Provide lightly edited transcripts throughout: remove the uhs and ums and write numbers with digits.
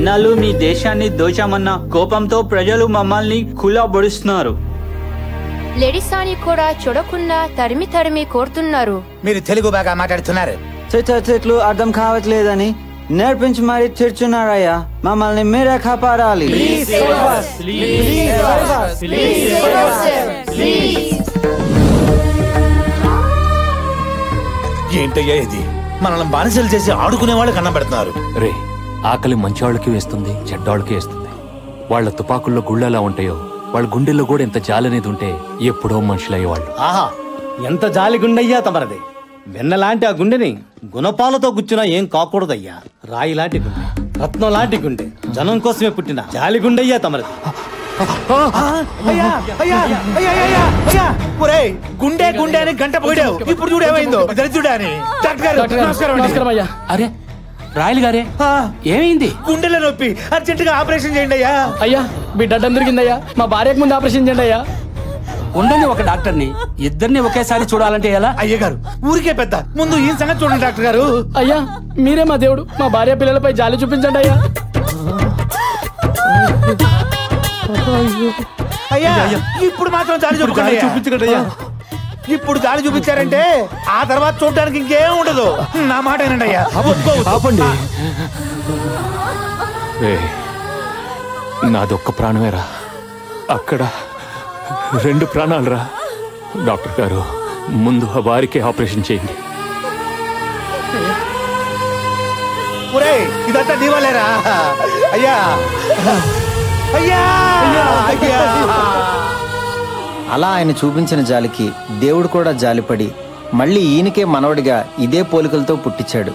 ఇన్నాళ్ళు మీ దేశాన్ని దోచామన్న కోపంతో ప్రజలు మమ్మల్ని కులబొడుస్తున్నారు. లేడీస్ అని కూడా చూడకుండా తరిమి తరిమి కోరుతున్నారు. మీరు తెలుగు బాగా మాట్లాడుతున్నారు. తిట్లు అర్థం కావట్లేదని నేర్పించి మరి తిడుతున్నారయ్యా. మమ్మల్ని మీరే కాపాడాలి. ఏంటయ్యా ఇది? మనల్ని బానిసలు చేసి ఆడుకునే వాళ్ళు కన్నబెడుతున్నారు. రే, ఆకలి మంచివాళ్ళకి వేస్తుంది, చెడ్డవాళ్ళకి వేస్తుంది. వాళ్ళ తుపాకుల్లో గుళ్ళు ఎలా ఉంటాయో వాళ్ళ గుండెల్లో కూడా ఎంత జాలి అనేది ఉంటే ఎప్పుడో మనుషులయ్యేవాళ్ళు. ఆహా, ఎంత జాలి గుండెయ్యా తమరది. వెన్నలాంటి ఆ గుండెని గుణపాలతో గుచ్చినా ఏం కాకూడదయ్యా. రాయి లాంటి గుండె, రత్నం లాంటి గుండె, జనం కోసమే పుట్టిన జాలి గుండెయ్యా తమరది. గుండె గుండె అని గంట పోయావు. ఇప్పుడు చూడు ఏమైందో. దరిద్రుడాని. అరే రాయలు గారే, ఏమైంది? గుండెల నొప్పి, అర్జెంట్ గా ఆపరేషన్ చేయండి అయ్యా. అయ్యా మీ డడ్డం దొరికిందయ్యా. మా భార్యకు ముందు ఆపరేషన్ చేయండి అయ్యా. ఉండండి, ఒక డాక్టర్ని ఇద్దరిని ఒకేసారి చూడాలంటే ఎలా? అయ్య గారు ఊరికే పెద్ద, ముందు ఈ సంగతి చూడండి డాక్టర్ గారు. అయ్యా మీరే మా దేవుడు, మా భార్య పిల్లలపై జాలి చూపించండి అయ్యా. అయ్యా ఇప్పుడు మాత్రం జాలి చూపించండి అయ్యా. ఇప్పుడు జాలి చూపించారంటే ఆ తర్వాత చూడడానికి ఇంకేం ఉండదు. నా మాట ఏనండి అయ్యా. ఆపండి. నాదొక్క ప్రాణమేరా, అక్కడ 2 ప్రాణాలు రా. డాక్టర్ గారు, ముందు వారికి ఆపరేషన్ చేయండి. ఇదంతా దీవాలేరా అయ్యా. అయ్యా అయ్యా. అలా ఆయన చూపించిన జాలికి దేవుడు కూడా జాలిపడి మళ్ళీ ఈయనకే మనవడిగా ఇదే పోలికలతో పుట్టించాడు.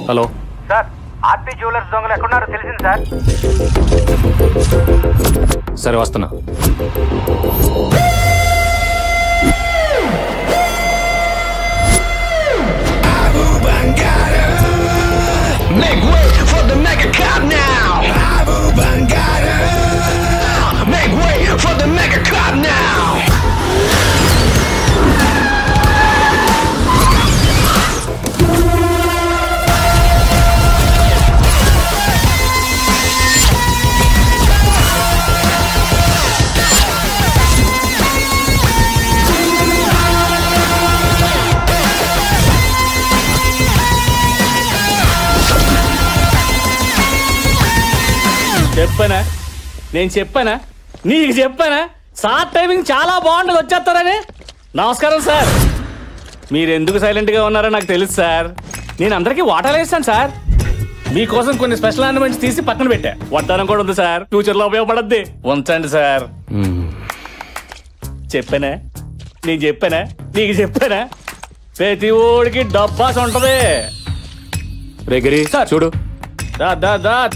హలో సార్, ఆర్పి జ్యువెలర్స్ దొంగలు ఎక్కడున్నారో తెలిసింది సార్. సరే వస్తున్నా. Make way for the mega cop now. Abu Bangada. Make way for the mega cop now. చెప్పనా, నేను చెప్పానా, నీకు చెప్పానా సార్ టైమింగ్ చాలా బాగుంటుంది వచ్చేస్తారని. నమస్కారం సార్. మీరు ఎందుకు సైలెంట్గా ఉన్నారో నాకు తెలుసు సార్. నేను అందరికీ వాటాలు వేస్తాను సార్. మీకోసం కొన్ని స్పెషల్ ఆర్నమెంట్స్ తీసి పక్కన పెట్టా. వడ్డానం కూడా ఉంది సార్, ఫ్యూచర్లో ఉపయోగపడద్ది. ఉంచండి సార్. చెప్పానా, నేను చెప్పానా, నీకు చెప్పానా? ప్రతి ఓడికి డబ్బాస్ ఉంటది. రేగిరి సార్ చూడు.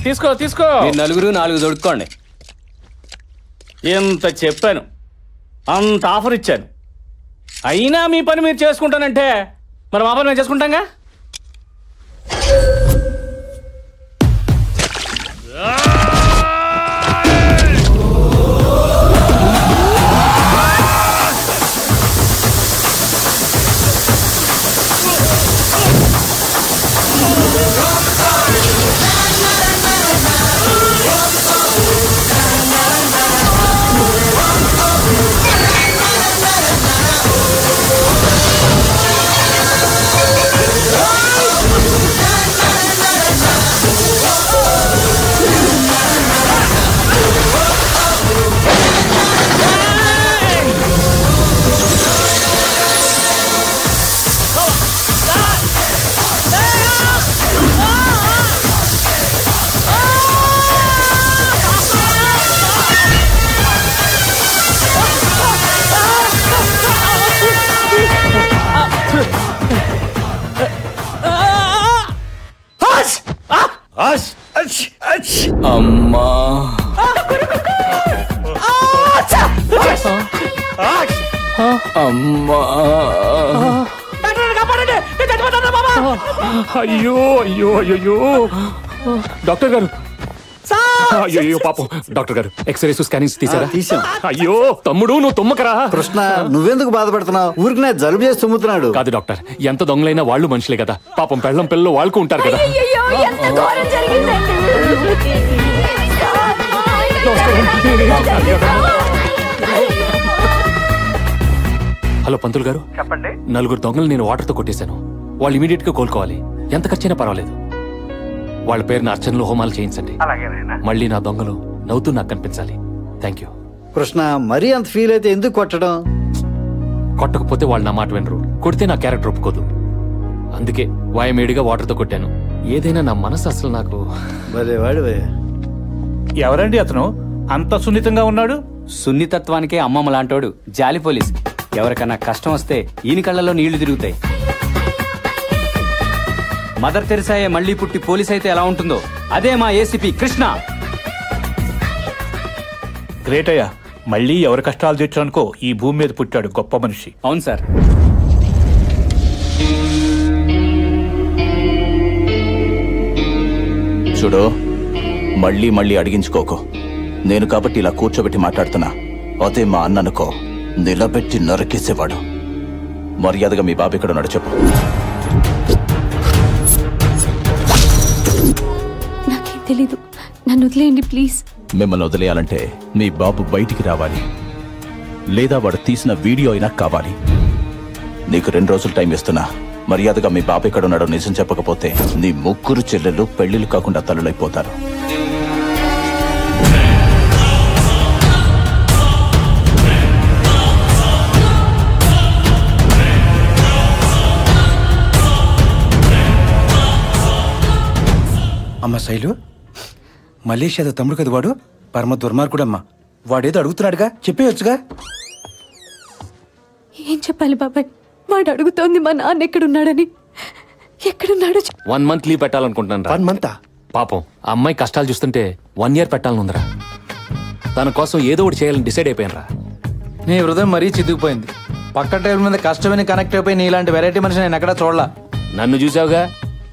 తీసుకో తీసుకో. నలుగురు 4 దొడుక్కోండి. ఎంత చెప్పాను, అంత ఆఫర్ ఇచ్చాను, అయినా మీ పని మీరు చేసుకుంటానంటే మరి మా పని మేము చేసుకుంటాంగా. అమ్మా అయ్యో అయ్యో అయ్యో డాక్టర్ గారు అయ్యో పాపం డాక్టర్ గారు ఎక్స్రేస్ స్కానింగ్స్ తీసారా? తీసాం. అయ్యో తమ్ముడు నువ్వు తుమ్మకరా. కృష్ణ నువ్వెందుకు బాధపడుతున్నావు? ఊరికి నేను జలుబు చేసి తుమ్ముతున్నాడు. కాదు డాక్టర్, ఎంత దొంగలైనా వాళ్ళు మనుషులే కదా. పాపం పెళ్ళం పిల్లలు వాళ్ళకు ఉంటారు కదా. హలో పంతులు గారు, చెప్పండి. 4 దొంగలు నేను వాటర్తో కొట్టేశాను. వాళ్ళు ఇమీడియట్ గా కోలుకోవాలి. ఎంత ఖర్చైనా పర్వాలేదు. వాళ్ళ పేరున అర్చనలు హోమాలు చేయించండి. అలాగేనైనా. మళ్ళీ నా దొంగలు నవ్వుతూ నాకు కనిపించాలి. Thank you. కృష్ణ మరీ అంత ఫీల్ అయితే ఎందుకు కొట్టడం? కొట్టకపోతే వాళ్ళు నా మాట వినరు, కొడితే నా క్యారెక్టర్ ఒప్పుకోదు. అందుకే వాయమేడిగా వాటర్తో కొట్టాను. ఏదైనా నా మనసు అసలు నాకు వాడు ఎవరండి అతను అంత సున్నితంగా ఉన్నాడు? సున్నితత్వానికే అమ్మమ్మ లాంటోడు జాలి పోలీస్. ఎవరికన్నా కష్టం వస్తే ఈయన కళ్ళలో నీళ్లు తిరుగుతాయి. మదర్ తెరిసాయే మళ్ళీ పుట్టి పోలీస్ అయితే ఎలా ఉంటుందో అదే మా ఏసీపీ కృష్ణ. గ్రేట్ అయ్యా, మళ్ళీ ఎవరి కష్టాలు తెచ్చానుకో ఈ భూమి మీద పుట్టాడు గొప్ప మనిషి. అవును సార్. చూడు, మళ్ళీ మళ్ళీ అడిగించుకోకు. నేను కాబట్టి ఇలా కూర్చోబెట్టి మాట్లాడుతున్నా. అదే మా అన్ననుకో నిలబెట్టి నరికేసేవాడు. మర్యాదగా మీ బాబు ఇక్కడ ఉన్నాడు చెప్పు. నాకేం తెలీదు, నన్ను వదిలేయండి ప్లీజ్. మిమ్మల్ని వదిలేయాలంటే మీ బాబు బయటికి రావాలి, లేదా వాడు తీసిన వీడియో అయినా కావాలి. నీకు 2 రోజులు టైం ఇస్తున్నా. మర్యాదగా మీ బాబు ఎక్కడ ఉన్నాడో నిజం చెప్పకపోతే నీ 3 చెల్లెళ్ళు పెళ్లిళ్ళు కాకుండా తల్లులైపోతారు. అమ్మ శైలు, మలేషియాలో తమ్ముడు కదా వాడు, పరమ దుర్మార్గుడమ్మా. వాడేదో అడుగుతున్నాడుగా, చెప్పేయొచ్చుగా. ఏం చెప్పాలి బాబాయ్? వాడు అడుగుతోంది మా నాన్న ఎక్కడున్నాడని. ఎక్కడున్నాడో 1 month లీవ్ పెట్టాలనుకుంటున్నాను. 1 month? పాపం ఆ అమ్మాయి కష్టాలు చూస్తుంటే 1 year పెట్టాలనుందిరా. తన కోసం ఏదో ఒకటి చేయాలని డిసైడ్ అయిపోయాను. నీ హృదయం మరీ చితికిపోయింది. పక్క టైం మీద కష్టమని కనెక్ట్ అయిపోయి నీలాంటి వెరైటీ మనిషి నేను ఎక్కడా చూడలా. నన్ను చూసావుగా.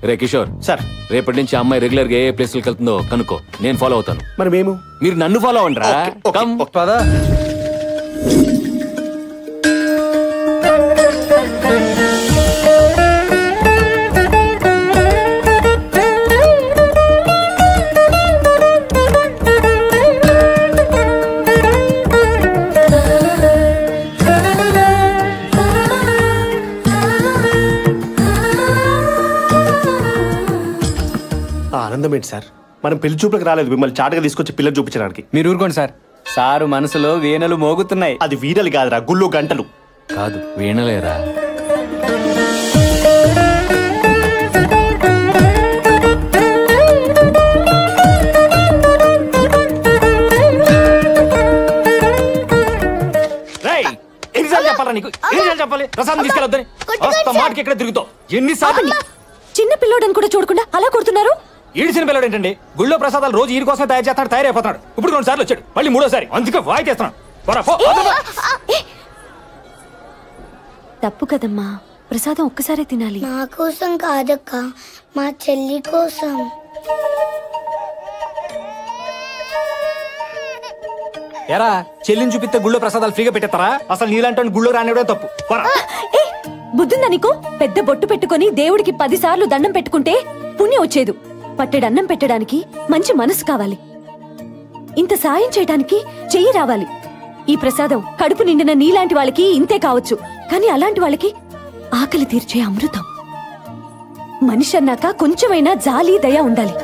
రే కిషోర్ సార్, రేపటి నుంచి అమ్మాయి రెగ్యులర్ గా ఏ ప్లేస్లకు వెళ్తుందో కనుక్కో. నేను ఫాలో అవుతాను. మరి మీరు నన్ను ఫాలో అవ్వండిరా. పదా. ఆనందం ఏంటి సార్? మనం పెళ్లి చూపులకు రాలేదు, మిమ్మల్ని చాటుగా తీసుకొచ్చి పిల్లలు చూపించడానికి. మీరు ఊరుకోండి సార్. సారు మనసులో వీణలు మోగుతున్నాయి. అది వీణలు కాదురా, గుళ్ళు గంటలు. కాదు వీణలేరా. ఎన్నిసార్లు చెప్పాలా నీకు? ఎన్నిసార్లు చెప్పాలి ప్రసాదం తీసుకెళ్ళొద్దని? మాటకి ఎక్కడ తిరుగుతావు? ఎన్నిసార్లు? చిన్న పిల్లోడని కూడా చూడకుండా అలా కొడుతున్నారు. ఈడిచిన పిల్లడు ఏంటండి? గుళ్ళో ప్రసాదాలు రోజు ఈ కోసమే తయారు చేస్తాడు, తయారైపోతున్నాడు. ఇప్పుడు 2 సార్లు వచ్చాడు, మళ్ళీ 3వ సారి. అందుకే వాయితేస్తున్నాడు. తప్పు కదమ్మా, ప్రసాదం ఒక్కసారే తినాలి. నా కోసం కాదక్క, మా చెల్లి కోసం. ఎరా చెల్లిని చూపిస్తే గుళ్ళో ప్రసాదాలు ఫ్రీగా పెట్టేస్తారా? అసలు నీలాంటి గుళ్ళో రానివ్వడం తప్పు. బుద్ధుందా నీకు? పెద్ద బొట్టు పెట్టుకొని దేవుడికి 10 సార్లు దండం పెట్టుకుంటే పుణ్యం వచ్చేదు. పట్టెడన్నం పెట్టడానికి మంచి మనసు కావాలి. ఇంత సాయం చేయడానికి చెయ్యి రావాలి. ఈ ప్రసాదం కడుపు నిండిన నీలాంటి వాళ్ళకి ఇంతే కావచ్చు, కానీ అలాంటి వాళ్ళకి ఆకలి తీర్చే అమృతం. మనిషి అన్నాక కొంచెమైనా జాలి దయ ఉండాలి.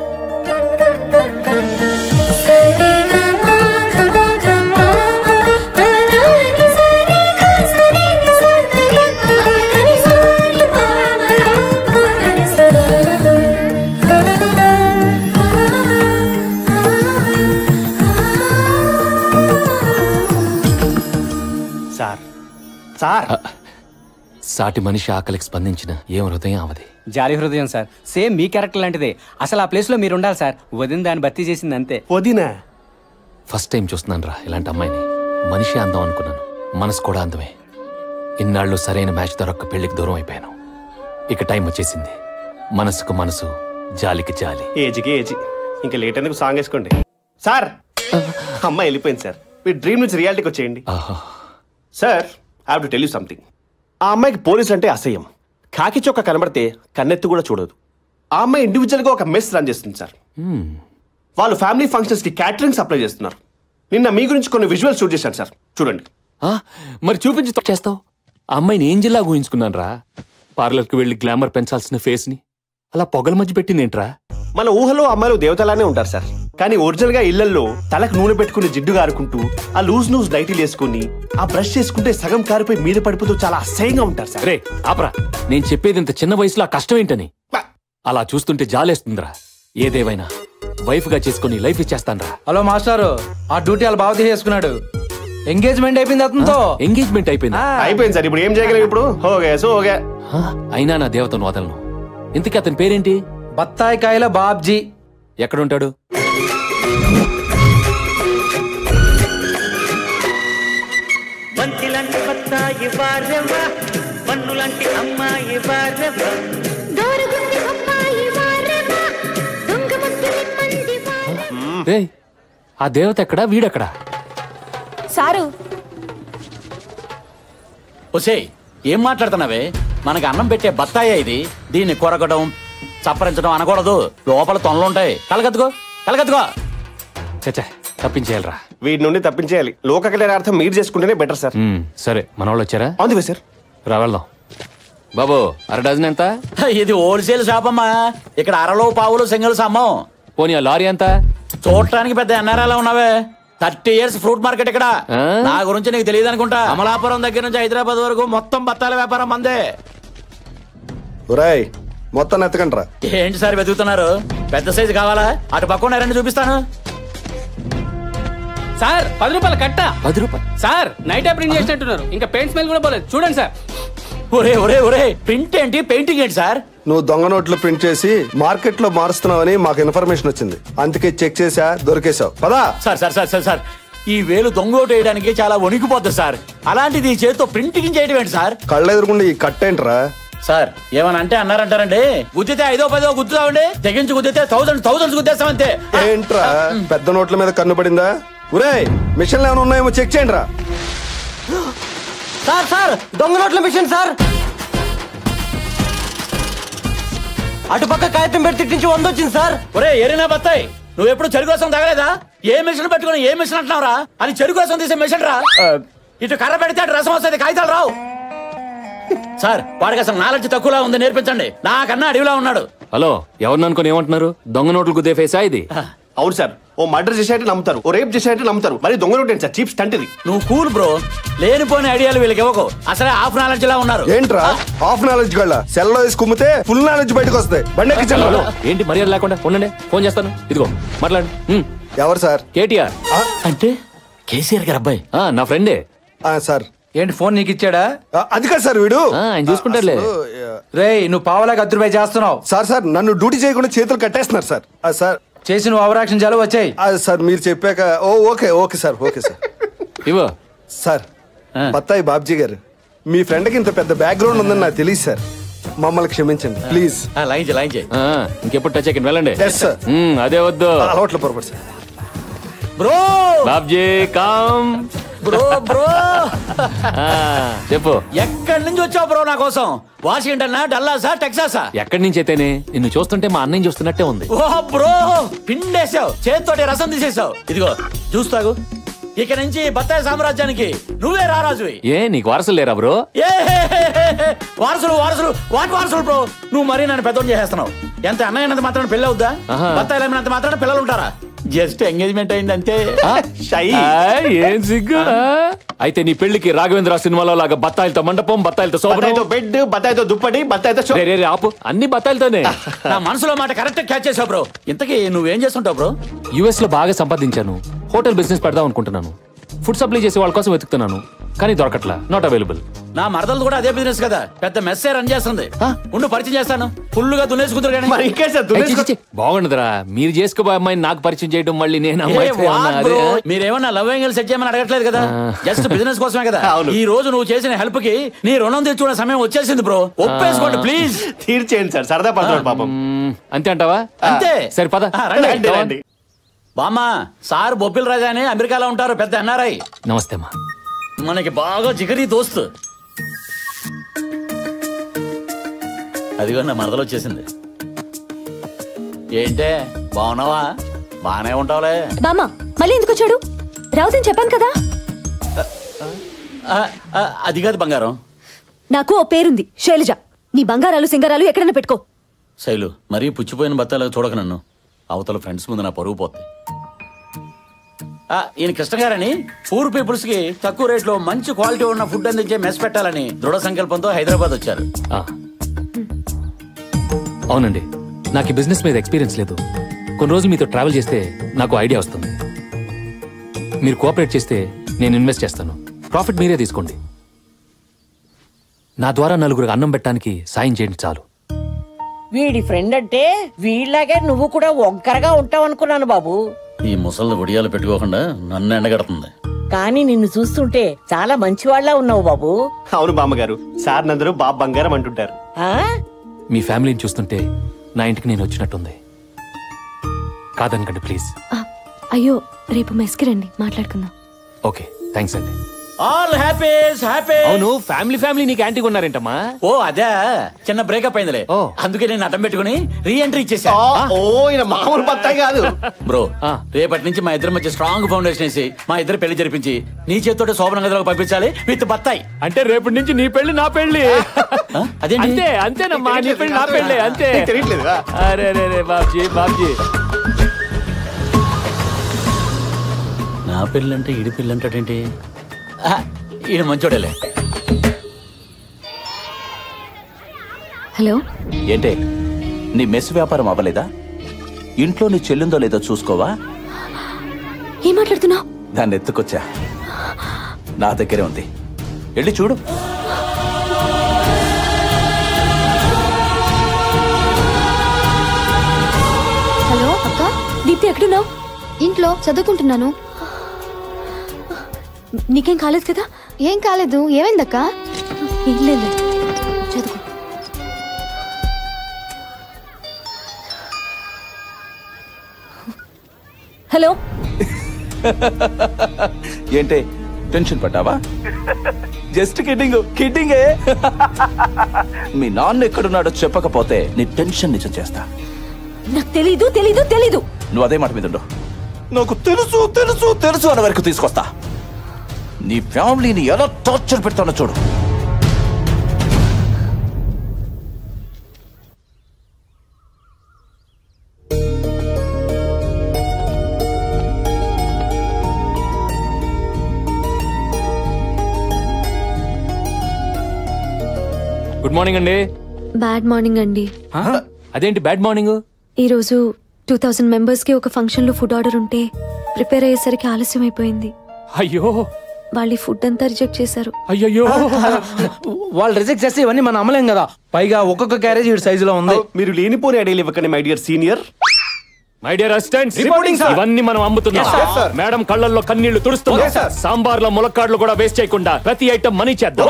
సాటి మనిషి ఆకలికి స్పందించిన ఏం హృదయం అవది. జాలి హృదయం సార్. సేమ్ మీ క్యారెక్టర్ లాంటిదే. అసలు ఆ ప్లేస్ లో మీరు ఉండాలి సార్. వదిన దాన్ని భర్తీ చేసింది అంతే. వదినా ఫస్ట్ టైం చూస్తున్నాను రా ఇలాంటి అమ్మాయిని. మనిషి అందం అనుకున్నాను, మనసు కూడా అందమే. ఇన్నాళ్ళు సరైన మ్యాచ్ దొరక్క పెళ్లికి దూరం అయిపోయాను. ఇక టైం వచ్చేసింది. మనసుకు మనసు, జాలికి జాలి. ఏజ్కి ఏజ్. ఇంకా లేట్ ఎందుకు సాంగ్ వేసుకోండి సార్. అమ్మాయి వెళ్ళిపోయింది సార్. మీ డ్రీమ్ నుంచి రియాలిటీకి వచ్చేయండి sir. I have to tell you something. ఆ అమ్మాయికి పోలీస్ అంటే అసహ్యం. కాకి చొక్క కనబడితే కన్నెత్తి కూడా చూడదు. ఆ అమ్మాయి ఇండివిజువల్గా ఒక మెస్ రన్ చేస్తుంది సార్. వాళ్ళు ఫ్యామిలీ ఫంక్షన్స్కి క్యాటరింగ్ సప్లై చేస్తున్నారు. నిన్న మీ గురించి కొన్ని విజువల్స్ షూట్ చేశాను సార్, చూడండి. మరి చూపించి చేస్తావు. ఆ అమ్మాయిని ఏం జిల్లా ఊహించుకున్నాను రా. పార్లర్కి వెళ్ళి గ్లామర్ పెంచాల్సిన ఫేస్ ని అలా పొగల మధ్య పెట్టిందేంట్రా? మన ఊహలో అమ్మాయిలు దేవతలానే ఉంటారు సార్. కానీ ఒరిజినల్ గా ఇళ్లలో తలకు నూనె పెట్టుకుని జిడ్డు కారుకుంటూ, ఆ లూజ్ నైటీలు వేసుకుని, ఆ బ్రష్ చేసుకుంటే సగం కారిపోయి మీద పడిపోతూ చాలా అసహ్యంగా ఉంటారు సార్. రే ఆపరా, నేను చెప్పేది ఇంత చిన్న వయసులో ఆ కష్టం ఏంటని. అలా చూస్తుంటే జాలేస్తుందిరా. ఏదేవైనా వైఫ్ గా చేసుకుని లైఫ్ ఇచ్చేస్తానరా. హలో మాస్టారు, ఆ డ్యూటీ వాళ్ళ బావ తీసేసుకున్నాడు. ఎంగేజ్మెంట్ అయిపోయింది అతనితో. ఎంగేజ్మెంట్ అయిపోయింది. అయిపోయింది సార్. ఇప్పుడు ఏం చేయగలం? ఇప్పుడు ఓకే. అయినా నా దేవతను వదలను. ఇంతకీ అతని పేరేంటి? బత్తాయి కాయల బాబ్జీ. ఎక్కడుంటాడు? బంతిలాంటి బత్తాయి వారెవ్వ, పన్నులాంటి అమ్మాయి వారెవ్వ, దోరుగుంది అమ్మాయి వారెవ్వ, దొంగ ముద్దులి మంది వారెవ్వ. రేయ్, ఆ దేవత ఎక్కడా, వీడెక్కడా? సారు, ఒసేయ్ ఏం మాట్లాడుతున్నావే? మనకి అన్నం పెట్టే బత్తాయే ఇది. దీన్ని కొరకడం, చప్పరించడం అనకూడదు. లోపల తొనలుంటాయి. కలగత్తుకో. చచ్చా, తప్పించేయాలరా. వీటి నుండి తప్పించేయాలి. లోక కళ్యాణార్థం మీరు చేసుకుంటేనే బెటర్ సార్. సరే, మన వాళ్ళు వచ్చారా? అందుకే సార్. రా వెళ్దాం. బాబు, అర డజన్ ఎంత? ఇది హోల్సేల్ షాప్ అమ్మా. ఇక్కడ అరలో పావులు సింగిల్స్ అమ్మం. పోనీ ఆ లారీ ఎంత? చూడటానికి పెద్ద ఎన్ఆర్ఐలా ఉన్నావే. 30 years ఫ్రూట్ మార్కెట్ ఇక్కడ. నా గురించి నీకు తెలియదు అనుకుంటా. అమలాపురం దగ్గర నుంచి హైదరాబాద్ వరకు మొత్తం బత్తాల వ్యాపారం మందే. మొత్తం ఎత్తకండ్రా. ఏంటి సార్ వెతుకుతున్నారు? పెద్ద సైజు కావాలా? అటు పక్కన రెండు చూపిస్తాను సార్. 10 రూపాయలు కట్ట. 10 రూపాయలు సార్. నైట్ ప్రింట్ చేసినట్టున్నారు. ఇంకా పెయింట్ స్మెల్ కూడా పోలేదు. చూడండి సార్. ఒరే ప్రింట్ ఏంటి, పెయింటింగ్ ఏంటి సార్? నువ్వు దొంగ నోట్లు ప్రింట్ చేసి మార్కెట్ లో మారుస్తున్నావని మాకు ఇన్ఫర్మేషన్ వచ్చింది. అందుకే చెక్ చేసా, దొరికేసావు. పదా. సార్ ఈ వేలు దొంగోటు వేయడానికి చాలా వణికిపోద్ది సార్. అలాంటిది ఈ చేతితో ప్రింటింగ్ చేయడం ఏంటి సార్? కళ్ళెదురుకుండా ఈ కట్టేంట్రా సార్? ఏమని అంటే అన్నారంటారండి. గుద్దితే 5 10 గుద్దుతామండి, తెగించి గుద్దితే థౌజండ్స్ గుద్దేస్తామంతే. ఏంట్రా పెద్ద నోట్ల మీద కన్ను పడిందా? ఒరే మిషన్లు ఏమైనా ఉన్నాయేమో చెక్ చేయండి రా. సార్ దొంగ నోట్ల మిషన్ సార్. అటుపక్క కాగితం పెట్టి తిట్టించి 100 వచ్చింది సార్. ఒరే ఎరినా బత్తాయి, నువ్వు ఎప్పుడు చెరుకు కోసం తగలేదా? ఏ మిషన్ పెట్టుకుని ఏ మిషన్ అంటున్నావురా? అని చెరుకు కోసం తీసే మిషన్ రా. ఇటు కర్ర పెడితే అటు రసం వస్తుంది, కాగితాలు రావు. సార్ వాడికి అసలు నాలెడ్జ్ తక్కువలా ఉంది, నేర్పించండి. నాకన్నా అడవిలా ఉన్నాడు. హలో, ఎవరిని అనుకుని ఏమంటున్నారు? దొంగ నోట్లు గుద్దే ఫేసా ఇది? అవును సార్. ఓ మర్డర్ చేసేట్టు నమ్ముతారు, ఓ రేప్ చేసేట్టు నమ్ముతారు. మరి దొంగ నోట్ ఏంటి సార్? చీప్ స్టంట్ ఇది. నువ్వు కూల్ బ్రో. లేనిపోని ఐడియాలు వీళ్ళకి ఇవ్వకు. అసలే హాఫ్ నాలెడ్జ్ లా ఉన్నారు. ఏంట్రా హాఫ్ నాలెడ్జ్ గళ్ళ? సెల్లో వేసి కుమ్మితే ఫుల్ నాలెడ్జ్ బయటకు వస్తాయి. బండి ఏంటి మర్యాద లేకుండా? ఉండండి, ఫోన్ చేస్తాను. ఇదిగో మాట్లాడు. ఎవరు సార్? కేటీఆర్. అంటే కేసీఆర్ గారు అబ్బాయి. నా ఫ్రెండే సార్. ఏంటి ఫోన్ నీకు ఇచ్చాడా? అది కాదు సార్, వీడు ఆయన చూసుకుంటారులే. రేయ్ నువ్వు పావలాగా 10 రూపాయలు చేస్తున్నావు. సార్ నన్ను డ్యూటీ చేయకుండా చేతులు కట్టేస్తున్నారు సార్. సార్ చేసి నువ్వు ఓవరాక్షన్ చాలు వచ్చాయి. సార్ మీరు చెప్పాక ఓకే సార్. ఇవో సార్. బత్తాయి బాబ్జీ గారు, మీ ఫ్రెండ్ కి ఇంత పెద్ద బ్యాక్గ్రౌండ్ ఉందని నాకు తెలియదు సార్. మమ్మల్ని క్షమించండి ప్లీజ్. లైన్ చేయి. ఇంకెప్పుడు టచ్ అయ్యి వెళ్ళండి. అదే వద్దు, అలవాట్ల పొరపాటు sir. Bro Babji calm. Bro చెప్పు. ఎక్కడి నుంచి వచ్చావు బ్రో నా కోసం? వాషింగ్టన్, డల్లాసా, టెక్సాసా? ఎక్కడి నుంచి అయితేనే, నిన్ను చూస్తుంటే మా అన్నయ్య చూస్తున్నట్టే ఉంది. ఓ బ్రో, పిండేసావు, చేతితోటి రసం తీసేసావు. ఇదిగో చూస్తాగు. ఇక నుంచి బత్తాయి సామ్రాజ్యానికి నువ్వే రారాజువి. ఏ నీకు వారసులు లేరా బ్రో? వారసులు వాటి వారసులు బ్రో. నువ్వు మరీ నన్ను పెద్దోని చేసేస్తున్నావు. ఎంత అన్నయ్యనంత మాత్రాన పెళ్ళి అవుద్దా? బత్తాయిలు అమ్మినంత మాత్రాన పిల్లలు ఉంటారా? జస్ట్ ఎంగేజ్మెంట్ అయింది అంతే. ఏం సిగ్గు. అయితే నీ పెళ్లికి రాఘవేంద్ర సినిమాలో లాగా బత్తాయిలతో మండపం, బత్తాయిలతో సోబరం, బెడ్, బత్తాయితో దుప్పటి, బత్తాయితో ఆపు. అన్ని బత్తాయిలతోనే. నా మనసులో మాట కరెక్ట్ క్యాచ్ చేసావు బ్రో. ఇంతకీ నువ్వేం చేస్తుంటావు బ్రో? యుఎస్ లో బాగా సంపాదించాను. హోటల్ బిజినెస్ పెడదాం అనుకుంటున్నాను. ఫుడ్ సప్లై చేసే వాళ్ళ కోసం వెతుకుతున్నాను. కానీ దొరకట్లా, నాట్ అవైలబుల్. నా మరదలు కూడా అదే బిజినెస్ కదా, పెద్ద మెస్సే రన్ చేస్తుంది. ఉండు పరిచయం చేస్తాను, ఫుల్లుగా దున్నేసుకుంటారు కానీ. మరి ఇంకే సార్ బాగుండదురా, మీరు చేసుకోబోయే అమ్మాయిని నాకు పరిచయం చేయడం, మళ్ళీ నేను మీరేమన్నా లవ్ యాంగిల్ సెట్ చేయమని అడగట్లేదు కదా, జస్ట్ బిజినెస్ కోసమే కదా. ఈ రోజు నువ్వు చేసిన హెల్ప్ కి నీ రుణం తెచ్చుకునే సమయం వచ్చేసింది బ్రో, ఒప్పేసుకోండి ప్లీజ్. తీర్చేయండి సార్, సరదా పడతాడు పాపం. అంతే అంటావా? అంతే. సరే పద. బామ్మా, సార్ బొప్పిల్ రాజా అని అమెరికాలో ఉంటారు, పెద్ద ఎన్ఆర్ఐ. నమస్తే అమ్మా. మనకి బాగా జిగరీ దోస్తు. అదిగో నా మరదలు వచ్చేసింది. ఏంటే బాగున్నావా? బానే ఉంటావులే. బామ్మ మళ్ళీ ఎందుకు వచ్చాడు? రావుదని చెప్పాను కదా. అది కాదు బంగారం, నాకు ఓ పేరుంది, శైలజ. నీ బంగారాలు సింగారాలు ఎక్కడైనా పెట్టుకో. శైలు, మరీ పుచ్చిపోయిన బత్తాలు చూడక నన్ను, అవతల ఫ్రెండ్స్ ముందు నా పరుగు పోతుంది. ఈయన కృష్ణ గారని పూర్ పీపుల్స్ కి తక్కువ రేట్ లో మంచి క్వాలిటీ ఉన్న ఫుడ్ అందించే మెస్ పెట్టాలని దృఢ సంకల్పంతో హైదరాబాద్ వచ్చారు. అవునండి, నాకు ఈ బిజినెస్ మీద ఎక్స్పీరియన్స్ లేదు. కొన్ని రోజులు మీతో ట్రావెల్ చేస్తే నాకు ఐడియా వస్తుంది. మీరు కోఆపరేట్ చేస్తే నేను ఇన్వెస్ట్ చేస్తాను, ప్రాఫిట్ మీరే తీసుకోండి. నా ద్వారా నలుగురికి అన్నం పెట్టడానికి సాయం చేయండి చాలు. వీడి ఫ్రెండ్ అంటే వీళ్ళలాగే నువ్వు కూడా ఒంకరగా ఉంటావు అనుకున్నాను బాబు. ఈ ముసలి ఒడియాలు పెట్టుకోకుండా నన్ను ఎండగడుతుంది. కానీ నిన్ను చూస్తుంటే చాలా మంచివాళ్లా ఉన్నావు బాబు. అవును బామ్మగారు, సార్ నందరూ బాబు బంగారం అంటుంటారు. మీ ఫ్యామిలీని చూస్తుంటే నా ఇంటికి నేను వచ్చినట్టుంది, కాదనకండి ప్లీజ్. అయ్యో, రేపు మెస్కి రండి, మాట్లాడుకుందాం. ఓకే, థ్యాంక్స్ అండి. All happies happy. అవును, ఫ్యామిలీ నీకు యాంటీ ఉన్నారేంటమ్మా? ఓ అదే, చిన్న బ్రేకప్ అయిందిలే, అందుకే నేను అడ్డం పెట్టుకుని రీ ఎంట్రీ ఇచ్చేసా. మామూలు బత్తాయి కాదు బ్రో. రేపటి నుంచి మా ఇద్దరి మధ్య స్ట్రాంగ్ ఫౌండేషన్ వేసి మా ఇద్దరు పెళ్లి జరిపించి నీ చేతితో శోభన గదిలోకి పంపించాలి విత్ బత్తాయి. అంటే రేపటి నుంచి నీ పెళ్లి నా పెళ్లి. అదేంటి? అంతేనమ్మా, నీ పెళ్లి నా పెళ్లి అంతే. అరే బాబ్జీ నా పెళ్ళి అంటే ఈడి పెళ్ళి అంటాడేంటి? ఈయన మంచోడలే. హలో, ఏంటే నీ మెస్ వ్యాపారం అవ్వలేదా? ఇంట్లో నీ చెల్లిందో లేదో చూసుకోవా? ఏం మాట్లాడుతున్నావు? దాన్ని ఎత్తుకొచ్చా, నా దగ్గరే ఉంది, వెళ్ళి చూడు. హలో అక్క, దీప్తి ఎక్కడున్నావు? ఇంట్లో చదువుకుంటున్నాను. నీకేం కాలేదు కదా? ఏం కాలేదు. ఏమైందక్క? ఏం లేదు, చదువు. హలో. ఏంటే టెన్షన్ పడ్డావా? జస్ట్ కిడ్డింగే. మీ నాన్న ఎక్కడున్నాడో చెప్పకపోతే నీ టెన్షన్ నిజం చేస్తా. నాకు తెలీదు. నువ్వు అదే మాట మీద ఉండు. నాకు తెలుసు అన్న వరకు తీసుకొస్తా. నీ ఫ్యామిలీని ఎలా టార్చర్ పెడతానో చూడు. గుడ్ మార్నింగ్ అండి. బ్యాడ్ మార్నింగ్ అండి. అదేంటి బ్యాడ్ మార్నింగ్? ఈరోజు 2000 మెంబర్స్ కి ఒక ఫంక్షన్ లో ఫుడ్ ఆర్డర్ ఉంటే ప్రిపేర్ అయ్యేసరికి ఆలస్యం అయిపోయింది. అయ్యో, వాళ్ళు ఫుడ్ అంతా రిజెక్ట్ చేశారు. అయ్యో, వాళ్ళు రిజెక్ట్ చేస్తే ఇవన్నీ మనం అమ్మలేం కదా. పైగా ఒక్కొక్క క్యారేజ్ ఈ సైజులో ఉంది. మీరు లేనిపోని ఐడియాలు ఇవ్వకండి my dear senior. My dear assistants, ఇవన్నీ మనం అమ్ముతున్నాం. మేడం కళ్ళల్లో కన్నీళ్లు తుడుస్తున్నాం. సాంబార్లో ములక్కాడ్లు కూడా వేస్ట్ చేయకుండా ప్రతి ఐటమ్ మనీ చేద్దాం.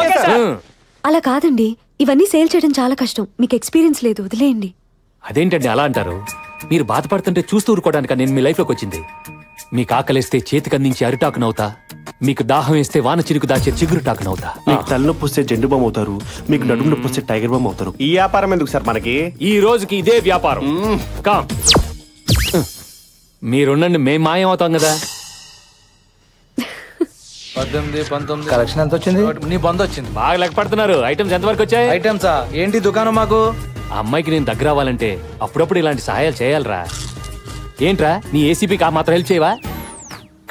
అలా కాదండి, ఇవన్నీ సేల్ చేయడం చాలా కష్టం. మీకు ఎక్స్పీరియన్స్ లేదు, వదిలేయండి. అదేంటండి అలా అంటారు? మీరు బాధపడుతుంటే చూస్తూ ఊరుకోవడానికి నేను మీ లైఫ్ లోకి వచ్చింది. మీకు ఆకలిస్తే చేతికి అందించి అరిటాకునవుతా, మీకు దాహం వేస్తే వాన చిరుకు దాచే చిగురుటాకునవుతా. మీకు తలనొప్పి వస్తే జెండు బామ్ అవుతారు, మీకు నడుము నొప్పి వస్తే టైగర్ బామ్ అవుతారు. ఈ వ్యాపారం ఎందుకు సార్ మనకి? ఈ రోజుకి ఇదే వ్యాపారం. మీరుండండి, మేం మాయం అవుతాం కదా. 18, 19 కలెక్షన్ ఎంత వచ్చింది? నీ బంద్ వచ్చింది. బాగా లెక్క పడుతున్నారు. ఐటమ్స్ ఎంత వరకు వచ్చాయి? ఐటమ్సా ఏంటి దుకాణం మాకు? ఆ అమ్మాయికి నేను దగ్గర అవ్వాలంటే అప్పుడప్పుడు ఇలాంటి సహాయాలు చేయాలరా. ఏంట్రా, నీ ఏసీపీకి ఆ మాత్రం హెల్ప్ చేయవా?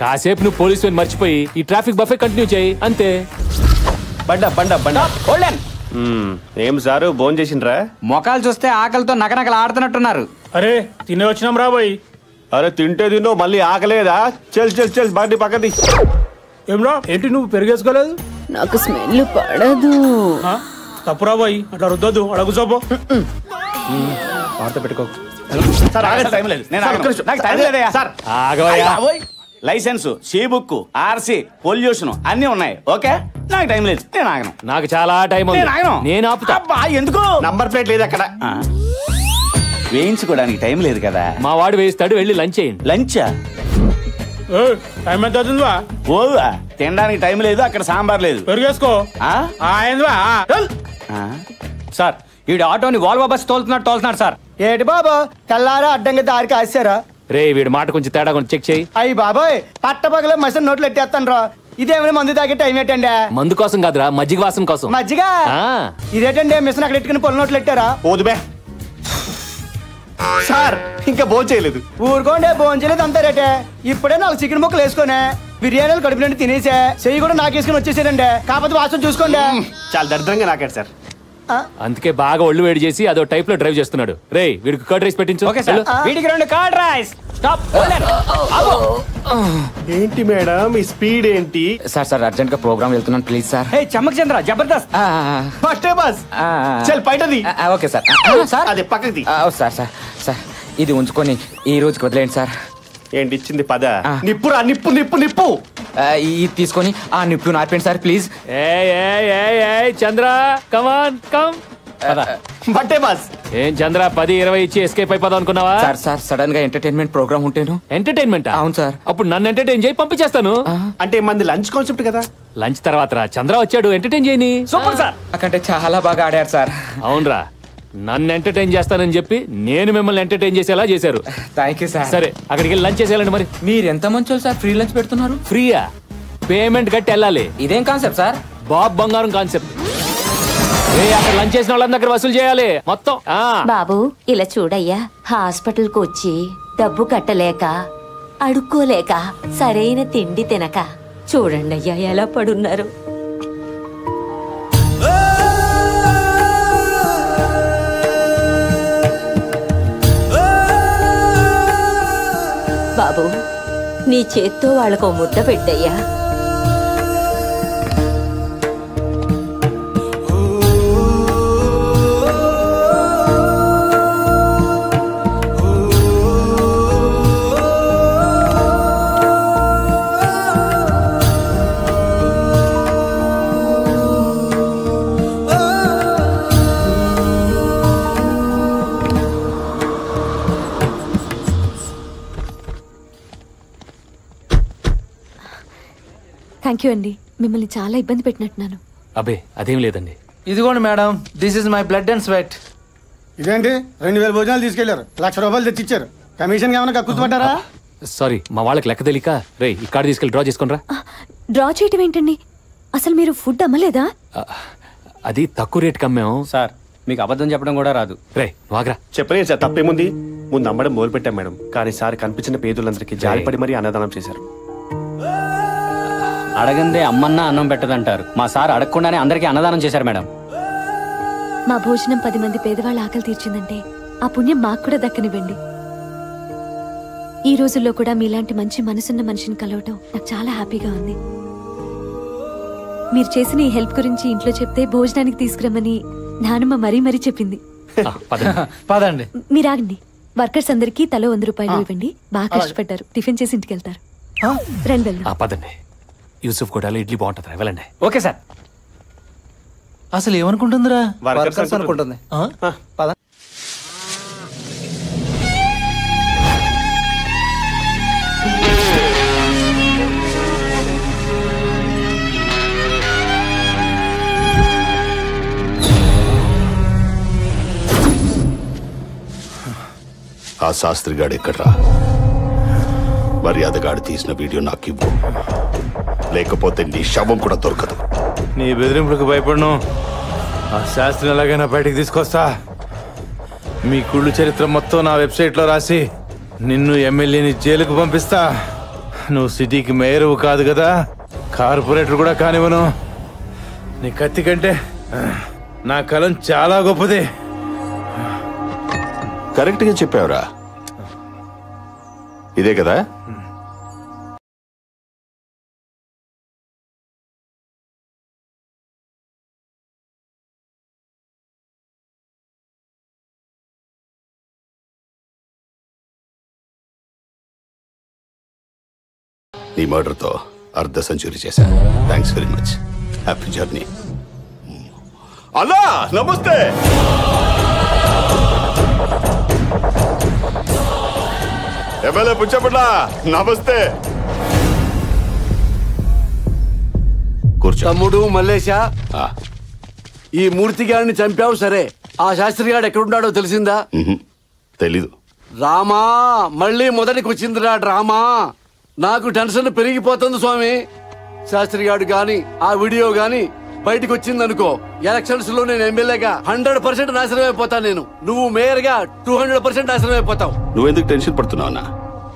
కాసేపు నువ్వు పోలీసు మర్చిపోయి ఈ ట్రాఫిక్ బఫే కంటిన్యూ చేయి అంతే. ఏం సారు భోజనం చేసిండ్రా? మొఖాలు చూస్తే ఆకలితో నకనకలు ఆడుతున్నట్టున్నారు. అరే తినే వచ్చినాం రాబోయ్. అరే తింటే తిన్నో మళ్ళీ ఆకలేదా? చెల్ బండి పక్కది. ఏమ్రా ఏంటి నువ్వు పెరిగేసుకోలేదు? నాకు స్మెల్ పడదు. తప్పురా పోయి అట్లా రుద్దొద్దు, అక్కడ కూర్చోపో. వార్త పెట్టుకో. సార్ ఆగండి, టైం లేదు. నేను ఆగను. నాకు టైం లేదయ్యా. సార్ ఆగవయ్యా. Licence, C book, RC, pollution అన్ని ఉన్నాయి. ఓకే, నాకు టైం లేదు, నేను ఆగను. నాకు చాలా టైం ఉంది. నేను ఆగను. నేను ఆపుతా. అబ్బా, ఎందుకు? నంబర్ ప్లేట్ లేదు అక్కడ. వేయించుకోవడానికి టైం లేదు కదా. మా వాడు వేయిస్తాడు, వెళ్ళి లంచ్ చేయండి. లంచా? టైం ఎంత అవుతుందివా? ఓవా, తినడానికి టైం లేదు, అక్కడ సాంబార్ లేదు. పెరిగేసుకో. సార్ ఈడు ఆటోని వాల్వో బస్ తోలుతున్నాడు సార్. ఏటి బాబా తెల్లారా అడ్డంగా దారి కాసారా? రే వీడి మాట కొంచెం తేడా కొంచెం చెక్ చేయి. అయ్యి బాబాయ్ పట్టపగల మసిన నోట్లు ఎట్టేస్తాను రా. ఇదేమైనా మందు తాగే టైం ఏంటండి? మందు కోసం కాదురా, మజ్జిగ వాసన కోసం. మజ్జిగ? ఇదేటండి మిషన్ అక్కడ ఎట్టుకుని పొల నోట్లు ఎట్టారా? ఓదుబే సార్, ఇంకా భోజనం చేయలేదు. ఊరుకోండి, భోజనం చేయలేదు అంటారేటే. ఇప్పుడే 4 చికెన్ ముక్కలు వేసుకునే బిర్యానీలు కడుపు నుండి తినేసే చెయ్యి కూడా నాకేసుకుని వచ్చేసారండి. కాకపోతే వాసన చూసుకోండి. చాలా దరిద్రంగా నాకాడు సార్. అందుకే బాగా ఒళ్ళు వేడి చేసి అదో టైప్ లో డ్రైవ్ చేస్తున్నాడు. రే వీడికి కర్డ్ రైస్ పెట్టించు. ఓకే సార్, వీడికి 2 కర్డ్ రైస్. స్టాప్. ఏంటి మేడం ఈ స్పీడ్ ఏంటి? సార్ అర్జెంట్ గా ప్రోగ్రామ్ వెళ్తున్నాను ప్లీజ్ సార్. హే చమ్మక్ చంద్ర, జబర్దస్త్. ఫస్టే బస్. చల్ బయటది. Okay sir. అదే పక్కది. సార్ ఇది ఉంచుకొని ఈ రోజుకి వదిలేండి సార్. ఏంటి ఇచ్చింది? పద. నిప్పురా, నిప్పు నిప్పు నిప్పు. ఇది తీసుకొని ఆ నిప్పు నార్పండి sir please. Chandra come on. బట్టే బస్. ఏం చంద్ర 10-20 ఇచ్చి ఎస్కేప్ అయిపోదాం అనుకున్నావా? సార్ సడన్ గా ఎంటర్టైన్మెంట్ ప్రోగ్రామ్ ఉంటేను. ఎంటర్టైన్మెంట్? అవును సార్. అప్పుడు నన్ను ఎంటర్టైన్ చేయి, పంపించేస్తాను. అంటే మంది లంచ్ కాన్సెప్ట్ కదా. లంచ్ తర్వాత రా, చంద్ర వచ్చాడు, ఎంటర్టైన్ చేయని. Super sir. నాకంటే చాలా బాగా ఆడారు సార్. అవునరా, నన్ను ఎంటర్టైన్ చేస్తానని చెప్పి నేను మిమ్మల్ని ఎంటర్టైన్ చేసేలా చేశారు. Thank you sir. సరే అక్కడికి వెళ్ళి లంచ్ చేసేయాలండి. మరి మీరు ఎంత మంచోళ్ళు సార్, ఫ్రీ లంచ్ పెడుతున్నారు. ఫ్రీయా? పేమెంట్ కట్టి వెళ్ళాలి. ఇదేం కాన్సెప్ట్ సార్? బాబ్ బంగారం కాన్సెప్ట్. అక్కడ లంచ్ చేసిన వాళ్ళ దగ్గర వసూలు చేయాలి మొత్తం. బాబు ఇలా చూడయ్యా, హాస్పిటల్ కు వచ్చి డబ్బు కట్టలేక అడుక్కోలేక సరైన తిండి తినక చూడండి అయ్యా ఎలా పడున్నారు. బాబు నీ చేత్తో వాళ్ళకు ముద్ద పెట్టయ్యా. థ్యాంక్ యూ అండి, మిమ్మల్ని చాలా ఇబ్బంది పెట్టినట్టున్నాను. అబ్బే అదేం లేదండి. ఇదిగోండి madam, this is my blood and sweat. ఇదేంటి 2000 భోజనాలు తీసుకెళ్లారు, 1,00,000 రూపాయలు తెచ్చిచ్చారు. కమిషన్ ఏమైనా కక్కుతుపడ్డారా? సారీ, మా వాళ్ళకి లెక్క తెలియక. రే ఈ కార్డు తీసుకెళ్ళి డ్రా చేసుకుని రా. డ్రా చేయటం ఏంటండి? అసలు మీరు ఫుడ్ అమ్మలేదా? అది తక్కువ రేట్ కమ్మాం సార్. మీకు అబద్ధం చెప్పడం కూడా రాదు. రే వాగ్రా. చెప్పలేదు సార్, తప్పేముంది. ముందు అమ్మడం మొదలు పెట్టాం మేడం, కానీ సార్ కనిపించిన పేదలందరికీ జాలిపడి మరీ అన్నదానం చేశారు. అడగందే అమ్మన్నా అన్నం పెట్టదంటారు. మా సార్ అడగకుండానే అందరికీ అన్నదానం చేశారు మేడం. మా భోజనం 10 మంది పేదవాళ్ళ ఆకలి తీర్చిందంటే ఆ పుణ్యం మాకు కూడా దక్కనివ్వండి. ఈ రోజుల్లో కూడా మీలాంటి మంచి మనసున్న మనిషిని కలవటం నాకు చాలా హ్యాపీగా ఉంది. మీరు చేసిన ఈ హెల్ప్ గురించి ఇంట్లో చెప్తే భోజనానికి తీసుకురమ్మని నానమ్మ మరీ చెప్పింది. పదండి. మీరు ఆగండి. వర్కర్స్ అందరికీ తలో 100 రూపాయలు ఇవ్వండి. బాగా కష్టపడ్డారు, టిఫిన్ చేసి ఇంటికి వెళ్తారు. రండి వెళ్దాం. పదండి. యూసుఫ్ కోటాలో ఇడ్లీ బాగుంటుంది, వెళ్ళండి. Okay sir. అసలు ఏమనుకుంటుందిరా? వర్కర్స్ అనుకుంటుంది. పద. ఆ శాస్త్రిగాడు ఎక్కడ్రా? మర్యాదగాడు తీసిన వీడియో నాకు ఇవ్వు, లేకపోతే నీ శవం కూడా దొరకదు. నీ బెదిరింపులకు భయపడను. ఆ శాస్త్రం ఎలాగైనా బయటికి తీసుకొస్తా. మీ కుళ్ళు చరిత్ర మొత్తం నా వెబ్సైట్లో రాసి నిన్ను ఎమ్మెల్యేని జైలుకు పంపిస్తా. నువ్వు సిటీకి మేయరువు కాదు కదా, కార్పొరేటర్ కూడా కానివ్వను. నీ కత్తి కంటే నా కలం చాలా గొప్పది. కరెక్ట్గా చెప్పావురా. ఇదే కదా? ఈ మర్డర్తో అర్ధ సెంచురీ చేశా. Thanks very much. Happy journey. అన్నా నమస్తే. ఎమ్మెల్యే పుచ్చపట్ల నమస్తే. కూర్చో. తమ్ముడు మల్లేశ, ఈ మూర్తి గారిని చంపావు సరే, ఆ శాస్త్రి గారు ఎక్కడున్నాడో తెలిసిందా? తెలీదు. రామా, మళ్ళీ మొదటికి వచ్చిందిరా డ్రామా. నాకు టెన్షన్ పెరిగిపోతుంది స్వామి. శాస్త్రి గారు గాని ఆ వీడియో గాని బయటకు వచ్చిందనుకో, ఎలక్షన్స్ లో నేను ఎమ్మెల్యేగా 100% నాశనం అయిపోతాను. నేను, నువ్వు మేయర్ గా 200% నాశనం అయిపోతావు. నువ్వెందుకు టెన్షన్ పడుతున్నావు అన్నా?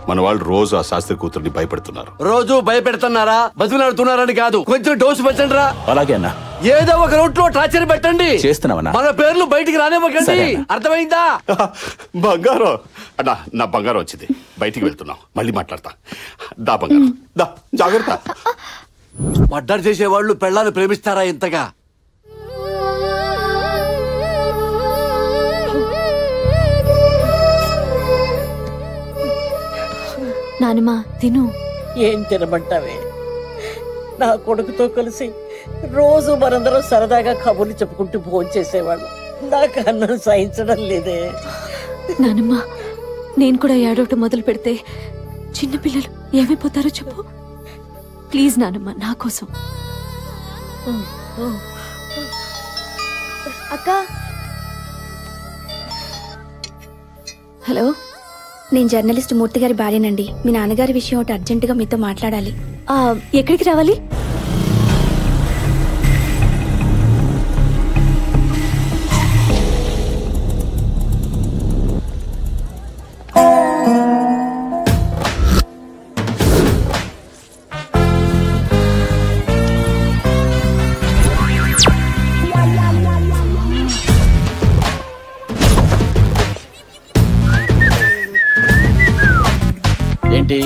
మన వాళ్ళు రోజు ఆ శాస్త్రి కూతుర్ని భయపెడుతున్నారు. రోజు భయపెడుతున్నారా, బతులాడుతున్నారని కాదు, కొంచెం డోసు పెట్టండి రా. అలాగే అన్నా. ఏదో ఒక రూట్ లో టార్చర్ పెట్టండి. చేస్తున్నావన్నా. మన పేర్లు బయటికి రానివ్వకండి. అర్థమైందా? బంగారం అన్నా, నా బంగారం వచ్చింది. బయటికి వెళ్తున్నాం, మళ్ళీ మాట్లాడతా. దా బంగారం, దా. జాగ్రత్త. మర్డర్ చేసేవాళ్ళు పెళ్ళాన్ని ప్రేమిస్తారా ఇంతగా? నానమ్మ తిను. ఏం తినమంటావే? నా కొడుకుతో కలిసి రోజు మనందరం సరదాగా కబుర్లు చెప్పుకుంటూ భోజనం చేసేవాళ్ళం. నాకు అన్నం సహించడం లేదే. నానమ్మ, నేను కూడా ఏడవటం మొదలు పెడితే చిన్నపిల్లలు ఏమైపోతారో చెప్పు. ప్లీజ్ నానమ్మ, నా కోసం. అక్క, హలో, నేను జర్నలిస్ట్ మూర్తి గారి భార్యనండి. మీ నాన్నగారి విషయం ఒకటి అర్జెంటుగా మీతో మాట్లాడాలి. ఎక్కడికి రావాలి? ఏంటి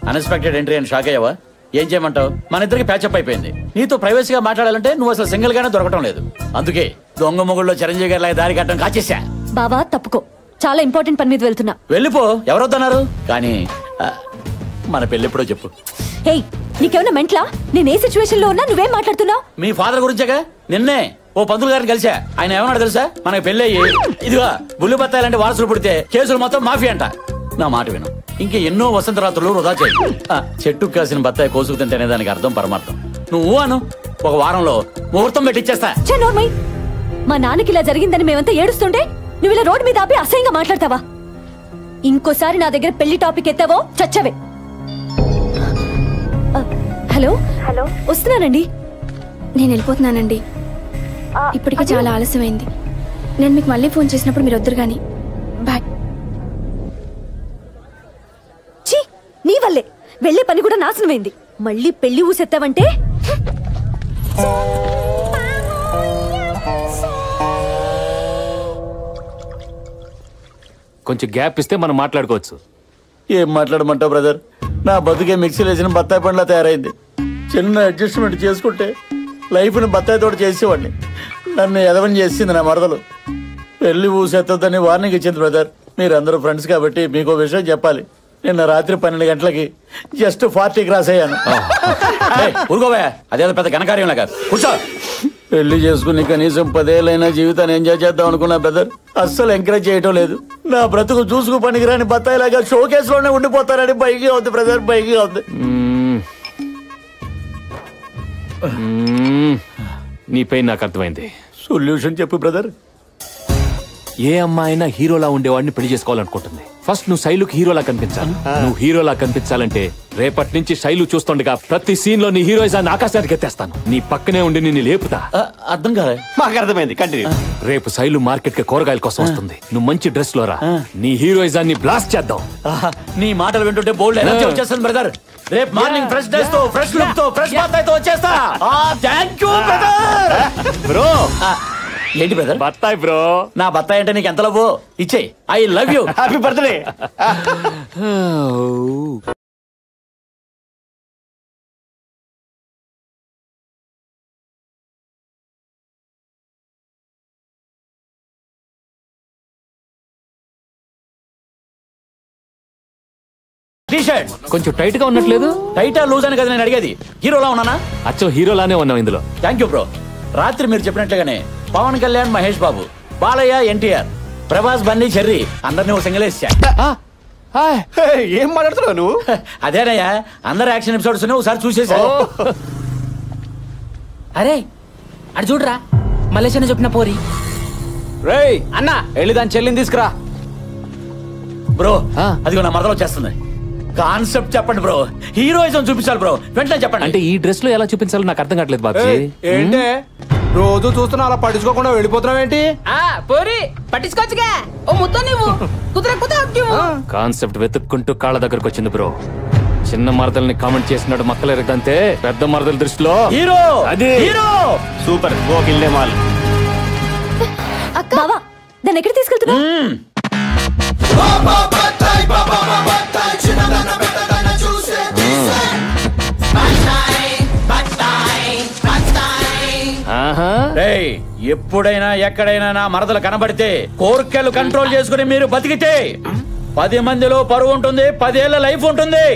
అన్ఎక్స్పెక్టెడ్ ఎంట్రీ అని షాక్ అయ్యావా? ఏం చేయమంటావు? మన ఇద్దరికి ప్యాచప్ అయిపోయింది. నీతో ప్రైవసీగా మాట్లాడాలంటే నువ్వు అసలు సింగిల్ గానే దొరకటం లేదు. అందుకే దొంగ మొగుళ్ళలో చిరంజీవి గారి లాగా దారి కట్టడం కాచేసా. బావా తప్పుకో, చాలా ఇంపార్టెంట్ పని మీద వెళ్తున్నా. వెళ్ళిపో, ఎవరొద్దన్నారు? కానీ మన పెళ్ళెప్పుడో చెప్పు. హే, నీకేమన్నా మెంట్లా? నేను ఏ సిచ్యువేషన్ లో ఉన్నా నువ్వేం మాట్లాడుతున్నావు? మీ ఫాదర్ గురించేగా. నిన్నే ఓ పంతులు గారిని కలిసా. ఆయన ఏమన్నాడు తెలుసా? మనకి పెళ్ళి అయ్యి ఇదిగా బుల్లి బత్తాయిలంటే వారసులు పుడితే కేసులు మొత్తం మాఫీ అంట. నా మాట విను, ఇంక ఎన్నో వసంతరాత్రులు వృధా చేయి. చెట్టు కాసిన బత్తాయి కోసుకు తింటేనే దానికి అర్థం పరమార్థం. నువ్వు అను, ఒక వారంలో ముహూర్తం పెట్టిచ్చేస్తా. మా నాన్నకి ఇలా జరిగిందని మేమంతా ఏడుస్తుంటే నువ్వు ఇలా రోడ్డు మీద ఆపి అసహ్యంగా మాట్లాడతావా? ఇంకోసారి నా దగ్గర పెళ్లి టాపిక్ ఎత్తావో చచ్చవే. హలో హలో, వస్తున్నానండి. నేను వెళ్ళిపోతున్నానండి. ఇప్పటికే చాలా ఆలస్యమైంది. నేను మీకు మళ్ళీ ఫోన్ చేసినప్పుడు మీరు వద్దురు గాని. బాయ్. నీ వల్లే వెళ్లే పని కూడా నాశనమైంది. మళ్ళీ పెళ్లి ఊసెత్తావంటే కొంచెం గ్యాప్ ఇస్తే మనం మాట్లాడుకోవచ్చు. ఏం మాట్లాడమంటావు బ్రదర్? నా బతుకే మిక్సీలో వేసిన బత్తాయి పండ్లా తయారైంది. చిన్న అడ్జస్ట్మెంట్ చేసుకుంటే లైఫ్ని బత్తాయి తోట చేసేవాడిని. నన్ను ఎదవని చేసింది నా మరదలు. పెళ్లి ఊసెత్తొద్దని వార్నింగ్ ఇచ్చింది బ్రదర్. మీరందరూ ఫ్రెండ్స్ కాబట్టి మీకో విషయం చెప్పాలి. నిన్న రాత్రి 12 గంటలకి జస్ట్ 40 క్రాస్ అయ్యాను. ఊరుకోవా, అదేదో పెద్ద ఘనకార్యంలా కాదు. కూర్చో. పెళ్లి చేసుకుని కనీసం 10 ఏళ్ళైనా జీవితాన్ని ఎంజాయ్ చేద్దాం అనుకున్నా బ్రదర్. అస్సలు ఎంకరేజ్ చేయటం లేదు. నా బ్రతుకు చూసుకు పనికిరాని బత్తాయిలాగా షో కేసులోనే ఉండిపోతారని బైకి అవుతుంది బ్రదర్, బైకి అవుతుంది. నీ పెయిన్ నాకు అర్థమైంది. సొల్యూషన్ చెప్పు బ్రదర్. ఏ అమ్మాయినా హీరోలా ఉండేవాడిని పెళ్లి చేసుకోవాలనుకుంటుంది. ఫస్ట్ నువ్వు శైలుకి హీరోలా కనిపించాలి. నువ్వు హీరోలా కనిపించాలంటే రేపటి నుంచి శైలు చూస్తుండగా ప్రతి సీన్ లో నీ హీరోయిజాన్ని ఆకాశానికి ఎత్తేస్తాను. నీ పక్కనే ఉండి నిన్ను లేపుతా. అర్థం కాలే. మాకు అర్థమైంది, కంటిన్యూ. రేపు శైలు మార్కెట్ కి కూరగాయల కోసం వస్తుంది. నువ్వు మంచి డ్రెస్ లో రా. నీ హీరోయిజాన్ని బ్లాస్ట్ చేద్దాం. నీ మాటలు వింటుంటే బోల్డ్ ఎనర్జీ వచ్చేస్తుంది బ్రదర్. రేపు మార్నింగ్ ఫ్రెష్ డ్రెస్ తో, ఫ్రెష్ లుక్ తో, ఫ్రెష్ బత్తాయితో వచ్చేస్తా. Thank you brother. బ్రో ఏంటి బ్రదర్? బత్తాయి బ్రో. నా బత్తాయి అంటే నీకు ఎంత లవ్? ఇచ్చేయి. I love you. Happy birthday. T shirt కొంచెం టైట్ గా ఉన్నట్లేదు. టైటా లూజ్ అని కదా నేను అడిగేది. హీరోలా ఉన్నానా? అచ్చో హీరోలానే ఉన్నావు ఇందులో. Thank you bro. రాత్రి మీరు చెప్పినట్లుగానే పవన్ కళ్యాణ్, మహేష్ బాబు, బాలయ్య, ఎన్టీఆర్, ప్రభాస్, బన్నీ, చెర్రీ అందరినీ ఒక సింగిల్ వేసా. ఏం మాట్లాడుతున్నావు నువ్వు? అదేనయ్యా, అందరు యాక్షన్ ఎపిసోడ్స్ ఒకసారి చూసేసా. అరే అటు చూడరా, మలేషియా చెప్పిన పోరి. రేయ్ అన్న వెళ్ళి దాని చెల్లిని తీసుకురా. బ్రో అదిగో నా మరదలు వచ్చేస్తుంది. కాన్సెప్ట్ చెప్పండి బ్రో, హీరోయిజం చూపించాలి బ్రో, వెంటనే చెప్పండి. అంటే ఈ డ్రెస్ లో ఎలా చూపించాలో నాకు అర్థం కావట్లేదు బాబు. ఏంటే రోజు చూస్తున్నా అలా పట్టించుకోకుండా వెళ్ళిపోతున్నావు ఏంటి? పోరి పట్టించుకోవచ్చుగా, ఓ ముద్ద నువ్వు కాన్సెప్ట్ వెతుక్కుంటూ కాళ్ళ దగ్గరకు వచ్చింది బ్రో. చిన్న మరదల్ని కామెంట్ చేసినాడు మక్కలేరకంతే పెద్ద మరదల దృష్టిలో హీరో. అది హీరో సూపర్. గోకిల్లే మాల్. బావా దాన్ని ఎక్కడ తీసుకెళ్తున్నా? ఎప్పుడైనా ఎక్కడైనా నా మరదలు కనబడితే కోర్కెలు కంట్రోల్ చేసుకుని మీరు బతికితే 10 మందిలో పరువు ఉంటుంది, 10 ఏళ్ల లైఫ్ ఉంటుంది.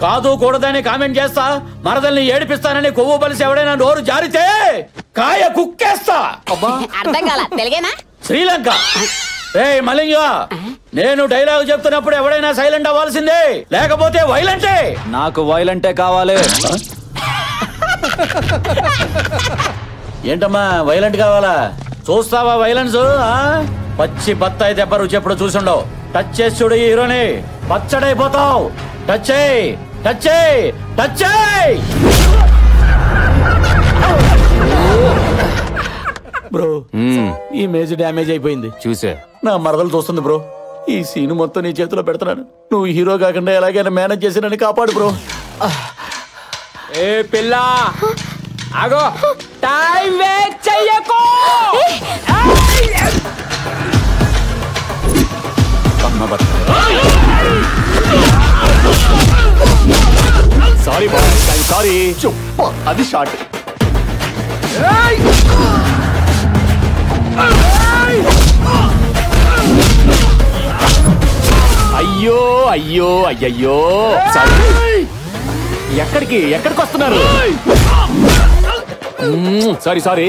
కాదు కూడదని కామెంట్ చేస్తా, మరదల్ని ఏడిపిస్తానని కొవ్వు బలిసి ఎవడైనా నోరు జారితే కాయ కుక్కేస్తా. అర్థం కాల తెలుగేనా? శ్రీలంక. మలింగ, నేను డైలాగ్ చెప్తున్నప్పుడు ఎవడైనా సైలెంట్ అవ్వాల్సిందే, లేకపోతే వైలెంటే. నాకు వైలెంటే కావాలి. ఏంటమ్మా వైలెంట్ కావాలా? చూస్తావా వైలెన్స్? పచ్చి బత్తాయి దెబ్బ రుచి ఎప్పుడు చూసుండవు. టచ్ చేసి చూడు ఈ హీరోని, పచ్చడైపోతావు. టచ్ చేయి, టచ్ చేయి, టచ్ చేయి. బ్రో ఈ ఇమేజ్ డ్యామేజ్ అయిపోయింది. చూసే నా మరదలు చూస్తుంది బ్రో. ఈ సీన్ మొత్తం నీ చేతిలో పెడతాను. నువ్వు హీరో కాకుండా ఎలాగైనా మేనేజ్ చేసి నన్ను కాపాడు బ్రో. ఏ పిల్ల ఆగో, టైం వేస్ట్ చెయ్యకు. Sorry boy, sorry. అది షార్ట్. అయ్యో అయ్యో అయ్యయ్యో, ఎక్కడికి వస్తున్నారు? Sorry sorry.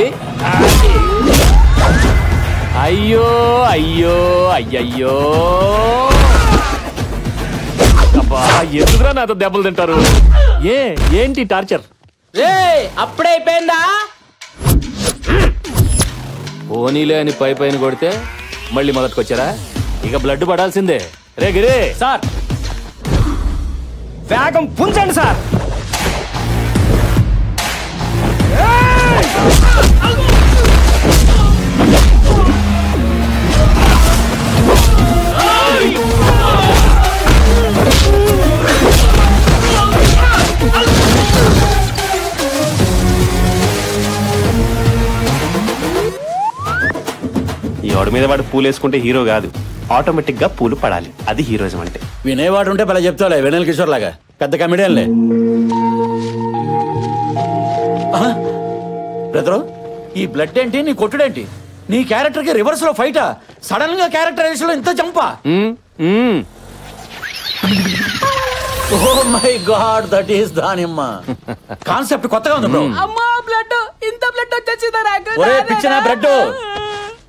అయ్యో అయ్యో అయ్యయ్యో, ఎందుకురా నాతో దెబ్బలు తింటారు? ఏంటి టార్చర్? అప్పుడే అయిపోయిందా? పోనీలే అని పైన కొడితే మళ్ళీ మొదటికొచ్చారా? ఇక బ్లడ్ పడాల్సిందే. రే గిరే సార్, వేగం పుంజండి సార్. ఎవడి మీద వాడు పూలు వేసుకుంటే హీరో కాదు, ఆటోమేటిక్ గా పూలు పడాలి. అది హీరోయిజం అంటే. వినేవాడు ఉంటే పలా చెప్తావులే, వెనల్ కిషోర్ లాగా పెద్ద కమెడియన్లే. బ్రదరు, ఈ బ్లడ్ ఏంటి, నీ కొట్టుడేంటి? నీ క్యారెక్టర్ కి రివర్స్ లో ఫైటా? సడన్ గా క్యారెక్టరైజేషన్ లో ఇంత చంపా? Oh my god, that is దానిమ్మ. కాన్సెప్ట్ కొత్తగా ఉంది బ్రో. అమ్మా బ్లడ్, ఇంత బ్లడ్ వచ్చేసిందా నాకు? ఒరే పిచ్చిన బ్లడ్,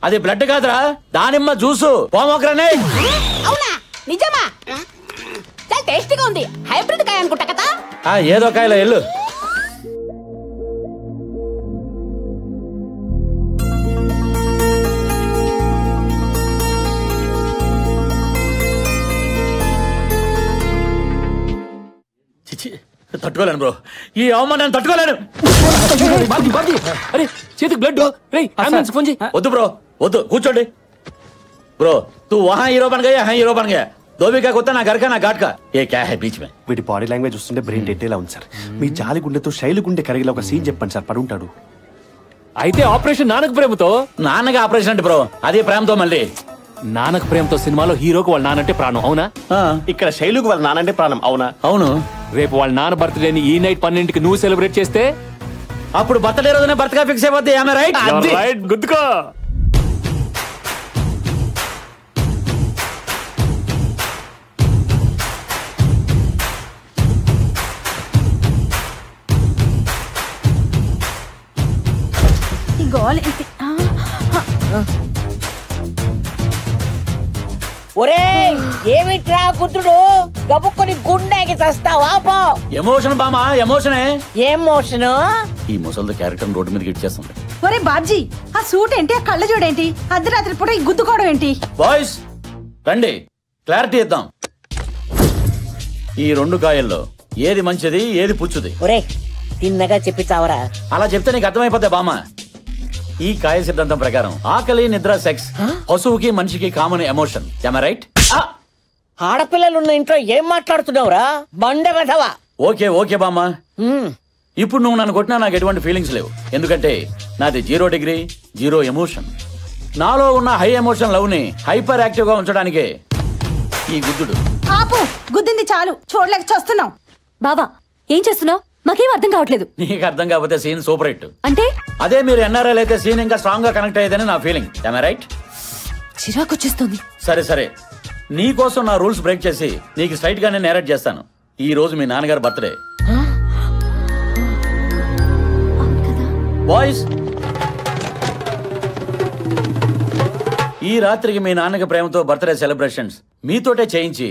అది బ్లడ్ కాదురా, దానిమ్మ జ్యూసు, పోమోగ్రనేట్. అవునా? నిజమా? చాలా టేస్టీగా ఉంది. హైబ్రిడ్ కాయ అనుకుంటా కదా? ఏదో కాయలో ఎల్లు. తట్టుకోలేను బ్రో, ఈ అవమానాన్ని తట్టుకోలేను. అరే చేతికి బ్లడ్. ఫోన్ చేయి. వద్దు బ్రో, వద్దు, కూర్చోండి. బ్రో తూ వహా హీరో బన్ గయా, హా హీరో బన్ గయా. దోబికా కొత్త నా గర్కా నా ఘాట్ కా, ఏ క్యా హై బీచ్ మే? వీటి బాడీ లాంగ్వేజ్ చూస్తుంటే బ్రెయిన్ డెట్టేలా ఉంది సార్. మీ జాలి గుండెతో శైలి గుండె కరిగేలా ఒక సీన్ చెప్పండి సార్, పడుంటాడు. అయితే ఆపరేషన్ నాన్నకు ప్రేమతో. నాన్నగా ఆపరేషన్ అంటే బ్రో, అదే ప్రేమతో. మళ్ళీ నాన్నకు ప్రేమతో సినిమాలో హీరోకు వాళ్ళ నానంటే ప్రాణం, అవునా? ఇక్కడ శైలుకు వాళ్ళ నానంటే ప్రాణం, అవునా? అవును. రేపు వాళ్ళ నాన్న బర్త్డేని ఈ నైట్ 12కి నువ్వు సెలబ్రేట్ చేస్తే అప్పుడు బర్త్డే రోజునే బర్త్గా ఫిక్స్ అయిపోద్ది. ఆమె రైట్? రైట్, గుర్తుకో. గోల్ ఒరే ఏమిట్రా కుతుడు గబుక్కుని గుండెకి చస్తావా పో. ఎమోషన్ బామా ఎమోషనే. ఎమోషన్ ఈ ముసలి క్యారెక్టర్ రోడ్డు మీదకి ఇచ్చేస్తుంది. ఒరే బాబ్జీ ఆ సూట్ ఏంటి, ఆ కళ్ళ చూడేంటి, అర్ధరాత్రి పూట ఈ గుద్దుకోవడం ఏంటి? బాయ్స్ రండి క్లారిటీ ఇద్దాం. ఈ 2 కాయల్లో ఏది మంచిది ఏది పుచ్చుది? ఒరే తిన్నగా చెప్పి చావరా. అలా చెప్తే నీకు అర్థమైపోతే బామా. ఈ కాయ సిద్ధాంతం ప్రకారం ఆకలి, నిద్ర, సెక్స్ పశువుకి మనిషికి కామన్ ఎమోషన్. రైట్? ఆడపిల్లలున్న ఇంట్లో ఏం మాట్లాడుతున్నావురా బండ వెధవా. ఓకే ఓకే బామ్మా. ఇప్పుడు నువ్వు నన్ను కొట్టినా నాకు ఎటువంటి ఫీలింగ్స్ లేవు. ఎందుకంటే నాది 0 డిగ్రీ 0 ఎమోషన్. నాలో ఉన్న హై ఎమోషన్ లవ్ ని హైపర్ యాక్టివ్ గా ఉంచడానికే ఈ గుద్దుడు. ఆపు, గుద్దింది చాలు, చూడలేక చూస్తున్నాం. బావా ఏం చేస్తున్నావు? మాకేం అర్థం కావట్లేదు. నీకు అర్థం కాకపోతే సీన్ సూపర్ హిట్. అంటే అదే మీరు ఎన్ఆర్ఐ అయితే సీన్ ఇంకా స్ట్రాంగ్ గా కనెక్ట్ అయ్యేదని నా ఫీలింగ్. రైట్? చిరాకు వచ్చేస్తుంది. సరే సరే, నీ కోసం నా రూల్స్ బ్రేక్ చేసి నీకు స్ట్రైట్ గానే నేరేట్ చేస్తాను. ఈ రోజు మీ నాన్నగారు బర్త్డే. బాయ్స్ ఈ రాత్రికి మీ నాన్నకి ప్రేమతో బర్త్డే సెలబ్రేషన్స్ మీతోటే చేయించి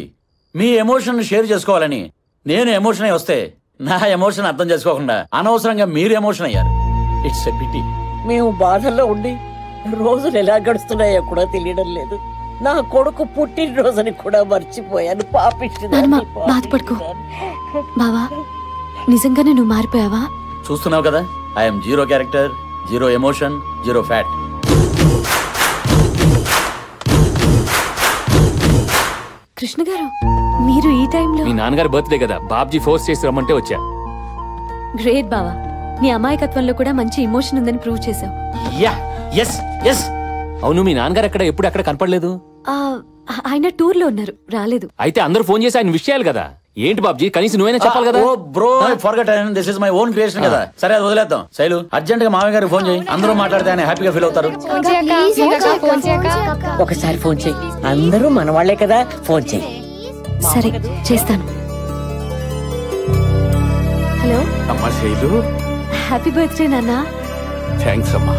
మీ ఎమోషన్ షేర్ చేసుకోవాలని నేను ఎమోషన్ అయి వస్తే నా ఎమోషన్ అర్థం చేసుకోకుండా అనవసరంగా మీరు ఎమోషన్ అయ్యారు. It's a pity. మేము బాధల్లో ఉండి రోజులు ఎలా గడుస్తున్నాయో కూడా తెలియడం లేదు. నా కొడుకు పుట్టినరోజుని కూడా మర్చిపోయాను. బాధపడుకో బావా, నిజంగానే నువ్వు మారిపోయావా? చూస్తున్నావు కదా, I'm 0 character 0 emotion 0 fat. Krishna గారు మీరు ఈ టైంలో? మీ నాన్నగారి బర్త్డే కదా, బాబ్జీ ఫోర్స్ చేసి రమ్మంటే వచ్చా. గ్రేట్ బావా, నీ అమాయకత్వంలో కూడా మంచి ఎమోషన్ ఉందని ప్రూవ్ చేసావు. అవును, మీ నాన్నగారు ఎక్కడ ఎప్పుడు ఎక్కడ కనపడలేదు? ఆయన టూర్ లో ఉన్నారు, రాలేదు. అయితే అందరూ ఫోన్ చేసి ఆయన విషయాలు కదా. ఏంటి బాబ్జీ, కనీసం నువ్వైనా చెప్పాలి కదా. Oh bro, forget, this is my own creation కదా. సరే అది వదిలేద్దాం. శైలు అర్జెంట్ గా మామయ్య గారికి ఫోన్ చేయి. అందరూ మాట్లాడితే ఆయన హ్యాపీగా ఫీల్ అవుతారు. ఒకసారి ఫోన్ చేయి. అందరూ మన వాళ్ళే కదా, ఫోన్ చేయి. సరే చేస్తాను. హలో అమ్మా శైలు, హ్యాపీ బర్త్డే నాన్న. థ్యాంక్స్ అమ్మా.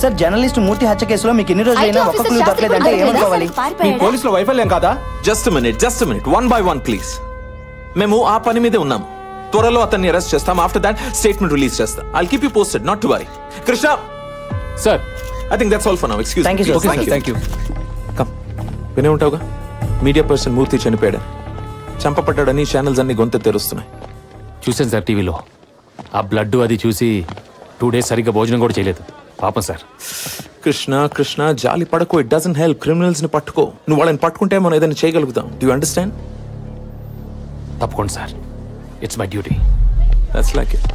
సార్, జర్నలిస్ట్ మూర్తి హత్య కేసులో మీకు ఎన్ని రోజులైనా ఒక్క క్లూ దొరకలేదంటే ఏమనుకోవాలి? మీ పోలీసుల వైఫల్యం కాదా? Just minute 1 by 1 please. మేము ఆ పని మీదే ఉన్నాం. త్వరలో అతన్ని అరెస్ట్ చేస్తాం. ఆఫ్టర్ దాట్ స్టేట్మెంట్ రిలీజ్ చేస్తాం. I'll keep you posted, not to worry. Krishna sir, I think that's all for now. Excuse thank you me. Sir. Thank you. Come, వినే ఉంటావుగా, మీడియా పర్సన్ మూర్తి చనిపోయాడు, చంపబడ్డాడని ఛానల్స్ అన్ని గొంతె తెరుస్తున్నాయి. చూశాను సార్ టీవీలో. ఆ బ్లడ్ అది చూసి 2 days సరిగ్గా భోజనం కూడా చేయలేదు. పాపం సార్. కృష్ణ జాలి పడకో. It doesn't help. క్రిమినల్స్ ని పట్టుకో. నువ్వు వాళ్ళని పట్టుకుంటే మనం ఏదైనా చేయగలుగుతాం. Do you understand? తప్పకుండా sir, it's my duty. That's like it.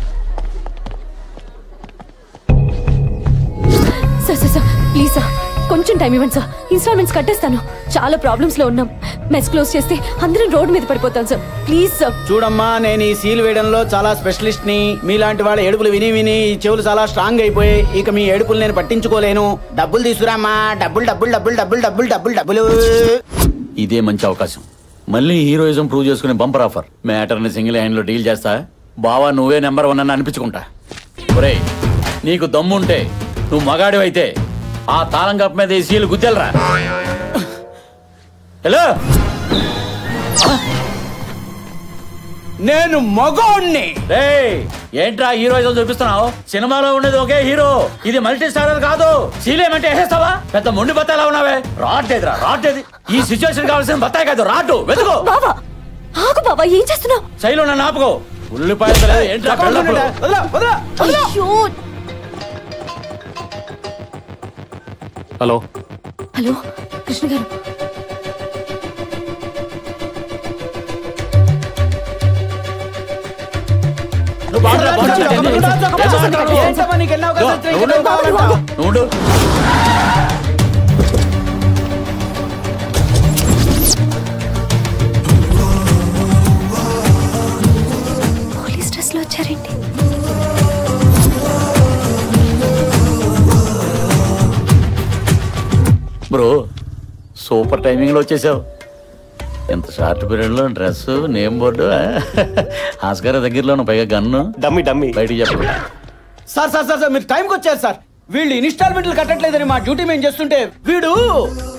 Sir please sir, కొంచెం టైం ఇవ్వండి సార్. ఇన్స్టాల్మెంట్స్ కట్టేస్తాను. చాలా ప్రాబ్లమ్స్ లో ఉన్నాం. మెస్ క్లోజ్ చేస్తే అందరం రోడ్ మీద పడిపోతాం సార్. Please sir. చూడమ్మా, నేను ఈ సీల్ వేయడంలో చాలా స్పెషలిస్ట్ ని. మీలాంటి వాళ్ళ ఏడుపులు విని విని ఈ చెవులు చాలా స్ట్రాంగ్ అయిపోయి ఇక మీ ఏడుపులు నేను పట్టించుకోలేను. డబ్బులు తీసుకురామ్మా. డబ్బులు. ఇదే మంచి అవకాశం. మళ్ళీ హీరోయిజం ప్రూవ్ చేసుకునే బంపర్ ఆఫర్. మ్యాటర్ ని సింగిల్ హ్యాండ్ లో డీల్ చేస్తా. బావా నువ్వే నెంబర్ 1 అని అనిపించుకుంటా. ఒరేయ్, నీకు దమ్ముంటే నువ్వు మగాడివైతే ఆ తాళం కప్ప మీద ఈ సీలు గుద్దెలరా. హలో, నేను మగోణ్ణి. ఏంట్రా హీరోయిజం చూపిస్తున్నావు? సినిమాలో ఉండేది ఒకే హీరో, ఇది మల్టీ స్టారర్ కాదు. సీలేమంటే వేసేస్తావా? పెద్ద మొండి బత్తాయిలా ఉన్నావే. రాటేది. ఈ సిచ్యువేషన్ కావాల్సిన బత్తాయి కాదు, రాటు వెతుకో. ఆగు బాబా, ఏం చేస్తున్నావు? శైలు నన్ను ఆపుకో. ఉల్లిపాయలు ఏంట్రా? హలో హలో కృష్ణ గారు, పోలీస్ డ్రెస్ లో వచ్చారేంటి? బ్రో సూపర్ టైమింగ్ లో వచ్చేసావు. ఎంత షార్ట్ పీరియడ్ లో డ్రెస్, నేమ్ బోర్డు, ఆస్కార్ దగ్గరలో పైగా గన్ను. డమ్మి బయటికి చెప్పండి. సార్ సార్ సార్ మీరు టైంకి వచ్చారు సార్. వీళ్ళు ఇన్స్టాల్మెంట్లు కట్టట్లేదని మా డ్యూటీ మేము చేస్తుంటే వీడు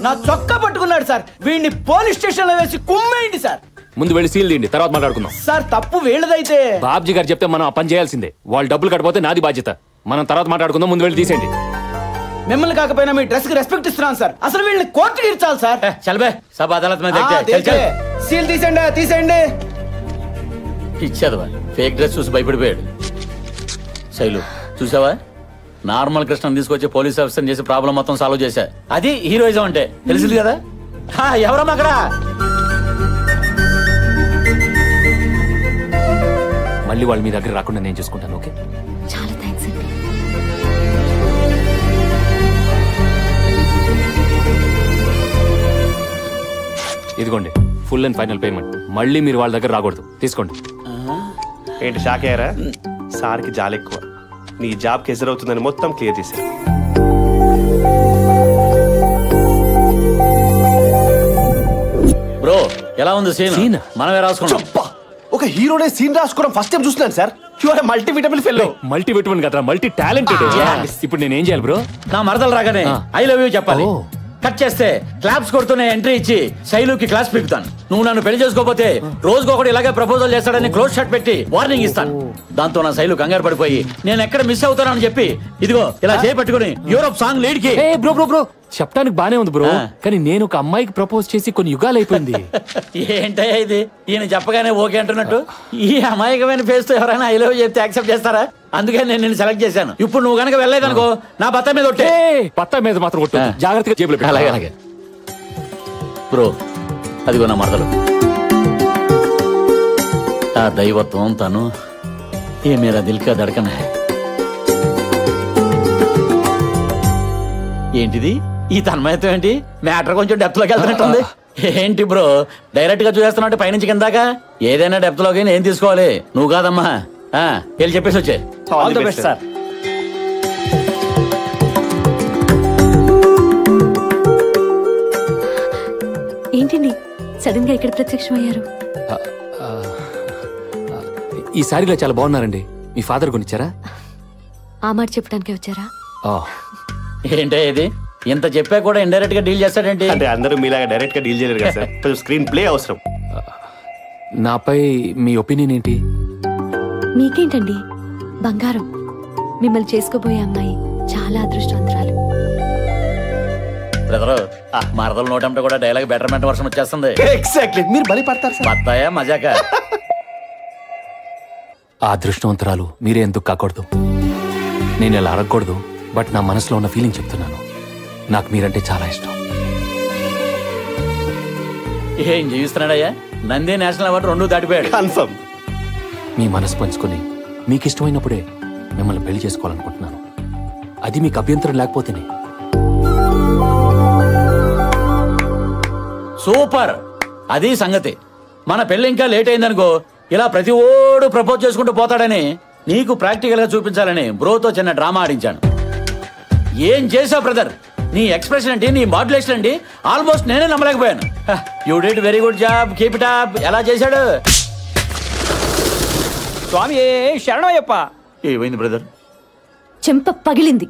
నా చొక్కా పట్టుకున్నాడు సార్. వీడిని పోలీస్ స్టేషన్ లో వేసి కుమ్మేయండి సార్. ముందు వెళ్ళి సీల్ తీయండి, తర్వాత మాట్లాడుకుందాం. సార్ తప్పు వీళ్ళదైతే బాబ్జీ గారు చెప్తే మనం ఆ పని చేయాల్సిందే. వాళ్ళు డబ్బులు కట్టపోతే నాది బాధ్యత. మనం తర్వాత మాట్లాడుకుందాం, ముందు వెళ్ళి తీసేయండి. మిమ్మల్ని కాకపోయినా మీ డ్రెస్ కి రెస్పెక్ట్ ఇస్తున్నాను సార్. అసలు వీళ్ళని కోర్టుకి ఇచ్చాలి సార్. చల్బే సబ్ అదాలత్ మే సీల్ తీసేయండి, తీసేయండి. ఇచ్చేది ఫేక్ డ్రెస్ చూసి భయపడిపోయాడు. శైలు చూసావా, నార్మల్ కృష్ణని తీసుకొచ్చి పోలీస్ ఆఫీసర్ చేసి ప్రాబ్లం మొత్తం సాల్వ్ చేశా. అది హీరోయిజం అంటే తెలిసింది కదా. ఎవరమ్మా అక్కడ? మళ్ళీ వాళ్ళు మీ దగ్గర రాకుండా నేను చూసుకుంటాను. ఓకే, చాలా థ్యాంక్స్ అండి. ఇదిగోండి ఫుల్ అండ్ ఫైనల్ పేమెంట్. మళ్ళీ మీరు వాళ్ళ దగ్గర రాకూడదు, తీసుకోండి. ఏంటి షాక్ అయ్యారా? సార్కి జాలి ఎక్కువ. నీ జాబ్కి ఎదురవుతుందని మొత్తం క్లియర్ చేశారు. బ్రో ఎలా ఉంది సీన్? మనమే రాసుకున్నాం. ఒక హీరోనే సీన్ రాసుకోవడం ఫస్ట్ టైం చూస్తున్నాను sir. You are multi vitamin fellow. Multi vitamin కదా, మల్టీ టాలెంటెడ్. ఇప్పుడు నేను ఏం చేయాలి బ్రో? నా మరదలు రాగానే ఐ లవ్ యూ చెప్పాలి. కట్ చేస్తే క్లాప్స్ కొడుతూనే ఎంట్రీ ఇచ్చి శైలుకి క్లాస్ పీకుతాను. నువ్వు నన్ను పెళ్లి చేసుకోకపోతే రోజుకొకటి ఇలాగే ప్రపోజల్ చేస్తాడని క్లోజ్ షాట్ పెట్టి వార్నింగ్ ఇస్తాను. దాంతో నా శైలు కంగారు పడిపోయి నేను ఎక్కడ మిస్ అవుతానని చెప్పి ఇదిగో ఇలా చేపట్టుకుని యూరోప్ సాంగ్ లీడ్ కి. బ్రో బ్రో బ్రో చెప్పడానికి బానే ఉంది బ్రో, కానీ నేను ఒక అమ్మాయికి ప్రపోజ్ చేసి కొన్ని యుగాలు అయిపోయింది. ఏంటయ్యా ఇది? ఈయన చెప్పగానే ఓకే అంటున్నట్టు ఈ అమాయకమైన ఫేస్ తో ఎవరైనా ఐ లవ్ చెప్తే యాక్సెప్ట్ చేస్తారా? అందుకే నేను నిన్ను సెలెక్ట్ చేశాను. ఇప్పుడు నువ్వు కనుక వెళ్ళలేదనుకో నా బత్త మీద ఒట్టే. బత్త మీద మాత్రం ఒట్టు, జాగ్రత్తగా జేబులో పెట్టు. అలాగే అలాగే బ్రో. అదిగో నా మరదలు. ఆ దైవత్వం తను ఏ మేరా దిల్ కా ధడకన్ హై. ఏంటిది ఈ తన్మయత్వం? ఏంటి మ్యాటర్ కొంచెం డెప్త్ లోకి వెళ్తున్నట్టుంది. ఏంటి బ్రో డైరెక్ట్ గా చూసేస్తున్నట్టు పైనుంచి కిందాక? ఏదైనా డెప్త్ లోకి ఏం తీసుకోవాలి. నువ్వు కాదమ్మా, వెళ్ళి చెప్పేసి వచ్చే. All the best sir. ఏంటండి సడన్ గా ఇక్కడ ప్రత్యక్షమయ్యారు? ఈ సారీలో చాలా బాగున్నారండి. మీ ఫాదర్ కొనిచ్చారా? ఆ మాట చెప్పడానికే వచ్చారా? ఏంటే ఇది ఇంత చెప్పా కూడా ఇండైరెక్ట్ గా డీల్ చేస్తాడేంటి? అంటే అందరూ మీలాగా డైరెక్ట్ గా డీల్ చేయలేరు కదా సార్. కొంచెం స్క్రీన్ ప్లే అవసరం. నాపై మీ ఒపీనియన్ ఏంటి? మీకేంటండి బంగారం. మిమ్మల్ని చేసుకోబోయే అమ్మాయి చాలా అదృష్టవంతురాలు. బ్రదరు మరదలు నోటంటే కూడా డైలాగ్ బెటర్మెంట్ వర్షన్ వచ్చేస్తుంది. ఎగ్జాక్ట్లీ మీరు బలి పడతారు సార్. బత్తాయా మజాక. ఆ అదృష్టవంతురాలు మీరే ఎందుకు కాకూడదు? నేను ఇలా అడగకూడదు, బట్ నా మనసులో ఉన్న ఫీలింగ్ చెప్తున్నాను. నాకు మీరంటే చాలా ఇష్టం. ఏం జీవిస్తున్నాడయ్యా? నంది నేషనల్ అవార్డు 2 దాటిపోయాడు. కన్ఫర్మ్. మీ మనసు పంచుకొని మీకు ఇష్టమైనప్పుడే మిమ్మల్ని పెళ్లి చేసుకోవాలనుకుంటున్నాను. అది మీకు అభ్యంతరం లేకపోతేనే. సూపర్. అది సంగతి. మన పెళ్లి ఇంకా లేట్ అయిందనుకో ఇలా ప్రతి ఓడు ప్రపోజ్ చేసుకుంటూ పోతాడని నీకు ప్రాక్టికల్ గా చూపించాలని బ్రోతో చిన్న డ్రామా ఆడించాను. ఏం చేసావు బ్రదర్? నీ ఎక్స్ప్రెషన్ ఏంటి, నీ మాడ్యులేషన్ ఏంటి, ఆల్మోస్ట్ నేనే నమ్మలేకపోయాను. You did very good job, keep it up. ఎలా చేశాడు? స్వామి శరణయ్యప్ప. ఏమైంది బ్రదర్? చెంప పగిలింది.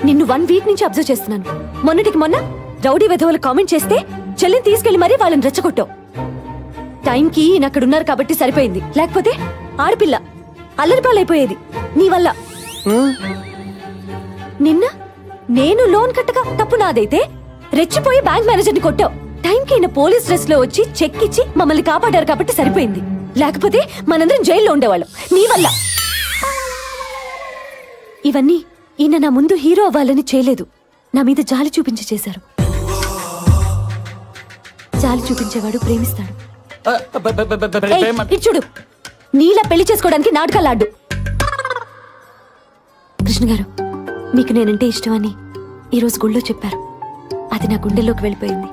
నిన్ను 1 వీక్ నుంచి అబ్జర్వ్ చేస్తున్నాను. మొన్నటికి మొన్న రౌడీ వెధవలు కామెంట్ చేస్తే చెల్లిని తీసుకెళ్లి మరీ వాళ్ళని రెచ్చగొట్టావు. టైంకి ఈయనక్కడున్నారు కాబట్టి సరిపోయింది, లేకపోతే ఆడపిల్ల అల్లరిపాలైపోయేది నీ వల్ల. నిన్న నేను లోన్ కట్టగా తప్పు నాదైతే రెచ్చిపోయి బ్యాంక్ మేనేజర్ని కొట్టావు. టైంకి ఈయన పోలీస్ డ్రెస్ లో వచ్చి చెక్ ఇచ్చి మమ్మల్ని కాపాడారు కాబట్టి సరిపోయింది, లేకపోతే మనందరం జైల్లో ఉండేవాళ్ళం నీ వల్ల. ఇవన్నీ ఈయన నా ముందు హీరో అవ్వాలని చేయలేదు, నా మీద జాలి చూపించి చేశారు. జాలి చూపించేవాడు ప్రేమిస్తాడు. చూడు, నీలా పెళ్లి చేసుకోవడానికి నాటకాలాడ్డు. కృష్ణ గారు, మీకు నేనంటే ఇష్టమని ఈరోజు గుళ్ళో చెప్పారు. అది నా గుండెల్లోకి వెళ్ళిపోయింది.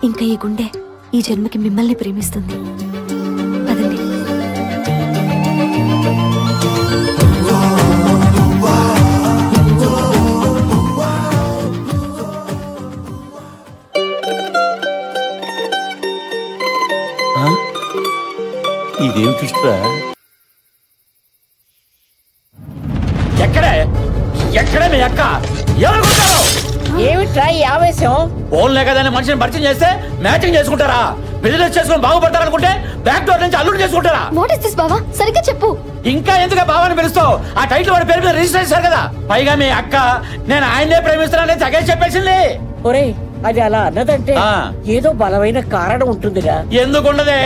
ఇంకా ఈ గుండె ఈ జన్మకి మిమ్మల్ని ప్రేమిస్తుంది. పదండి. ఇదేం చూస్తురా? ఎక్కడే ఎక్కడే మీ అక్క? ఏమిట్రా ఈ ఆవేశం? ఫోన్లే కదా మనిషిని పరిచయం చేస్తే మ్యాచింగ్ చేసుకుంటారా? బిజినెస్ చేసుకుని బాగుపడతారనుకుంటే బ్యాక్ డోర్ నుంచి అల్లుడు చేసుకుంటారా? వాట్ ఇస్ దిస్ బావా? సరిగ్గా చెప్పు. ఇంకా ఎందుకు బావాని పిలుస్తావు? ఆ టైటిల్ వాడి పేరు మీద రిజిస్టర్ చేశారు కదా. పైగా మీ అక్క నేను ఆయన్నే ప్రేమిస్తున్నానని తగే చెప్పేసింది. ఒరేయ్, అది అలా అన్నదంటే ఏదో బలమైన కారణం ఉంటుందిగా. ఎందుకుండదే?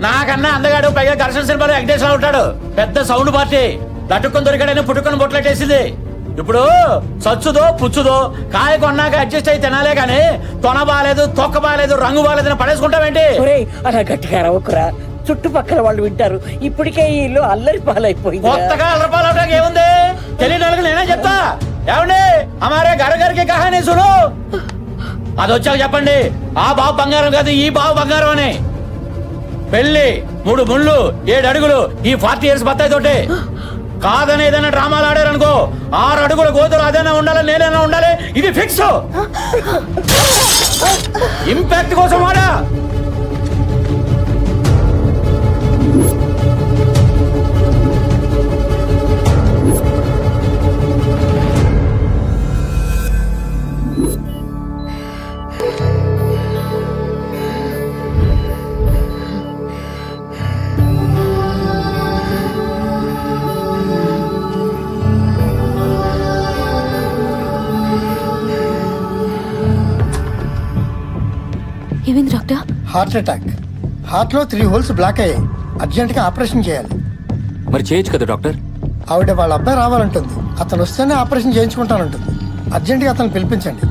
నాకన్నా అందగాడు, పైగా ఘర్షణ సినిమాలో వెంకటేశ్వర ఉంటాడు. పెద్ద సౌండ్ పార్టీ. లటుక్కుని దొరికాడని పుట్టుకొని బొట్లెట్టేసింది. ఇప్పుడు సచ్చుదో పుచ్చుదో కాయ కొన్నాక అడ్జస్ట్ అయి తినాలే గాని తొన బాలేదు, తొక్క బాలేదు, రంగు బాలేదని పడేసుకుంటావేంటి? అలా గట్టిగా రవ్వకురా, చుట్టుపక్కల వాళ్ళు వింటారు. ఇప్పటికే ఈ ఇల్లు అల్లరి పాలైపోయింది. కొత్తగా అల్లరి పాలవడానికి ఏముంది? తెలియని వాళ్ళకి నేనే చెప్తా. ఏమండి, అమారే గరగరికి కహానీ సును. అది వచ్చాక చెప్పండి, ఆ బాబు బంగారం కాదు, ఈ బాబు బంగారం అని. పెళ్లి 3 ముళ్ళు 7 అడుగులు ఈ 40 years బత్తాయి తోటి. కాదని ఏదైనా డ్రామాలు ఆడారనుకో 6 అడుగుల గోతులు అదైనా ఉండాలి, నేనైనా ఉండాలి. ఇది ఫిక్స్. ఇంపాక్ట్ కోసం వాడా. ఏమైంది డాక్టర్? Heart attack. హార్ట్ లో 3 holes బ్లాక్ అయ్యాయి. అర్జెంట్ గా ఆపరేషన్ చేయాలి. మరి చేయొచ్చు కదా డాక్టర్? ఆవిడ వాళ్ళ అబ్బాయి రావాలంటుంది. అతను వస్తేనే ఆపరేషన్ చేయించుకుంటానంటుంది. అర్జెంట్ గా అతను పిలిపించండి.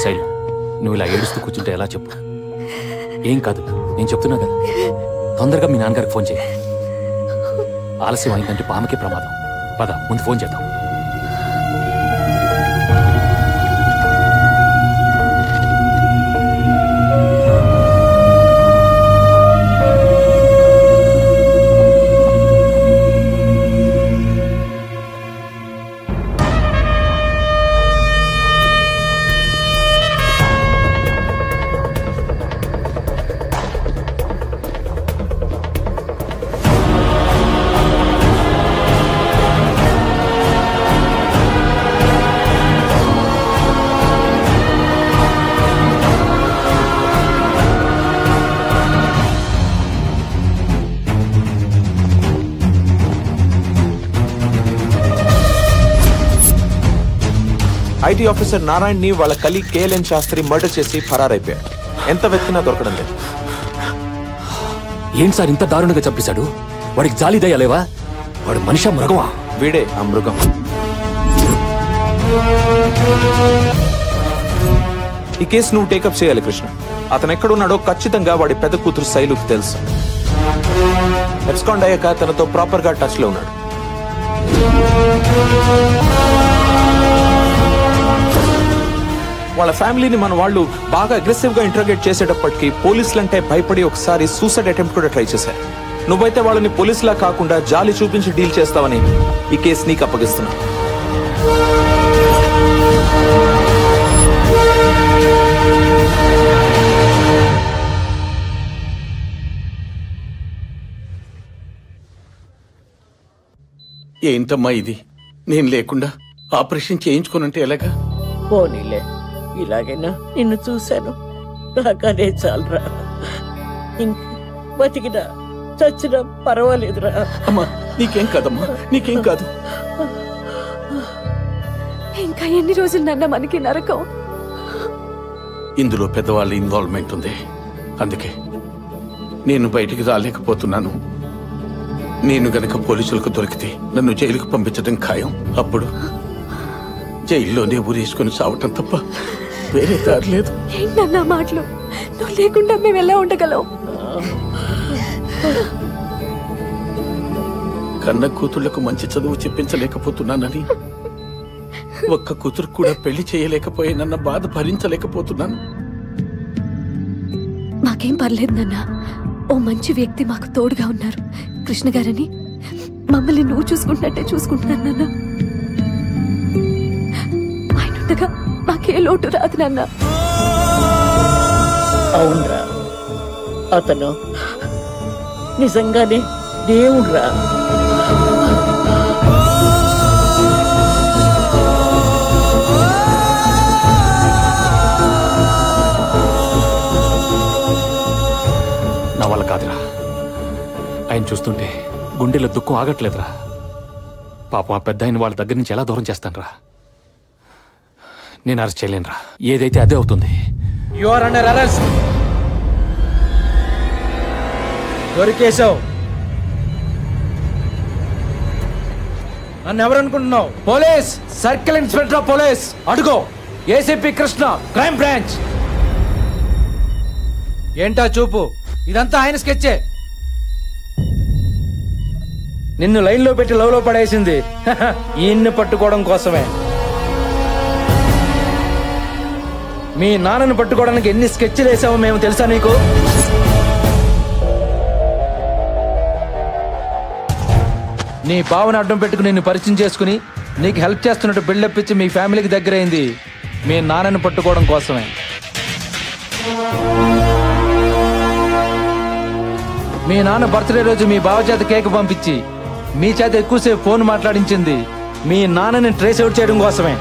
శైలు, నువ్వు ఇలా ఏడుస్తూ కూర్చుంటే ఎలా చెప్పు? ఏం కాదు, నేను చెప్తున్నా కదా. తొందరగా మీ నాన్నగారికి ఫోన్ చేయి. ఆలస్యం అయిందంటే పామకే ప్రమాదం. పద, ముందు ఫోన్ చేద్దాం. ఐటీ ఆఫీసర్ నారాయణ్ ని వాళ్ళ కలీగ్ కేఎల్ఎన్ శాస్త్రి మర్డర్ చేసి ఫరారైపోయాడు. ఎంత వెతికినా దొరకడం లేదు. ఏంటి సార్ ఇంత దారుణంగా చంపేశాడు? వాడికి జాలి దయ్యాలేవా? వాడు మనిషా మృగమా? వీడే ఆ మృగం. ఈ కేసు నువ్వు టేకప్ చేయాలి కృష్ణ. అతను ఎక్కడున్నాడో ఖచ్చితంగా వాడి పెద్ద కూతురు శైలుకి తెలుసు. ఎబ్స్కాండ్ అయ్యాక తనతో ప్రాపర్ గా టచ్ లో ఉన్నాడు. వాళ్ళ ఫ్యామిలీని మన వాళ్ళు బాగా అగ్రెసివ్ గా ఇంట్రోగేట్ చేసేటప్పటికి పోలీసులంటే భయపడి ఒకసారి సూసైడ్ అటెంప్ట్ కూడా ట్రై చేశారు. నువ్వైతే వాళ్ళని పోలీసులా కాకుండా జాలి చూపించి డీల్ చేస్తావని ఈ కేసు నీకు అప్పగిస్తున్నా. ఏంటమ్మా ఇది? నేను లేకుండా ఆపరేషన్ చేయించుకోనంటే ఎలాగా? పోనీలే, ఇలాగైనా నిన్ను చూశాను, నాకు అదే చాలరా. ఇంక బతికినా చచ్చినా పర్వాలేదురా. అమ్మా నీకేం కాదమ్మా, నీకేం కాదు. ఇంకా ఎన్ని రోజులు నన్న మనకి నరకం? ఇందులో పెద్దవాళ్ళ ఇన్వాల్వ్మెంట్ ఉంది. అందుకే నేను బయటికి రాలేకపోతున్నాను. నేను గనక పోలీసులకు దొరికితే నన్ను జైలుకు పంపించడం ఖాయం. అప్పుడు జైల్లోనే ఊరేసుకుని సావటం తప్ప వేరే దారి లేదు. ఏంటన్నా మాటలు? నువ్వు లేకుండా మేము ఎలా ఉండగలం? కన్న కూతుళ్లకు మంచి చదువు చెప్పించలేకపోతున్నానని, ఒక్క కూతురు కూడా పెళ్లి చేయలేకపోయానన్న బాధ భరించలేకపోతున్నాను. మాకేం పర్లేదు నాన్న. ఓ మంచి వ్యక్తి మాకు తోడుగా ఉన్నారు, కృష్ణ గారని. మమ్మల్ని నువ్వు చూసుకుంటున్నట్టే చూసుకుంటున్నాను నాన్న. ఆయన ఉండగా మాకే లోటు రాదు నాన్న. అవునరా, అతను నిజంగానే దేవుడురా. నా వల్ల కాదురా. ఆయన చూస్తుంటే గుండెలో దుఃఖం ఆగట్లేదురా. పాపం ఆ పెద్ద ఆయన వాళ్ళ దగ్గర నుంచి ఎలా దూరం చేస్తానురా? నేను అరెస్ట్ చేయలేనురా. ఏదైతే అదే అవుతుంది. You are under arrest. దొరికేశావు. నన్ను ఎవరనుకుంటున్నావు? Police, circle inspector of police. అడుగో, ఏసీపీ కృష్ణ, క్రైమ్ బ్రాంచ్. ఏంటా చూపు? ఇదంతా ఆయన స్కెచ్చే. నిన్ను లైన్లో పెట్టి లవ్లో పడేసింది ఈయన్ని పట్టుకోవడం కోసమే. మీ నాన్నను పట్టుకోవడానికి ఎన్ని స్కెచ్లు వేసావో మేము తెలుసా నీకు? నీ బావను అడ్డం పెట్టుకుని నిన్ను పరిచయం చేసుకుని నీకు హెల్ప్ చేస్తున్నట్టు బిల్డప్ ఇచ్చి మీ ఫ్యామిలీకి దగ్గరైంది మీ నాన్నను పట్టుకోవడం కోసమే. మీ నాన్న బర్త్డే రోజు మీ బావ చేత కేక్ పంపించి మీ చేత ఎక్కువసేపు ఫోన్ మాట్లాడించింది మీ నాన్నని ట్రేస్ అవుట్ చేయడం కోసమే.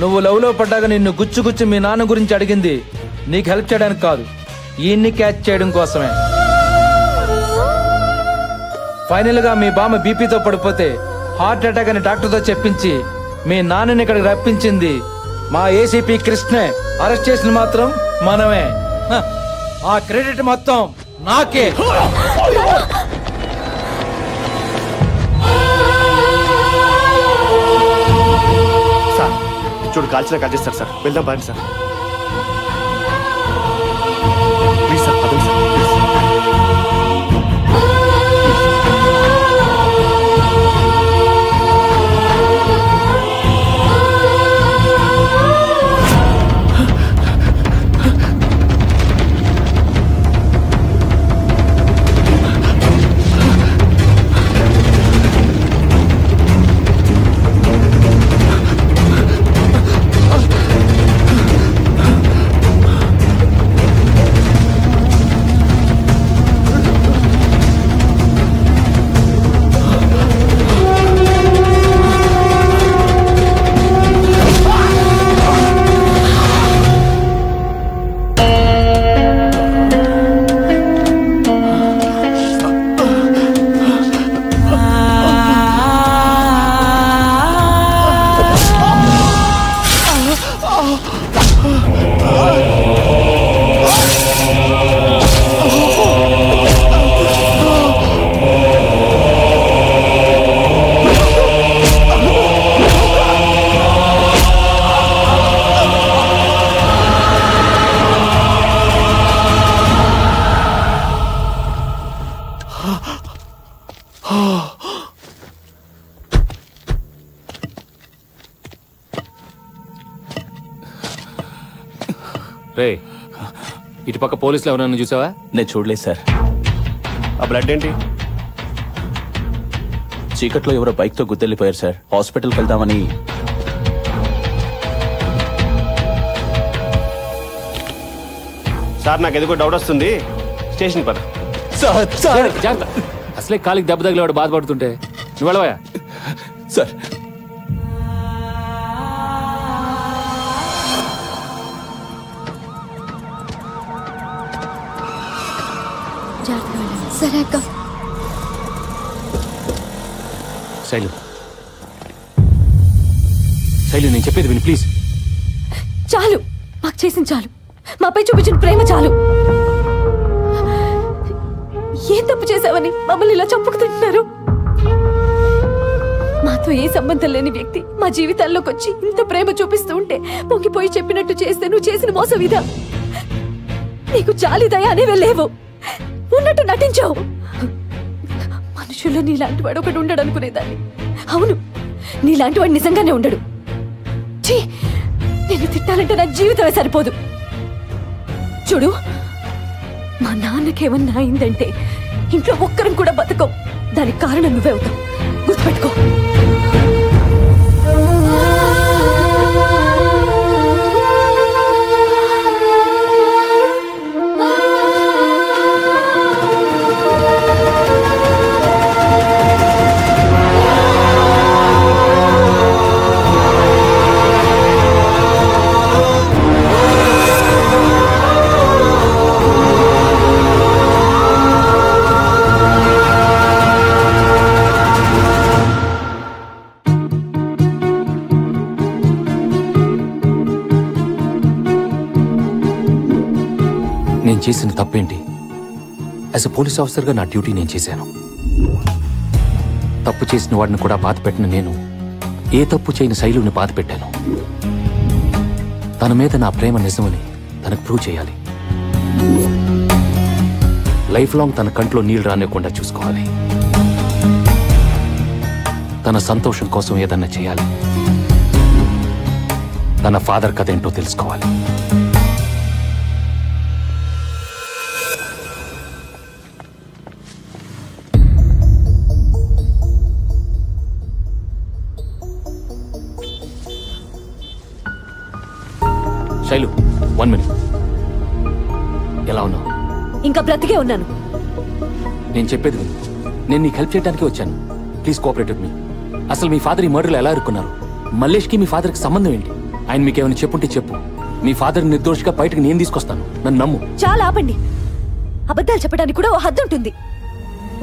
నువ్వు లవ్లో పడ్డాక నిన్ను గుచ్చి మీ నాన్న గురించి అడిగింది నీకు హెల్ప్ చేయడానికి కాదు, ఈయన్ని క్యాచ్ చేయడం కోసమే. ఫైనల్ గా మీ బామ్మ బీపీతో పడిపోతే హార్ట్ అటాక్ అని డాక్టర్తో చెప్పించి మీ నాన్నని ఇక్కడికి రప్పించింది మా ఏసీపీ కృష్ణే. అరెస్ట్ చేసిన మాత్రం మనమే. ఆ క్రెడిట్ మొత్తం నాకే. సార్ చూడు, కాల్చిన కాల్ చేస్తారు సార్. వెళ్దాం బాండి సార్. ప్లీజ్ సార్, పదండి సార్. రే, ఇటు పక్క పోలీసులు ఎవరన్నా చూసావా? నేను చూడలేదు సార్. ఆ బ్లడ్ ఏంటి? చీకట్లో ఎవరో బైక్ తో గుద్దెళ్ళిపోయారు సార్. హాస్పిటల్కి వెళ్దామని. సార్ నాకు ఎందుకో డౌట్ వస్తుంది, స్టేషన్ పద. అసలే కాలికి దెబ్బ తగిలేవాడు బాధపడుతుంటే నువ్వు వెళ్ళవా? సార్ సరే అక్క. శైలు, శైలు నేను చెప్పేది విని ప్లీజ్. చాలు, మాకు చేసిన చాలు. మాపై చూపించిన ప్రేమ చాలు. ఏం తప్పు చేశావని మమ్మల్ని ఇలా చంపుకు తింటున్నారు? మాతో ఏ సంబంధం లేని వ్యక్తి మా జీవితాల్లోకి వచ్చి ఇంత ప్రేమ చూపిస్తూ ఉంటే పొంగిపోయి చెప్పినట్టు చేస్తే నువ్వు చేసిన మోసం ఇదా? నీకు జాలి దయ అనేవే లేవు, ఉన్నట్టు నటించావు. మనుషుల్లో నీలాంటి వాడు ఒకడు ఉండడు అనుకునేదాన్ని. అవును, నీలాంటి వాడు నిజంగానే ఉండడు. ఛీ, నేను తిట్టాలంటే నా జీవితమే సరిపోదు. చూడు, మా నాన్నకేమన్నా అయిందంటే ఇంట్లో ఒక్కరం కూడా బతకం. దానికి కారణం నువ్వే అవుతావు, గుర్తుపెట్టుకో. నేను చేసిన తప్పేంటి? యాజ్ ఎ పోలీస్ ఆఫీసర్గా నా డ్యూటీ నేను చేశాను. తప్పు చేసిన వాడిని కూడా బాధ పెట్టిన నేను ఏ తప్పు చేయని శైలుని బాధ పెట్టాను. తన మీద నా ప్రేమ నిజమని తనకు ప్రూవ్ చేయాలి. లైఫ్ లాంగ్ తన కంట్లో నీళ్లు రానివ్వకుండా చూసుకోవాలి. తన సంతోషం కోసం ఏదన్నా చేయాలి. తన ఫాదర్ కథ ఏంటో తెలుసుకోవాలి. శైలు, 1 minute. ఎలా ఉన్నావు? ఇంకా బ్రతికే ఉన్నాను. నేను చెప్పేది విను. నేను నీకు హెల్ప్ చేయడానికి వచ్చాను. Please cooperate with me. అసలు మీ ఫాదర్ ఈ మర్డర్లో ఎలా ఇరుక్కున్నారు? మల్లేష్కి మీ ఫాదర్కి సంబంధం ఏంటి? ఆయన మీకేమైనా చెప్పుంటే చెప్పు. మీ ఫాదర్ నిర్దోషిగా బయటకు నేను తీసుకొస్తాను. నన్ను నమ్ము. చాలా ఆపండి. అబద్ధాలు చెప్పడానికి కూడా ఓ హద్దు ఉంటుంది.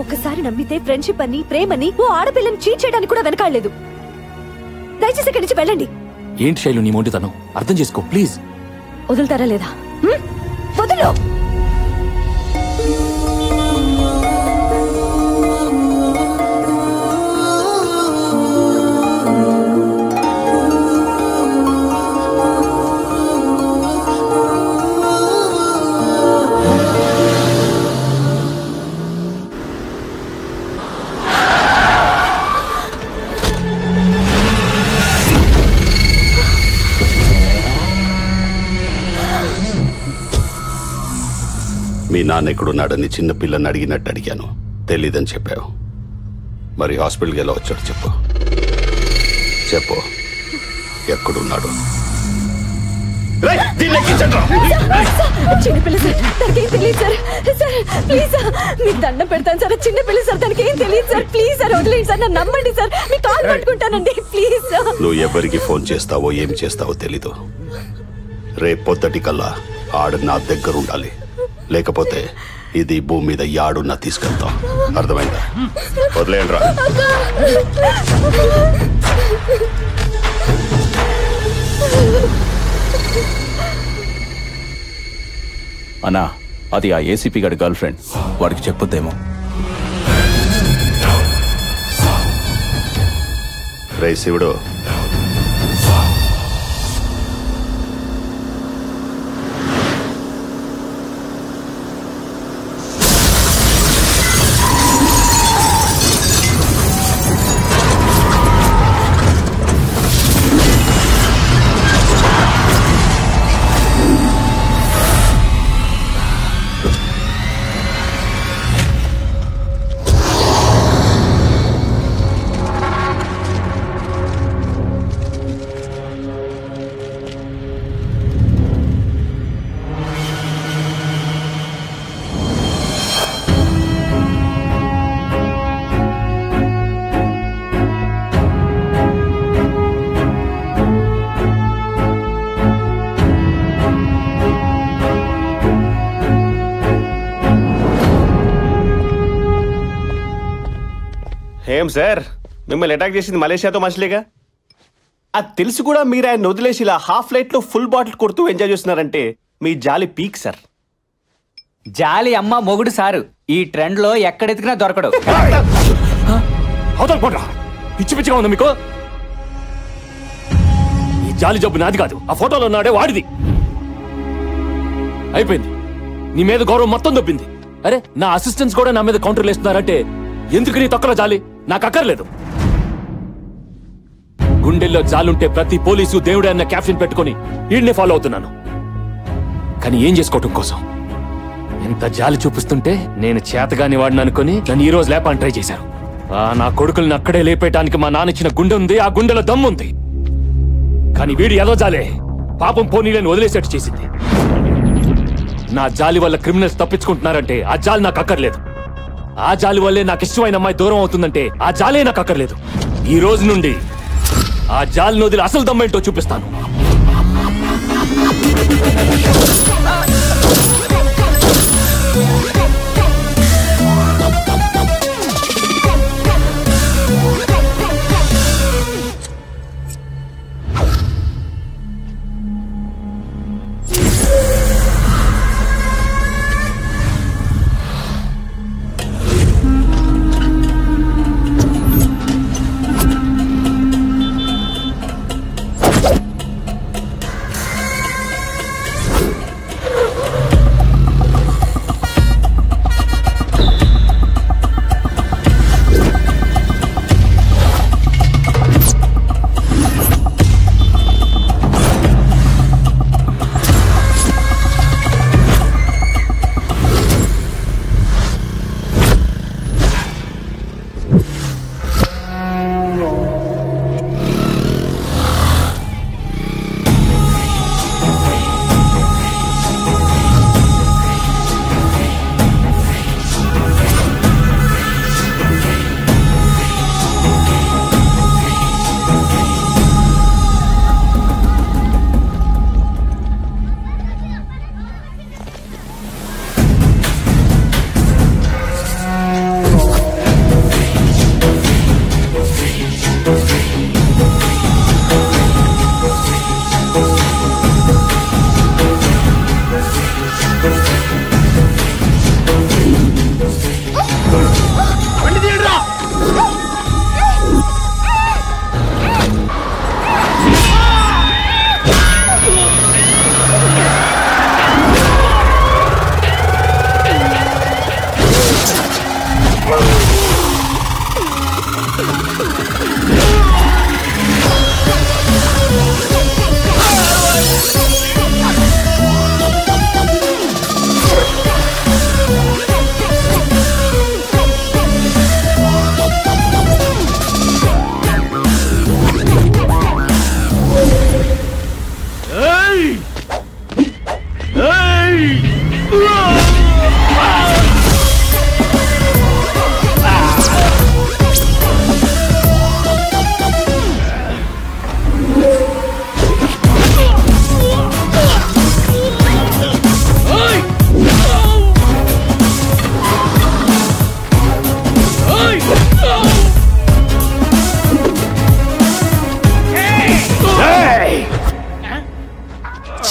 ఒక్కసారి నమ్మితే ఫ్రెండ్షిప్ అని, ప్రేమని, ఓ ఆడపిల్లని చీట్ చేయడానికి కూడా వెనకాడలేదు. దయచేసి ఇక్కడి నుంచి వెళ్ళండి. ఏంటి శైలు నీ మొండితనం? అర్థం చేసుకో ప్లీజ్. వదులుతారా లేదా? వదులు. మీ నాన్న ఎక్కడున్నాడని చిన్న పిల్లని అడిగినట్టు అడిగాను. తెలీదని చెప్పావు. మరి హాస్పిటల్కి ఎలా వచ్చాడు చెప్పు. చెప్పు, ఎక్కడున్నాడు? చిన్నపిల్ల సార్, దానికేం తెలియదు సార్. సార్ ప్లీజ్ సార్, మీకు దండం పెడతాను సార్. చిన్నపిల్ల సార్, దానికేం తెలియదు సార్. ప్లీజ్ సార్, వదిలేండి సార్, నన్ను నమ్మండి సార్. మీ కాల్ పట్టుకుంటానండి ప్లీజ్ సార్. నువ్వు ఎవరికి ఫోన్ చేస్తావో ఏం చేస్తావో తెలీదు. రేపు పొద్దుటికల్లా ఆడు నా దగ్గర ఉండాలి. లేకపోతే ఇది భూమి మీద యాడున్నా తీసుకెళ్తాం. అర్థమైందా? వదిలేయండి రా. అన్నా, అది ఆ ఏసీపీ గారి గర్ల్ ఫ్రెండ్. వాడికి చెప్పొద్దేమో. రే శివుడు, ఏం సార్, మిమ్మల్ని అటాక్ చేసింది మలేషియాతో మనుషులేగా? అది తెలిసి కూడా మీరు ఆయన వదిలేసి ఇలా హాఫ్ లైట్ లో ఫుల్ బాటిల్ కొడుతూ ఎంజాయ్ చేస్తున్నారంటే మీ జాలి పీక్ సార్. జాలి అమ్మ మొగుడు సారు ఈ ట్రెండ్ లో ఎక్కడెతికినా దొరకడు. పిచ్చి పిచ్చిగా ఉంది మీకు. ఈ జాలి జబ్బు నాది కాదు, ఆ ఫోటోలో ఉన్నాడే వాడిది. అయిపోయింది, నీ మీద గౌరవం మొత్తం దొబ్బింది. అరే నా అసిస్టెంట్స్ కూడా నా మీద కౌంటర్లు వేస్తున్నారంటే ఎందుకు నీ తొక్కలో జాలి? నాకు అక్కర్లేదు. గుండెల్లో జాలుంటే ప్రతి పోలీసు దేవుడే అన్న క్యాప్షన్ పెట్టుకుని వీడిని ఫాలో అవుతున్నాను. కానీ ఏం చేసుకోవటం కోసం ఎంత జాలి చూపిస్తుంటే నేను చేతగాని వాడిని అనుకుని నన్ను ఈ రోజు లేపాలని ట్రై చేశారు. నా కొడుకుల్ని అక్కడే లేపేయటానికి మా నాన్న ఇచ్చిన గుండె ఉంది, ఆ గుండెలో దమ్ముంది. కానీ వీడి ఏదో జాలే పాపం పోనీలని వదిలేసేట్టు చేసింది. నా జాలి వల్ల క్రిమినల్స్ తప్పించుకుంటున్నారంటే ఆ జాలి నాకు అక్కర్లేదు. ఆ జాలి వల్లే నాకు ఇష్టమైన అమ్మాయి దూరం అవుతుందంటే ఆ జాలే నాకు అక్కర్లేదు. ఈ రోజు నుండి ఆ జాలిని వదిలి అసలు దమ్మేంటో చూపిస్తాను.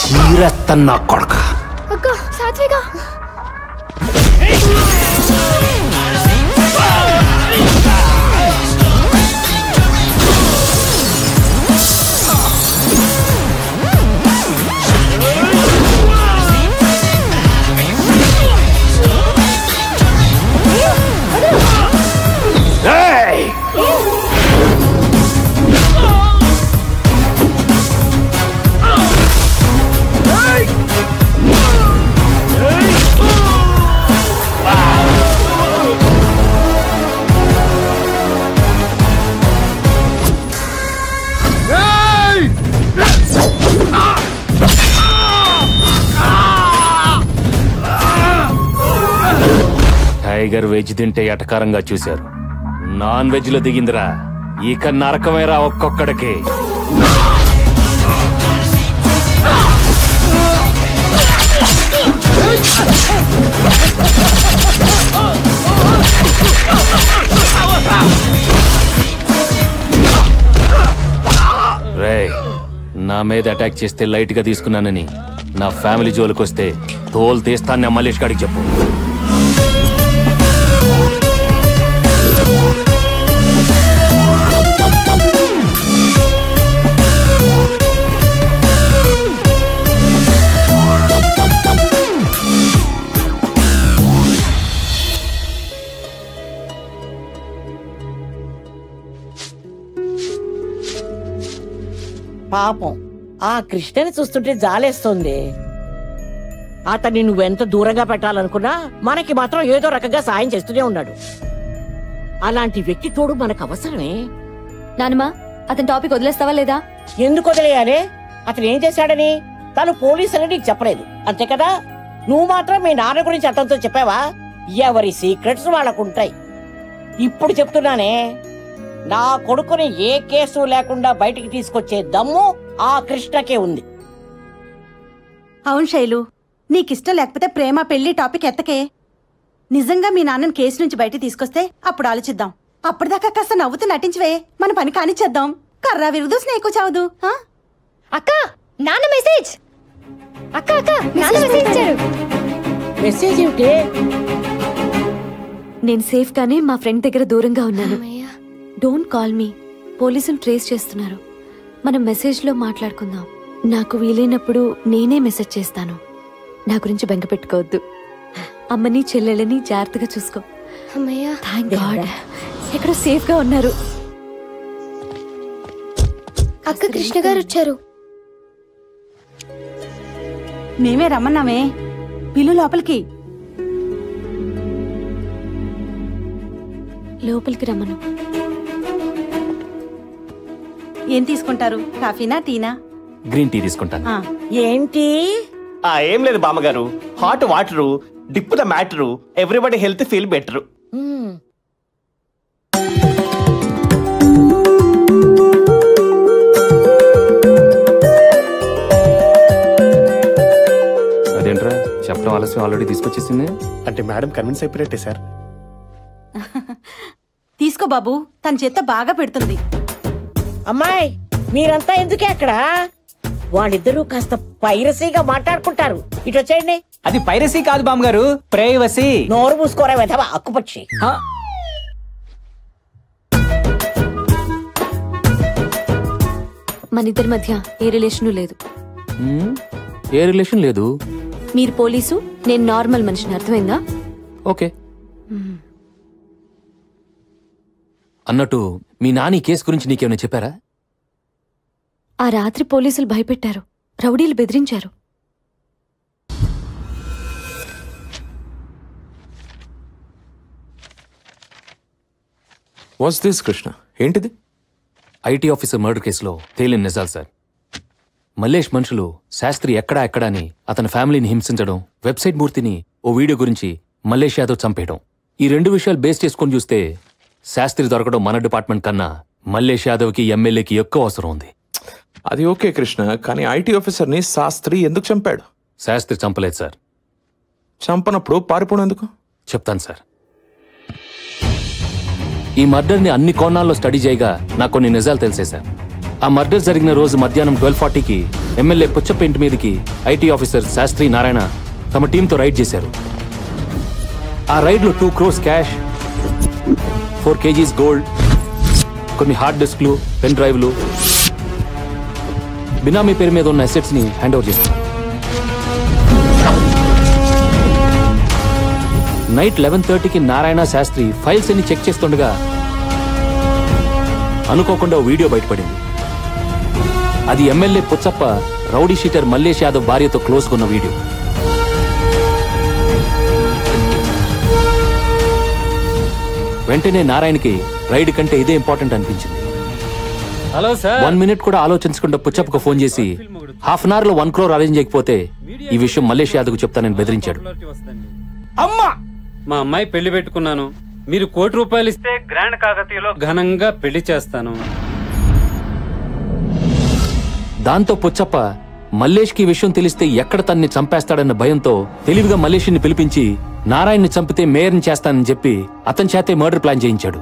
చీరెత్తన్నా కొడక. అక్క సాత్విక టైగర్ వెజ్ తింటే ఎటకారంగా చూశారు, నాన్ వెజ్ లో దిగిందిరా. ఇక నరకమేరా ఒక్కొక్కడికి. రేయ్, నా మీద అటాక్ చేస్తే లైట్ గా తీసుకున్నానని నా ఫ్యామిలీ జోలికి వస్తే తోలు తీస్తాను మల్లేష్ గారికి చెప్పు. పాపం ఆ కృష్ణని చూస్తుంటే జాలేస్తుంది. అతన్ని నువ్వెంత దూరంగా పెట్టాలనుకున్నా మనకి మాత్రం ఏదో రకంగా సాయం చేస్తూనే ఉన్నాడు. అలాంటి వ్యక్తి తోడు మనకు అవసరమే. నానమ్మా, అతని టాపిక్ వదిలేస్తావా లేదా? ఎందుకు వదిలేయాలి? అతను ఏం చేశాడని తను పోలీసు అని నీకు చెప్పలేదు, అంతే కదా? నువ్వు మాత్రం మీ నాన్న గురించి అతనితో చెప్పావా? ఎవరి సీక్రెట్స్ వాళ్ళకుంటాయి. ఇప్పుడు చెప్తున్నానే, నా కొడుకుని ఏ కేసు లేకుండా బయటికి తీసుకొచ్చే దమ్ము ఆ కృష్ణకే ఉంది. అవును శైలు, నీకిష్టం లేకపోతే ప్రేమ పెళ్లి టాపిక్ ఎత్తకే. నిజంగా మీ నాన్నని కేసు నుంచి బయటికి తీసుకొస్తే అప్పుడు ఆలోచిద్దాం. అప్పటిదాకా కాస్త నవ్వుతూ నటించవే, మన పని కానిచ్చేద్దాం. కర్రా విరుదు స్నేహకు చావదు. అక్క, నాన్న మెసేజ్. అక్క అక్క, నాన్న మెసేజ్ ఇచ్చారు. మెసేజ్ ఏమిటి? నేను సేఫ్ గానే మా ఫ్రెండ్ దగ్గర దూరంగా ఉన్నాను. డోంట్ కాల్ మీ, పోలీసులు ట్రేస్ చేస్తున్నారు. మనం మెసేజ్ లో మాట్లాడుకుందాం. నాకు వీలైనప్పుడు నేనే మెసేజ్ చేస్తాను. నా గురించి బెంగ పెట్టుకోవద్దు. అమ్మని చెల్లెలని జాగ్రత్తగా చూసుకో. థాంక్ గాడ్, ఎక్కడో సేఫ్ గా ఉన్నారు. అక్క, కృష్ణ గారు వచ్చారు. మేమే రమ్మన్నామే, పిల్లు లోపలికి. లోపలికి రమ్మను. ఏం తీసుకుంటారు? కాఫీనా టీనా? గ్రీన్ టీ తీసుకుంటాను. ఏంటి? ఏం లేదు బామ్మగారు, hot water, dip the matter, everybody health feel better. అదేంట్రా చెప్పడం ఆలస్యం, ఆల్రెడీ తీసుకొచ్చేసింది. అంటే మేడం కన్విన్స్ అయిపోయినట్టే సార్. తీసుకో బాబు, తన చేత్తో బాగా పెడుతుంది. అమ్మాయి, మీరంతా ఎందుకే అక్కడ? వాళ్ళిద్దరూ కాస్త పైరసీగా మాట్లాడుకుంటారు. ఇటు వచ్చేయండి. అది పైరసీ కాదు బామ్మగారు, ప్రైవసీ. నోరు మూసుకోరా వెధవా అక్కుపక్షి. మన ఇద్దరి మధ్య ఏ రిలేషన్ లేదు. ఏ రిలేషన్ లేదు. మీరు పోలీసు, నేను నార్మల్ మనిషిని, అర్థమైందా? ఓకే. అన్నట్టు మీ నాని కేసు గురించి నీకేమైనా చెప్పారా? ఆ రాత్రి పోలీసులు భయపెట్టారు, రౌడీలు బెదిరించారు. What's this Krishna? ఏంటిది? ఐటీ ఆఫీసర్ మర్డర్ కేసులో తేలిన నిజాలు సార్. మల్లేష్ మనుషులు శాస్త్రి ఎక్కడా ఎక్కడా అని అతని ఫ్యామిలీని హింసించడం, వెబ్సైట్ మూర్తిని ఓ వీడియో గురించి మల్లేష్ యాదవ్ చంపేయడం, ఈ రెండు విషయాలు బేస్ చేసుకొని చూస్తే శాస్త్రి దొరకడం మన డిపార్ట్మెంట్ కన్నా మల్లేష్ యాదవ్కి ఎమ్మెల్యేకి ఎక్కువ అవసరం ఉంది. అది ఓకే కృష్ణ, కానీ ఐటీ ఆఫీసర్ని శాస్త్రి ఎందుకు చంపాడు? శాస్త్రి చంపలేదు సార్. చంపనప్పుడు పారిపోవడం ఎందుకు? చెప్తాను సార్. ఈ మర్డర్ని అన్ని కోణాల్లో స్టడీ చేయగా నాకు కొన్ని నిజాలు తెలిసే సార్. ఆ మర్డర్ జరిగిన రోజు మధ్యాహ్నం 12:40కి ఎమ్మెల్యే పుచ్చప్ప ఇంటి మీదకి ఐటీ ఆఫీసర్ శాస్త్రి నారాయణ తమ టీంతో రైడ్ చేశారు. ఆ రైడ్లో 2 crores క్యాష్, 4 kgs గోల్డ్, కొన్ని హార్డ్ డిస్క్లు, పెన్ డ్రైవ్లు, బినామీ పేరు మీద ఉన్న అసెట్స్ ని హ్యాండ్ ఓవర్ చేస్తారు. నైట్ 11:30కి నారాయణ శాస్త్రి ఫైల్స్ అన్ని చెక్ చేస్తుండగా అనుకోకుండా వీడియో బయటపడింది. అది MLA Puchappa rowdy sheeter Mallesh Yadav భార్యతో క్లోజ్ కొన్న వీడియో. వెంటనే నారాయణకి రైడ్ కంటే ఇదే ఇంపార్టెంట్ అనిపించింది. Hello sir. 1 minute కూడా ఆలోచించకుండా పుచ్చప్పకు ఫోన్ చేసి ½ an hour లో 1 crore అరేంజ్ చేయకపోతే ఈ విషయం మల్లేష్ యాదవ్ చెప్తానని బెదిరించాడు. అమ్మా, మా అమ్మాయి పెళ్లి పెట్టుకున్నాను, మీరు ₹1 కోటి ఇస్తే గ్రాండ్ కాకతీయలో ఘనంగా పెళ్లి చేస్తాను. దాంతో పుచ్చప్ప మల్లేష్ కి విషయం తెలిస్తే ఎక్కడ తన్ని చంపేస్తాడన్న భయంతో తెలివిగా మల్లేష్ని పిలిపించి నారాయణ్ని చంపితే మేయర్ని చేస్తానని చెప్పి అతని చేతే మర్డర్ ప్లాన్ చేయించాడు.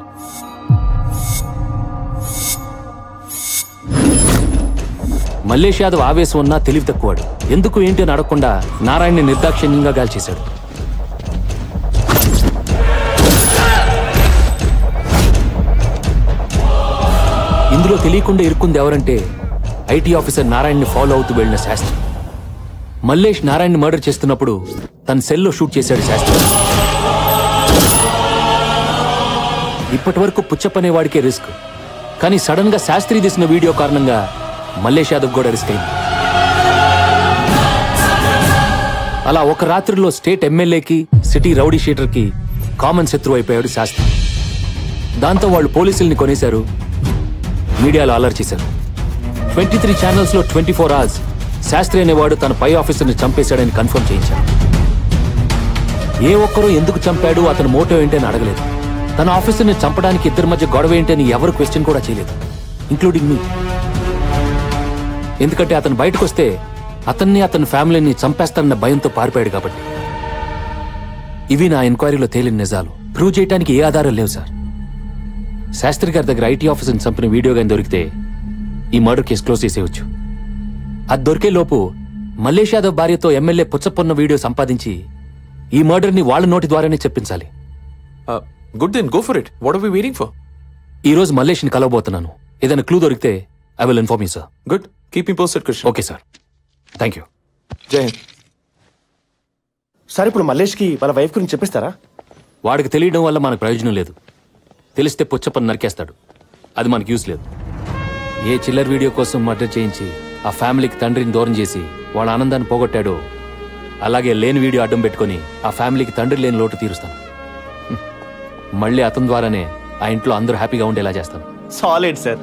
మల్లేష్ యాదవ్ ఆవేశం ఉన్నా తెలివి తక్కువాడు. ఎందుకు ఏంటి అని అడగకుండా నారాయణని నిర్దాక్షిణ్యంగా గాలి చేశాడు. ఇందులో తెలియకుండా ఇరుక్కుంది ఎవరంటే ఐటీ ఆఫీసర్ నారాయణని ఫాలో అవుతూ వెళ్లిన శాస్త్రి. మల్లేష్ నారాయణని మర్డర్ చేస్తున్నప్పుడు తన సెల్లో షూట్ చేశాడు శాస్త్రి. ఇప్పటి వరకు పుచ్చప్పనేవాడికే రిస్క్, కానీ సడన్ గా శాస్త్రి తీసిన వీడియో కారణంగా మల్లేష్ యాదవ్ కూడా రిస్క్ అయింది. అలా ఒక రాత్రిలో స్టేట్ ఎమ్మెల్యేకి సిటీ రౌడీ షీటర్కి కామన్ శత్రువు అయిపోయాడు శాస్త్రి. దాంతో వాళ్ళు పోలీసుల్ని కొనేశారు, మీడియాలో అలర్ట్ చేశారు. 23 ఛానల్స్ లో 24 hours శాస్త్రి అనేవాడు తన పై ఆఫీసర్ని చంపేశాడని కన్ఫర్మ్ చేయించారు. ఏ ఒక్కరూ ఎందుకు చంపాడు, అతని మోటివ్ ఏంటని అడగలేదు. తన ఆఫీసర్ని చంపడానికి ఇద్దరి మధ్య గొడవ ఏంటని ఎవరు క్వశ్చన్ కూడా చేయలేదు, ఇంక్లూడింగ్ మీ. ఎందుకంటే అతను బయటకు వస్తే అతన్ని అతని ఫ్యామిలీని చంపేస్తానన్న భయంతో పారిపోయాడు కాబట్టి. ఇవి నా ఎంక్వైరీలో తేలిన నిజాలు. ప్రూవ్ చేయడానికి ఏ ఆధారం లేవు సార్. శాస్త్రి గారి దగ్గర ఐటీ ఆఫీసర్ని చంపిన వీడియో గాని దొరికితే ఈ మర్డర్ కేసు క్లోజ్ చేసేయచ్చు. అది దొరికే లోపు మల్లేష్ యాదవ్ భార్యతో ఎమ్మెల్యే పుచ్చప్పన్న వీడియో సంపాదించి ఈ మర్డర్ ని వాళ్ళ నోటి ద్వారానే చెప్పించాలి. Good then go for it. What are we waiting for? ఈ రోజు మల్లేష్ ని కలవబోతున్నాను. ఏదైనా క్లూ దొరికితే I will inform you sir. Good, keep me posted Krishna. Okay sir, thank you. జై హింద్. సార్ ఇప్పుడు మల్లేష్కి వాళ్ళ వైఫ్ గురించి చెప్పిస్తారా? వాడికి తెలియడం వల్ల మనకు ప్రయోజనం లేదు. తెలిస్తే పుచ్చప్పని నరికేస్తాడు, అది మనకు యూస్ లేదు. ఏ చిల్లర్ వీడియో కోసం మర్డర్ చేయించి ఆ ఫ్యామిలీకి తండ్రిని దూరం చేసి వాళ్ళ ఆనందాన్ని పోగొట్టాడో అలాగే లేని వీడియో అడ్డం పెట్టుకుని ఆ ఫ్యామిలీకి తండ్రి లేని లోటు తీరుస్తాను. మళ్ళీ అతని ద్వారానే ఆ ఇంట్లో అందరూ హ్యాపీగా ఉండేలా చేస్తాను. Solid sir.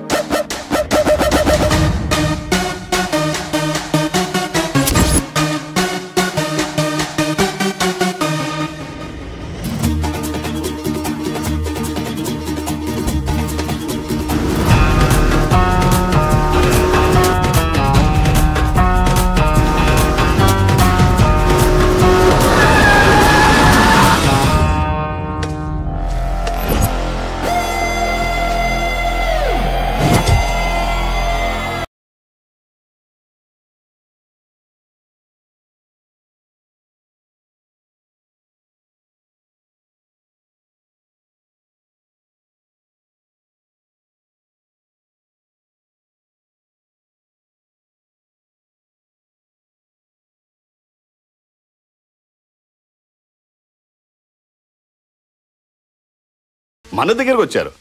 మన దగ్గరకు వచ్చారు,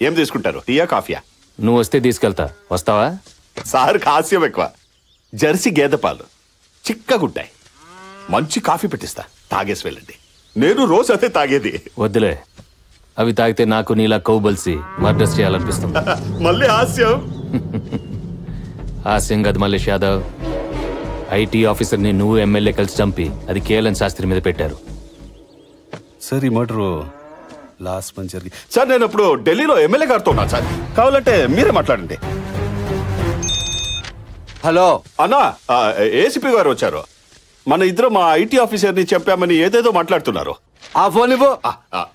ఏం తీసుకుంటారు? టీయా కాఫీయా? నువ్వు వస్తే తీసుకెళ్తా. వస్తావా? సార్ హాస్యం ఎక్కువ. జెర్సీ గేదె పాలు చిక్కగుంటాయి, మంచి కాఫీ పెట్టిస్తా, తాగేసి వెళ్ళండి. నేను రోజు అదే తాగేది. వద్దులే, అవి తాగితే నాకు నీలా కౌబల్సి మర్డర్స్ చేయాలనిపిస్తుంది. మళ్ళీ హాస్యం. హాస్యం కాదు మల్లేష్ యాదవ్. ఐటీ ఆఫీసర్ని నువ్వు ఎమ్మెల్యే కలిసి చంపి అది కేఎల్ఎన్ శాస్త్రి మీద పెట్టారు. సార్ ఈ మర్డర్ లాస్ట్ మంత్ జరిగి. సార్ నేను ఇప్పుడు ఢిల్లీలో ఎమ్మెల్యే గారితో ఉన్నా సార్, కావాలంటే మీరే మాట్లాడండి. హలో అన్నా, ఏసీపీ గారు వచ్చారు. మన ఇద్దరు మా ఐటీ ఆఫీసర్ని చెప్పామని ఏదేదో మాట్లాడుతున్నారు. ఆ ఫోన్ ఇవ్వు.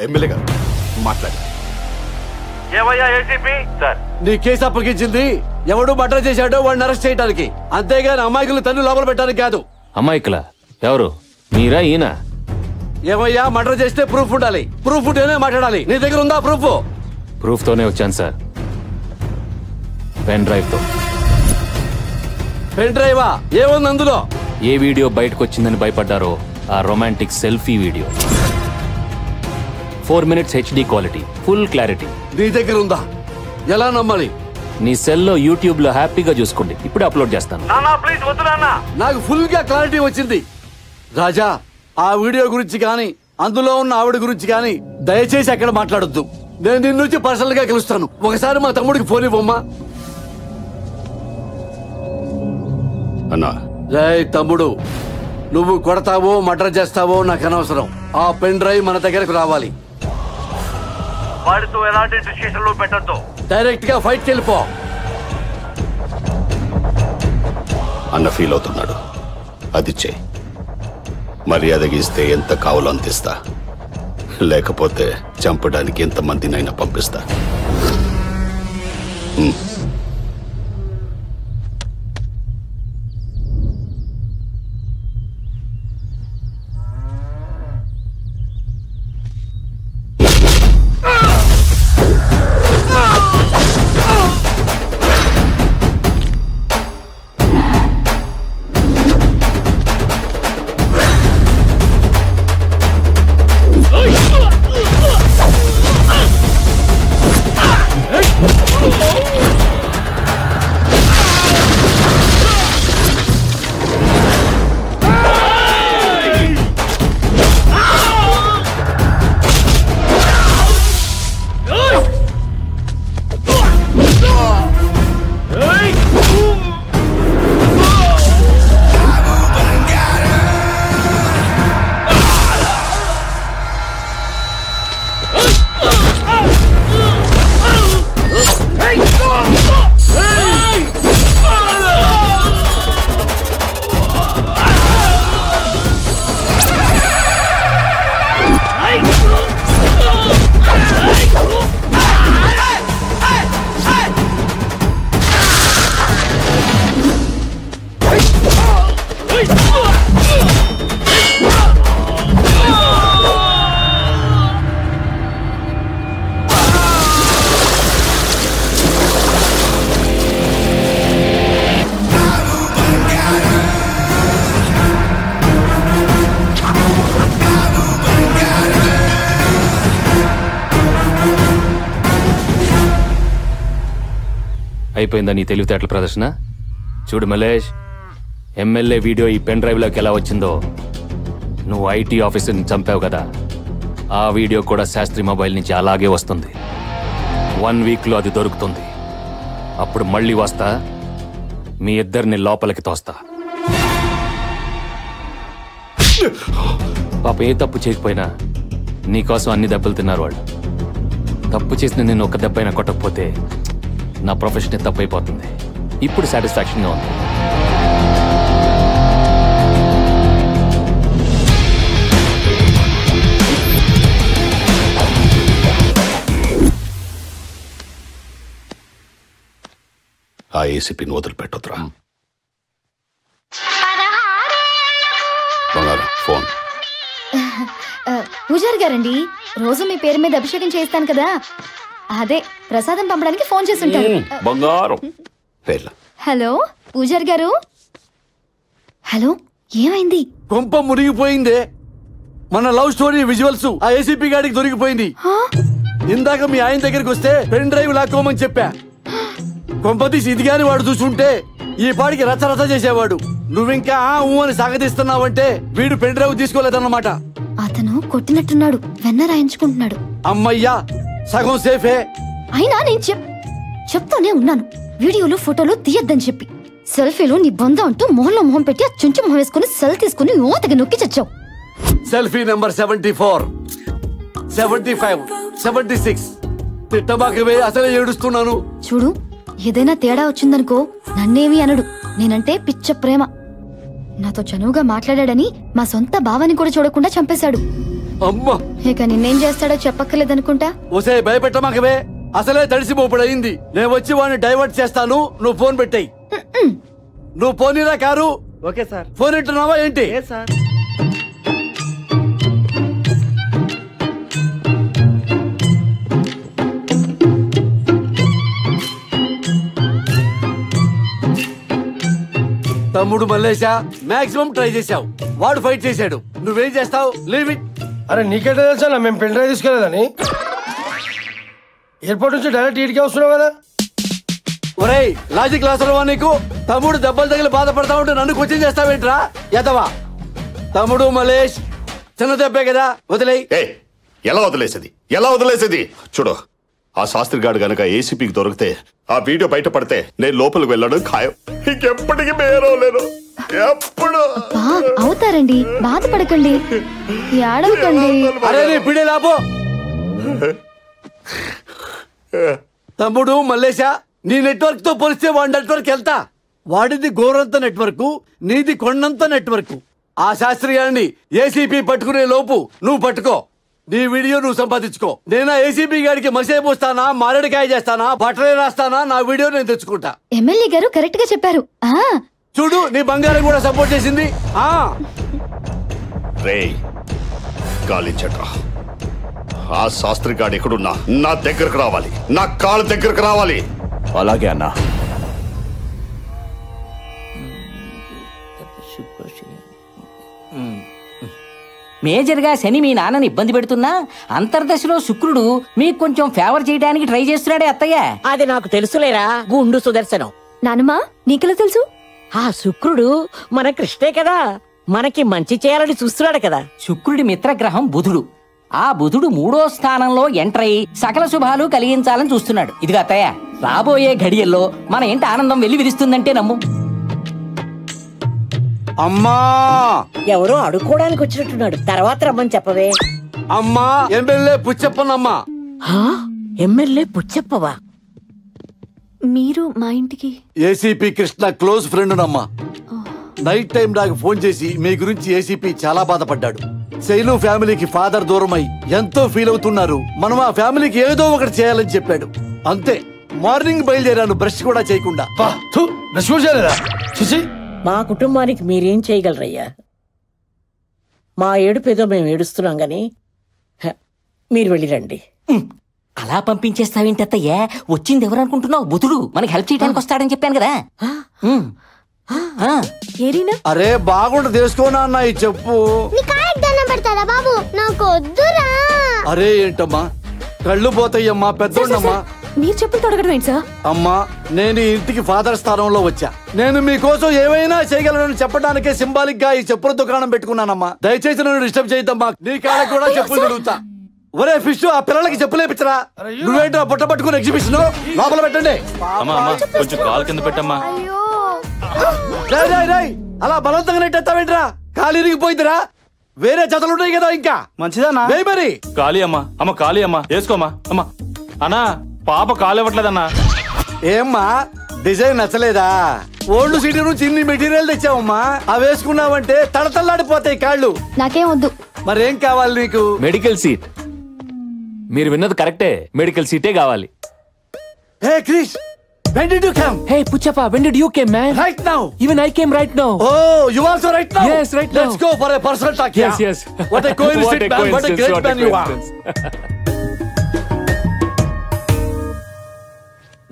ఎమ్మెల్యే గారు మాట్లాడు. ఏమయ్యా ఏసీపీ సార్, నీ కేసు అప్పగించింది ఎవడు మర్డర్ చేశాడో వాడిని అరెస్ట్ చేయడానికి, అంతేగాని అమాయకులు తల్లి లోపల పెట్టడానికి కాదు. అమాయకులా? ఎవరు? మీరా ఈయన? ఏమయ్యా, మర్డర్ చేస్తే ప్రూఫ్ ఉండాలి, ప్రూఫ్ ఉంటేనే మాట్లాడాలి. నీ దగ్గర ఉందా ప్రూఫ్? ప్రూఫ్ తోనే వచ్చాను సార్, పెన్ డ్రైవ్ తో. పెన్ డ్రైవా? ఏముంది అందులో? ఏ వీడియో బయటకు వచ్చిందని భయపడ్డారో ఆ romantic selfie video. 4 minutes HD quality, full clarity. నీ దగ్గర ఉందా? ఎలా నమ్మాలి? నీ సెల్లో యూట్యూబ్ లో హ్యాపీగా చూసుకోండి, ఇప్పుడే అప్లోడ్ చేస్తాను. నాకు ఫుల్ గా క్లారిటీ వచ్చింది. రాజా, ఆ వీడియో గురించి కానీ అందులో ఉన్న ఆవిడ గురించి కానీ దయచేసి అక్కడ మాట్లాడొద్దు. నేను నిన్ను నుంచి పర్సనల్ గా కలుస్తాను. ఒకసారి మా తమ్ముడికి ఫోన్ ఇవ్వమ్మా. అన్నా, రేయ్ తమ్ముడు, నువ్వు కొడతావో మర్డర్ చేస్తావో నాకు అనవసరం. ఆ పెన్ డ్రైవ్ మన దగ్గరకు రావాలి. వాడితో ఎలాంటి డిస్కషన్ లో పెట్టద్దు, డైరెక్ట్ గా ఫైట్ కి వెళ్ళిపో. అన్న ఫీల్ అవుతున్నాడు, అది చెయ్యి. మర్యాదగా ఇస్తే ఎంత కావాలో అంతిస్తా, లేకపోతే చంపడానికి ఎంతమందినైనా పంపిస్తా. అయిపోయిందా నీ తెలివితేటల ప్రదర్శన? చూడు మలేష్, ఎమ్మెల్యే వీడియో ఈ పెన్ డ్రైవ్లోకి ఎలా వచ్చిందో, నువ్వు ఐటీ ఆఫీసర్ని చంపావు కదా, ఆ వీడియో కూడా శాస్త్రి మొబైల్ నుంచి అలాగే వస్తుంది. 1 వీక్లో అది దొరుకుతుంది. అప్పుడు మళ్ళీ వస్తా, మీ ఇద్దరిని లోపలికి తోస్తా. పాప ఏ తప్పు చేయకపోయినా నీకోసం అన్ని దెబ్బలు తిన్నారు వాళ్ళు. తప్పు చేసిన నేను ఒక దెబ్బ అయినా కొట్టకపోతే నా ప్రొఫెషన్ తప్పైపోతుంది. ఇప్పుడు సాటిస్ఫాక్షన్గా ఉంది. ఆ ఏసీపీని వదిలిపెట్టొద్దురా. బంగారం ఫోన్. పూజారి గారండి, రోజు మీ పేరు మీద అభిషేకం చేస్తాను కదా, అదే ప్రసాదం పంపడానికి ఫోన్ చేసి ఉంటారు. బంగారం. హలో పూజారి గారు. హలో, ఏమైంది? కొంప మునిగిపోయిందే. మన లవ్ స్టోరీ విజువల్స్ ఆ ఏసీపీ గాడికి దొరికిపోయింది. ఇందాక మీ ఆయన దగ్గరికి వస్తే పెన్ డ్రైవ్ లాక్కోమని చెప్పా. కొంపతీసి ఇది గాని వాడు చూసుంటే ఈ పాడికి రచ్చరచ్చ చేసేవాడు. నువ్వింకా అని సాగదీస్తున్నావంటే వీడు పెన్ డ్రైవ్ తీసుకోలేదన్నమాట. అతను కొట్టినట్టున్నాడు, వెన్న రాయించుకుంటున్నాడు. అమ్మయ్యా, సగం సేఫే. అయినా నేను చెప్తూనే ఉన్నాను, వీడియోలు ఫోటోలు తీయద్దని చెప్పి. సెల్ఫీలు నీ బంధం అంటూ మొహంలో మొహం పెట్టి ఆ చుంచు మొహం వేసుకుని సెల్ తీసుకుని ఓతగా నొక్కి చచ్చావు. Selfie number 74, 75, 76. తిట్టబాకవే, అసలే ఏడుస్తున్నాను. చూడు, ఏదైనా తేడా వచ్చిందనుకో నన్నేమి అనడు. నేనంటే పిచ్చ ప్రేమ. నాతో చనువుగా మాట్లాడాడని మా సొంత భావాన్ని కూడా చూడకుండా చంపేశాడు. అమ్మా, ఇక నిన్నేం చేస్తాడో చెప్పక్కర్లేదనుకుంటా. ఓసే భయపెట్టమాకవే, అసలే తడిసిపోపడయింది. నేను వచ్చి వాడిని డైవర్ట్ చేస్తాను, నువ్వు ఫోన్ పెట్టాయి. నువ్వు పోనీరా కారు. Okay sir. ఫోన్ ఇట్టున్నావా ఏంటి? సార్. తమ్ముడు మల్లేశా, మాక్సిమం ట్రై చేశావు. వాడు ఫైట్ చేశాడు, నువ్వేం చేస్తావు? Leave it. అరే నీకేటా తెలుసా మేము పెన్ డ్రైవ్ తీసుకెళ్ళదని? ఎయిర్పోర్ట్ నుంచి డైరెక్ట్ ఇటుకే వస్తున్నావు కదా. ఒరేయ్, లాజిక్ లాసరవా నీకు? తమ్ముడు దెబ్బలు తగిలి బాధపడతా ఉంటే నన్ను క్వశ్చన్ చేస్తావేంట్రా ఎదవా? తమ్ముడు మలేష్, చిన్న దెబ్బే కదా, వదిలేయ్. ఎలా వదిలేసేది? చూడు, ఆ శాస్త్రి గాడు గనక ఏసీపీకి దొరికితే, ఆ వీడియో బయటపడితే నేను లోపలికి వెళ్ళడం ఖాయం. ఇంకెప్పటికీ మేరవలేను. ఎప్పుడు అవుతారండి, బాధపడకండి, ఏడవకండి. అరే నీ పిడి లాపో. తమ్ముడు మల్లేశా, నీ నెట్వర్క్ తో పోలిస్తే వాడి నెట్వర్క్ వెళ్తా. వాడిది గోరంత నెట్వర్క్, నీది కొండంత నెట్వర్క్. ఆ శాస్త్రి గారిని ఏసీపీ పట్టుకునే లోపు నువ్వు పట్టుకో. నీ వీడియో నువ్వు సంపాదించుకో. నేను ఏసీపీ గారికి మసే పోస్తానా, మారేడుకాయ చేస్తానా, బట్టలే రాస్తానా, నా వీడియో నేను తెచ్చుకుంటా. ఎమ్మెల్యే గారు కరెక్ట్ గా చెప్పారు. చూడు, నీ బంగారం కూడా సపోర్ట్ చేసింది. రే గాలించట్రా, ఆ శాస్త్రి గాడు ఎక్కడున్నా నా దగ్గరకు రావాలి, నా కాళ్ళ దగ్గరకు రావాలి. అలాగే అన్నా. మేజర్గా శని మీ నాన్నని ఇబ్బంది పెడుతున్నా అంతర్దశలో శుక్రుడు మీకు కొంచెం ఫేవర్ చేయడానికి ట్రై చేస్తున్నాడే అత్తయ్య. అది నాకు తెలుసులేరా గుండు సుదర్శనం. నానమ్మా, నీకెలా తెలుసు? ఆ శుక్రుడు మన కృష్ణే కదా, మనకి మంచి చేయాలని చూస్తున్నాడు కదా. శుక్రుడి మిత్రగ్రహం బుధుడు. ఆ బుధుడు 3వ స్థానంలో ఎంటర్ అయి సకల శుభాలు కలిగించాలని చూస్తున్నాడు. ఇదిగా అత్తయ్య, రాబోయే ఘడియల్లో మన ఏంటి ఆనందం వెళ్లి విరుస్తుందంటే నమ్ము. అమ్మా, ఎవరో అడుక్కోవడానికి వచ్చినట్టున్నాడు, తర్వాత రమ్మని చెప్పవే. అమ్మా, ఎమ్మెల్యే పుచ్చప్పనమ్మా. ఎమ్మెల్యే పుచ్చప్పవా? మీరు మా ఇంటికి? ఏసీపీ కృష్ణ క్లోజ్ ఫ్రెండ్ నమ్మా. నైట్ టైం నాకు ఫోన్ చేసి మీ గురించి ఏసీపీ చాలా బాధపడ్డాడు. శైలు ఫ్యామిలీకి ఫాదర్ దూరమై ఎంతో ఫీల్ అవుతున్నారు, మనం ఆ ఫ్యామిలీకి ఏదో ఒకటి చేయాలని చెప్పాడు. అంతే, మార్నింగ్ బయలుదేరాను బ్రష్ కూడా చేయకుండా. మా కుటుంబానికి మీరేం చేయగలరయ్యా? మా ఏడుపేదో మేము ఏడుస్తున్నాం గాని మీరు వెళ్ళిరండి. అలా పంపించేస్తావేంటి అత్తయ్య? వచ్చింది ఎవరు అనుకుంటున్నావు? బుధుడు మనకి హెల్ప్ చేయడానికి వస్తాడని చెప్పాను కదా. అరే బాగుండ తెలుసుకోనా అన్న, ఈ చెప్పు. బాబు నాకు వద్దురా. అరే ఏంటమ్మా, కళ్ళు పోతాయమ్మా, పెద్దోళ్ళమ్మా. మీరు చెప్పులు తొడగడం ఏంటి సార్? అమ్మా, నేను ఈ ఇంటికి ఫాదర్ స్థానంలో వచ్చా. నేను మీకోసం ఏమైనా చేయగలను చెప్పడానికే సింబాలిక్ గా ఈ చెప్పుల దుకాణం పెట్టుకున్నానమ్మా. దయచేసి నన్ను డిస్టర్బ్ చేయద్దమ్మా. నీ కాళ్ళకి కూడా చెప్పులు తిరుగుతా. ఒరే ఫిష్, ఆ పిల్లలకి చెప్పులేపించరా. నువ్వేంటో బుట్ట పట్టుకుని ఎగ్జిబిషన్ లోపల పెట్టండి. కొంచెం కాలు కింద పెట్టమ్మా. అలా బలవంతంగా నెట్టేస్తావేంట్రా? కాలు ఇరిగిపోయిందిరా. వేరే జతలు ఉన్నాయి కదా ఇంకా. మంచిదన్నా మరి ఖాళీ అమ్మా. అమ్మ ఖాళీ అమ్మా, వేసుకోమ్మా. అమ్మా అన్నా, పాప కాలు ఇవ్వట్లేదన్నా. ఏమ్మా, డిజైన్ నచ్చలేదా? ఓల్డ్ సిటీ నుంచి ఇన్ని మెటీరియల్ తెచ్చావమ్మా. అవి వేసుకున్నావంటే తడతల్లాడిపోతాయి కాళ్ళు. నాకేం వద్దు. మరేం కావాలి నీకు? Medical seat. మీరు విన్నది కరెక్టే, మెడికల్ సీటే కావాలి. హే Krish, when did you come? Hey Puchappa, when did you came, man? Right now. Even I came right now. Oh, you also right now? Yes, right now. Let's go for a personal talk. Yes, yes. What a coincidence, man. What a great man you are.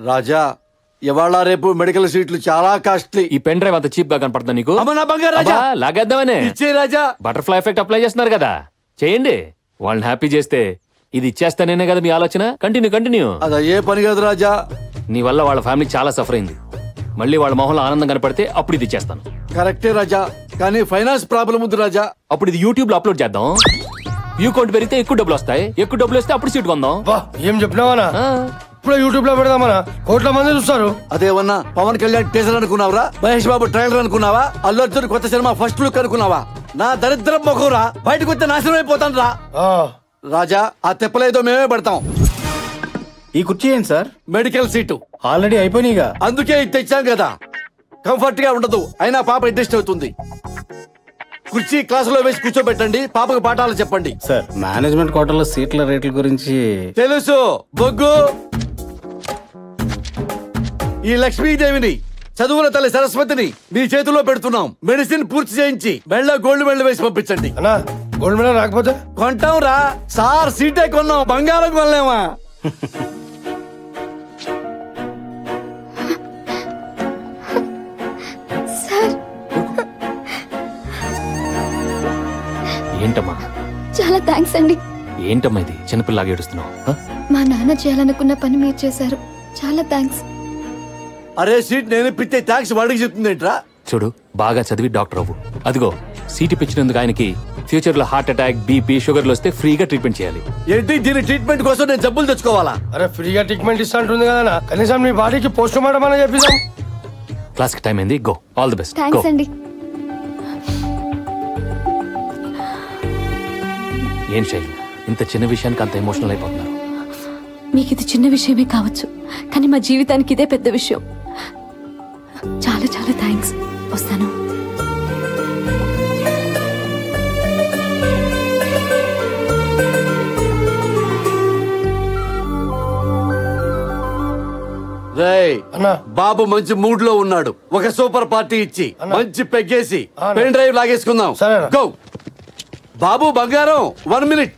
రాజా, ఇవాళ రేపు medical సీట్లు చాలా costly. ఈ pen drive అంత cheap గా కనపడుతుంది నీకు? అమ్మ నా బంగారు రాజా, లాగేద్దామనే. ఇచ్చే రాజా. బటర్ఫ్లై ఎఫెక్ట్ అప్లై చేస్తున్నారు కదా, చేయండి. వాళ్ళని హ్యాపీ చేస్తే ఇది ఇచ్చేస్తానేనే కదా మీ ఆలోచన. కంటిన్యూ. అది ఏ పని కాదు రాజా. నీ వల్ల వాళ్ళ ఫ్యామిలీ చాలా సఫర్ అయింది. మళ్ళీ వాళ్ళ మొహంలో ఆనందం కనపడితే అప్పుడు ఇది ఇచ్చేస్తాను. కరెక్టే రాజా, కానీ ఫైనాన్స్ ప్రాబ్లం ఉంది రాజా. అప్పుడు ఇది యూట్యూబ్ లో అప్లోడ్ చేద్దాం. వ్యూ కౌంట్ పెరిగితే ఎక్కువ డబ్బులు వస్తాయి. ఎక్కువ డబ్బులు వస్తే అప్పుడు సీట్ కొందాం. ఏం చెప్పినావా? ఇప్పుడు యూట్యూబ్ లో పెడదామనా? కోట్ల మంది చూస్తారు. అదేమన్నా పవన్ కళ్యాణ్ టీజర్ అనుకున్నావరా? మహేష్ బాబు ట్రైలర్ అనుకున్నావా? అల్లు అర్జున్ కొత్త సినిమా ఫస్ట్ లుక్ అనుకున్నావా? నా దరిద్రం మొఖంరా, బయటకు వస్తే నాశనం అయిపోతాను రా. రాజా, ఆ తెప్పలేదో మేమే పడతాం. ఈ కుర్చీ ఏంటి సార్? మెడికల్ సీటు ఆల్రెడీ అయిపోయినాయిగా. అందుకే ఇది తెచ్చాం కదా. కంఫర్ట్ గా ఉండదు, అయినా పాప అడ్జస్ట్ అవుతుంది. కుర్చీ క్లాసులో వేసి కూర్చోబెట్టండి, పాపకు పాఠాలు చెప్పండి. సార్, మేనేజ్మెంట్ కోటాలో సీట్ల రేట్ల గురించి తెలుసు. బొగ్గు, ఈ లక్ష్మీదేవిని, చదువుల తల్లి సరస్వతిని మీ చేతిలో పెడుతున్నాం. మెడిసిన్ పూర్తి చేయించి మెళ్ళ గోల్డ్ మెడల్ వేసి పంపించండి. గోల్డ్ మెడల్ రాకపోతే కొంటాం రా సార్. సీటే కొన్నాం, బంగారం కొనలేమా? ఏంటమ్మా? చాలా థ్యాంక్స్ అండి. ఏంటమ్మా ఇది చిన్నపిల్లలాగా ఏడుస్తున్నావు? మా నాన్న చేయాలనుకున్న పని మీరు చేశారు. చాలా థ్యాంక్స్. అరే సీట్ నేను ఇప్పితే థ్యాంక్స్ వాడికి చెప్తుందేంట్రా? చూడు, బాగా చదివి డాక్టర్ అవ్వు. అదిగో సీట్ ఇప్పించినందుకు ఆయనకి ఫ్యూచర్ లో హార్ట్ అటాక్, బీపీ, షుగర్లు వస్తే ఫ్రీగా ట్రీట్మెంట్ చేయాలి. ఏంటి దీని ట్రీట్మెంట్ కోసం నేను జబ్బులు తెచ్చుకోవాలా? అరే ఫ్రీగా ట్రీట్మెంట్ ఇస్తా ఉంటుంది కదా, కనీసం మీ బాడీకి పోస్ట్ మార్టం అని చెప్పిద్దాం. క్లాస్ కి టైం అయింది, go. All the best. Thanks అండి. ఏం శైలి, ఇంత చిన్న విషయానికి అంత ఎమోషనల్ అయిపోతున్నారు? మీకు ఇది చిన్న విషయమే కావచ్చు, కానీ మా జీవితానికి ఇదే పెద్ద విషయం. చాలా చాలా థ్యాంక్స్. వస్తాను. బాబు మంచి మూడ్ లో ఉన్నాడు. ఒక సూపర్ పార్టీ ఇచ్చి మంచి పెగ్గేసి పెన్ డ్రైవ్ లాగేసుకుందాం. గో. బాబు బంగారం, 1 మినిట్.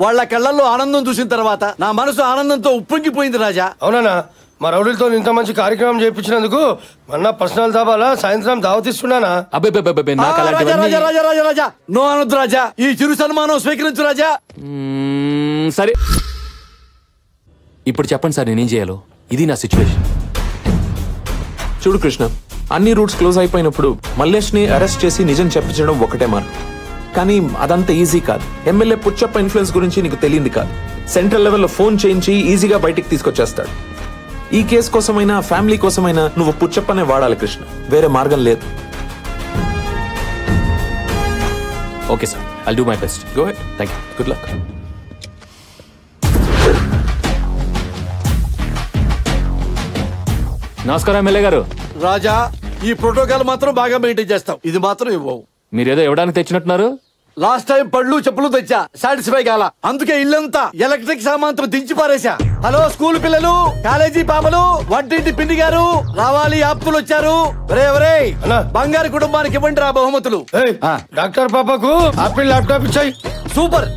వాళ్ళ కళ్ళల్లో ఆనందం చూసిన తర్వాత నా మనసు ఆనందంతో ఉప్పొంగిపోయింది రాజా. అవునా? మా రౌడీలతో ఇంత మంచి కార్యక్రమం చేయించినందుకు మొన్న పర్సనల్ దాబాలా సాయంత్రం దావతిస్తున్నానా? రాజా నో అనొద్దు రాజా. ఈ చిరు సన్మానం స్వీకరించు రాజా. సరే, ఇప్పుడు చెప్పండి సార్, నేనేం చేయాలో? ఇది నా సిచ్యువేషన్. చూడు కృష్ణ, అన్ని రూట్స్ క్లోజ్ అయిపోయినప్పుడు మల్లేష్ ని అరెస్ట్ చేసి నిజం చెప్పించడం ఒకటే మార్గం. కానీ అదంత ఈజీ కాదు. ఎమ్మెల్యే పుచ్చప్ప ఇన్ఫ్లుయెన్స్ గురించి నీకు తెలియంది కాదు. సెంట్రల్ లెవెల్లో ఫోన్ చేయించి ఈజీగా బయటికి తీసుకొచ్చేస్తాడు. ఈ కేసు కోసమైనా ఫ్యామిలీ కోసమైనా నువ్వు పుచ్చప్పనే వాడాలి కృష్ణ, వేరే మార్గం లేదు. Okay sir, I'll do my best. Go head. Thank you. Good luck. నమస్కారం ఎమ్మెల్యే గారు. రాజా, ఈ ప్రోటోకాల్ మాత్రం బాగా మెయింటైన్ చేస్తాం. ఇది మాత్రం ఇవ్వవు. మీరేదో ఇవ్వడానికి తెచ్చినట్టున్నారు. లాస్ట్ టైం పళ్ళు చెప్పులు తెచ్చా, సాటిస్ఫై కాల. అందుకే ఇల్లంతా ఎలక్ట్రిక్ సామాన్తో దించి పారేశా. హలో స్కూల్ పిల్లలు, కాలేజీ పాపలు, వంటింటి పిండి గారు రావాలి, ఆప్తులు వచ్చారు. బంగారు కుటుంబానికి ఇవ్వండి రా బహుమతులు. డాక్టర్ పాపకు ఆపిల్ ల్యాప్టాప్ ఇచ్చాయి. సూపర్.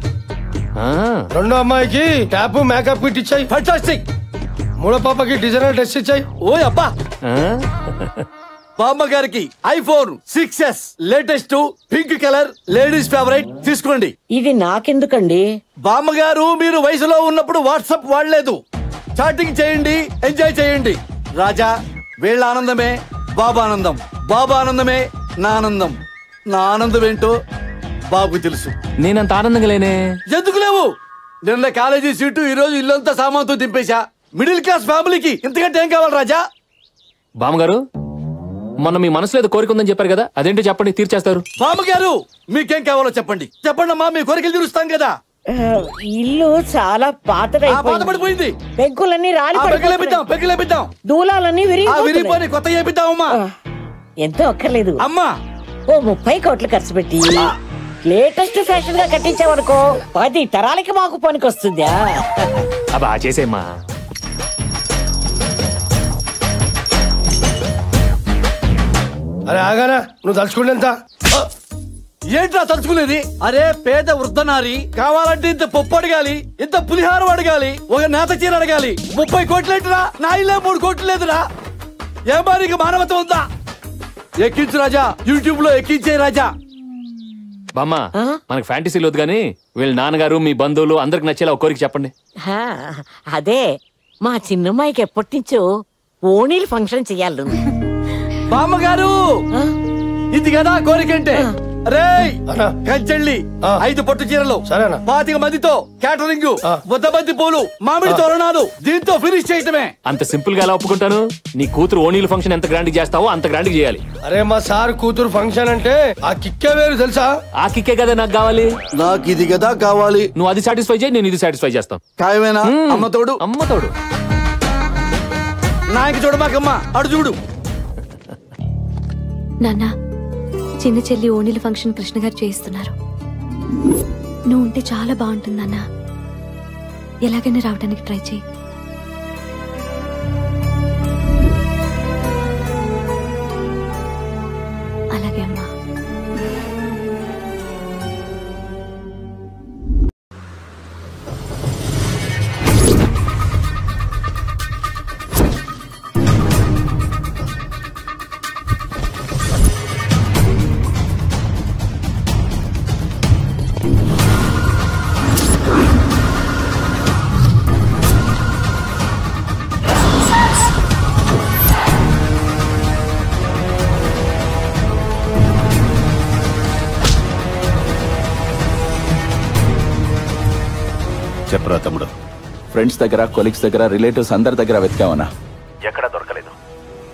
రెండో అమ్మాయికి ట్యాప్ మేకప్ కిట్ ఇచ్చాయి. ఫంటాస్టిక్. మూడో పాపకి డిజైనర్ డ్రెస్ ఇచ్చాయి. ఓ అబ్బా. బామ్మ గారికి iPhone 6s latest pink colour ladies favourite తీసుకోండి. ఇది నాకెందుకండి? బామ్మగారు మీరు వయసులో ఉన్నప్పుడు వాట్సాప్ వాడలేదు, చాటింగ్ చేయండి, ఎంజాయ్ చేయండి. రాజా, వీళ్ళ ఆనందమే బాబా ఆనందం, బాబా ఆనందమే నా ఆనందం. నా ఆనందం ఏంటో బాబుకు తెలుసు. నేనంత ఆనందంగా లేనే. ఎందుకు లేవు? నిన్న కాలేజీ సీటు, ఈ రోజు ఇల్లంతా సామాన్తో దింపేశా. మిడిల్ క్లాస్ ఫ్యామిలీకి ఇంతకంటే ఏం కావాలి రాజా? బామ్మగారు, మొన్న మీ మనసులో ఏదో కోరిక ఉందని చెప్పారు కదా, అదేంటో చెప్పండి, తీర్చేస్తారు. బామ్మగారు, మీకేం కావాలో చెప్పండి. చెప్పండి అమ్మా, మీ కోరికలు తీరుస్తాం కదా. ఇల్లు చాలా పాతపడిపోయింది. పెంకులన్నీ పెగ్గులేపిద్దాం. దూలాలన్నీ విరిగిపోయి కొత్త చేపిద్దామమ్మా. ఎంతో అక్కర్లేదు అమ్మా. ఓ 30 కోట్లు ఖర్చు పెట్టి లేటెస్ట్ ఫ్యాషన్ గా కట్టించావనుకో 10 తరాలకి మాకు పనికొస్తుందా? అబ్బా చేసేమ్మా. అరే ఆగానా, నువ్వు తలుచుకుంటేంత ఏంట్రా తలుచుకునేది? అరే పేద వృద్ధనారి, కావాలంటే ఇంత పప్పు అడగాలి, ఇంత పులిహారం అడగాలి, ఒక నేత చీర అడగాలి. 30 కోట్లేంటిరా? నా ఇల్లే 3 కోట్లు లేదురా. ఏమా నీకు మానవత ఉందా? ఎక్కించు రాజా, యూట్యూబ్ లో ఎక్కించే రాజా. బామ్మ, మనకు ఫ్యాంటసీలు వద్దు కానీ వీళ్ళ నాన్నగారు, మీ బంధువులు అందరికి నచ్చేలా ఒక కోరిక చెప్పండి. అదే మా చిన్నమ్మాయికి ఎప్పటి నుంచో ఓణీలు ఫంక్షన్ చెయ్యాలి. బామ్మగారు, ఇది కదా కోరికంటే. రేయ్ కంచెళ్ళి 5 పట్టు చీరలు, 25 మందితో క్యాటరింగ్, 100 మంది పూలు, మామిడి తోరణాలు, దీంతో ఫినిష్ చేయటమే. అంత సింపుల్ గా ఎలా ఒప్పుకుంటాను? నీ కూతురు ఓణీల ఫంక్షన్ ఎంత గ్రాండ్ చేస్తావో అంత గ్రాండ్ చేయాలి. అరే మా సార్ కూతురు ఫంక్షన్ అంటే ఆ కిక్కే వేరు తెలుసా? ఆ కిక్కే కదా నాకు కావాలి. నాకు ఇది కదా కావాలి. నువ్వు అది సాటిస్ఫై చేయి, నేను ఇది సాటిస్ఫై చేస్తాను. ఖాయమేనా? అమ్మతోడు నాకు చూడమాకమ్మా, అడు చూడు. నాన్న, చిన్న చెల్లి ఓణీల ఫంక్షన్ కృష్ణ గారు చేయిస్తున్నారు. నువ్వు ఉంటే చాలా బాగుంటుంది నాన్న. ఎలాగైనా రావడానికి ట్రై చేయి. అలాగే అమ్మా. చెప్పరా తమ్ముడు. ఫ్రెండ్స్ దగ్గర, కొలీగ్స్ దగ్గర, రిలేటివ్స్ అందరి దగ్గర వెతికావన్నా? ఎక్కడ దొరకలేదు.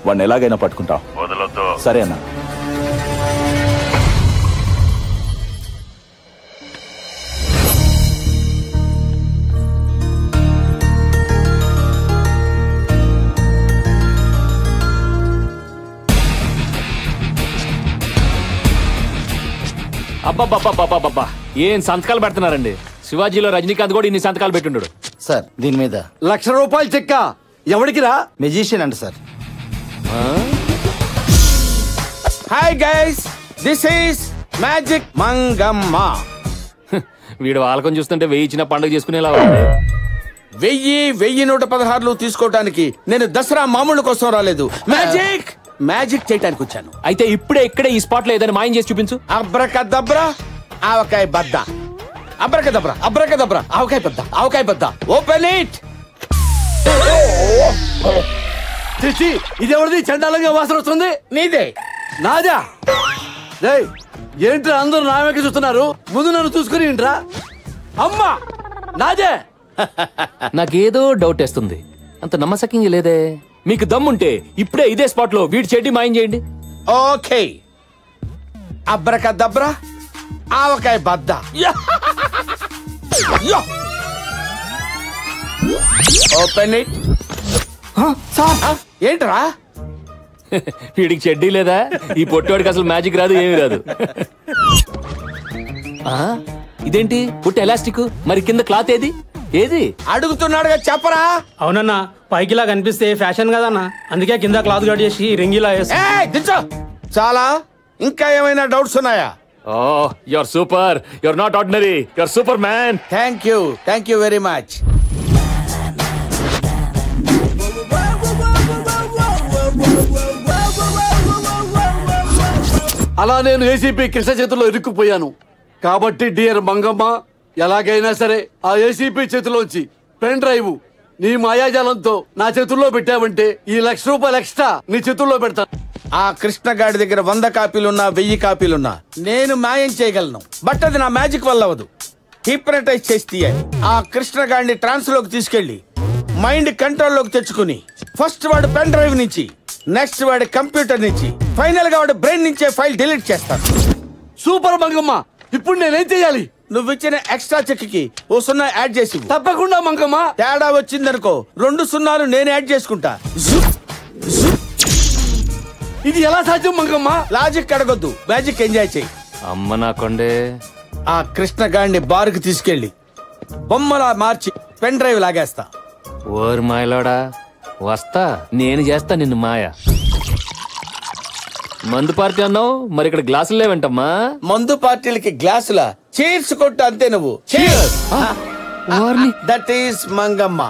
వాడిని ఎలాగైనా పట్టుకుంటాం. వదలొద్దు. సరే అన్నా. అబ్బబ్బబ్బబ్బబ్బబ్బా, ఏం సంతకాలు పెడుతున్నారండి. శివాజీలో రజనీకాంత్ కూడా ఇన్ని సంతకాలు పెట్టుండడు. సార్ దీని మీద ₹1,00,000 చెక్క. ఎవరికి రా? మెజిషియన్ అంట sir. Hi guys, this is magic Mangamma. వీడు వాళ్ళకం చూస్తుంటే 1000 ఇచ్చిన పండుగ చేసుకునేలా ఉంది. 1000 తీసుకోవటానికి నేను దసరా మామూలు కోసం రాలేదు, మ్యాజిక్ చేయటానికి వచ్చాను. అయితే ఇప్పుడే ఇక్కడే ఈ స్పాట్ లో ఏదైనా మాయం చేసి చూపించు. అబ్రకదబ్రా ఆవకాయ బద్ద, అబ్రకదబ్రా ఆవకాయ బద్ద, ఓపెన్ ఇట్. ఇదెవరిది? చండాలంగా వాసన వస్తుంది. నీదే. నాదా? రేయ్, ఏంట్రా అందరూ నా వెనక చూస్తున్నారు? ముందు నన్ను చూసుకుని ఏంట్రా? అమ్మా నాదే. నాకేదో డౌట్ వేస్తుంది. అంత నమ్మసక్యంగా లేదే. మీకు దమ్ముంటే ఇప్పుడే ఇదే స్పాట్ లో వీడి చెడ్డి మాయం చేయండి. ఓకే, అబ్రకదబ్రా ఆవకాయ బద్ద. Open it. ఏంట్రా? వీడికి చెడ్డీ లేదా? ఈ పొట్టోడికి అసలు మ్యాజిక్ రాదు, ఏమి రాదు. ఇదేంటి పుట్ట ఎలాస్టిక్, మరి కింద క్లాత్ ఏది? అడుగుతున్నాడుగా చెప్పరా. అవునన్నా, పైకిలా కనిపిస్తే ఫ్యాషన్ కదన్నా, అందుకే కింద క్లాత్ కట్ చేసి రింగిలా వేసి. చాలా. ఇంకా ఏమైనా డౌట్స్ ఉన్నాయా? Oh, you're super. You're not ordinary. You're Superman. Thank you very much. అలా నేను ఏసీపీ కృష్ణ చేతిలో ఇరుక్కుపోయాను. కాబట్టి డియర్ మంగమ్మ, ఎలాగైనా సరే ఆ ఏసీపీ చేతిలోంచి పెన్ డ్రైవ్ నీ మాయాజాలంతో నా చేతుల్లో పెట్టావంటే ఈ ₹1,00,000 ఎక్స్ట్రా నీ చేతుల్లో పెడతా. ఆ కృష్ణగాడి దగ్గర 100 కాపీలున్నా 1000 కాపీలున్నా నేను మాయం చేయగలను. బట్ అది నా మ్యాజిక్ వల్ల అవ్వదు. హిప్నటైజ్ చేసి తీయాలి. ఆ కృష్ణగాడిని ట్రాన్స్ లోకి తీసుకెళ్లి మైండ్ కంట్రోల్ లోకి తెచ్చుకుని ఫస్ట్ వాడు పెన్ డ్రైవ్ నుంచి, నెక్స్ట్ వాడి కంప్యూటర్ నుంచి, ఫైనల్ గా వాడు బ్రెయిన్ నుంచే ఫైల్ డిలీట్ చేస్తాను. సూపర్ మంగమ్మ. ఇప్పుడు నేనేం చేయాలి? నువ్వు ఇచ్చిన ఎక్స్ట్రా చెక్ కి ఓ 0 యాడ్ చేసి. తప్పకుండా మంగమ్మ. తేడా వచ్చిందనుకో 2 0 నేను యాడ్ చేసుకుంటా. ఇది ఎలా సాధ్యం మంగమ్మ? లాజిక్ అడగొద్దు, మ్యాజిక్ ఎంజాయ్ చేయి. అమ్మ నా కొండే. ఆ కృష్ణగాడిని బార్కి తీసుకెళ్లి బొమ్మలా మార్చి పెన్ డ్రైవ్ లాగేస్తా. ఓరు మాయలోడా, వస్తా. నేను చేస్తా నిన్ను మాయ. మందు పార్టీ అన్నావు, మరి ఇక్కడ గ్లాసులు లేవంటమ్మా? మందు పార్టీలకి గ్లాసుల చీర్స్ కొట్టు అంతే. నువ్వు దట్ ఈస్ మంగమ్మ.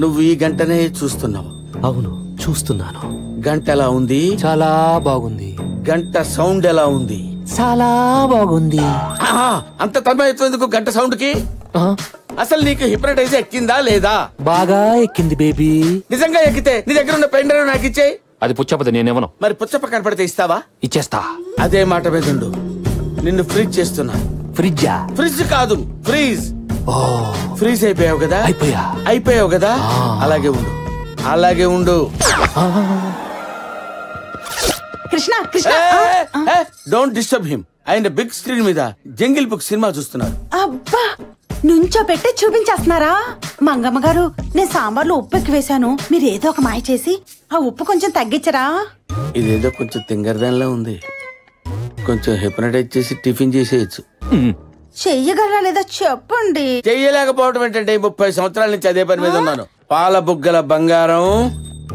నువ్వు ఈ గంటనే చూస్తున్నావు? అవును, చూస్తున్నాను. గంట ఎలా ఉంది? చాలా బాగుంది. గంట సౌండ్ ఎలా ఉంది? చాలా బాగుంది. అంత తన్మయత్వం ఎందుకు గంట సౌండ్ కి? అసలు నీకు హిప్నటైజ్ ఎక్కిందా లేదా? బాగా ఎక్కింది బేబీ. నిజంగా ఎక్కితే నీ దగ్గర ఉన్న పెన్ డ్రైవ్ నాకు ఇచ్చేయి. అది పుచ్చపతి, నేనేమను. మరి పుచ్చప్ప కనపడితే ఇస్తావా? ఇచ్చేస్తా. అదే మాట మీద ఉండు. నిన్ను ఫ్రీజ్ చేస్తున్నా. ఫ్రిడ్జా? ఫ్రిడ్జ్ కాదు, ఫ్రీజ్. ఫ్రీజ్ అయిపోయావు కదా? అయిపోయావు కదా? అలాగే ఉండు, అలాగే ఉండు. Krishna Krishna don't disturb him. ఆయన బిగ్ స్క్రీన్ మీద జంగిల్ బుక్ సినిమా చూస్తున్నారు. అబ్బా, నుంచో పెట్టి చూపించేస్తున్నారా? మంగమ్మ గారు, నేను సాంబార్లో ఉప్పు ఎక్కువ వేశాను. మీరు ఏదో ఒక మాయ చేసి ఆ ఉప్పు కొంచెం తగ్గించరా? ఇదేదో కొంచెం తింగరదానిలా ఉంది. కొంచెం హిప్నటైజ్ చేసి టిఫిన్ చేసేయచ్చు. చెయ్యగలరా లేదా చెప్పండి. చెయ్యలేకపోవడం ఏంటంటే 30 సంవత్సరాల నుంచి అదే పని మీద ఉన్నాను. పాల బుగ్గల బంగారం,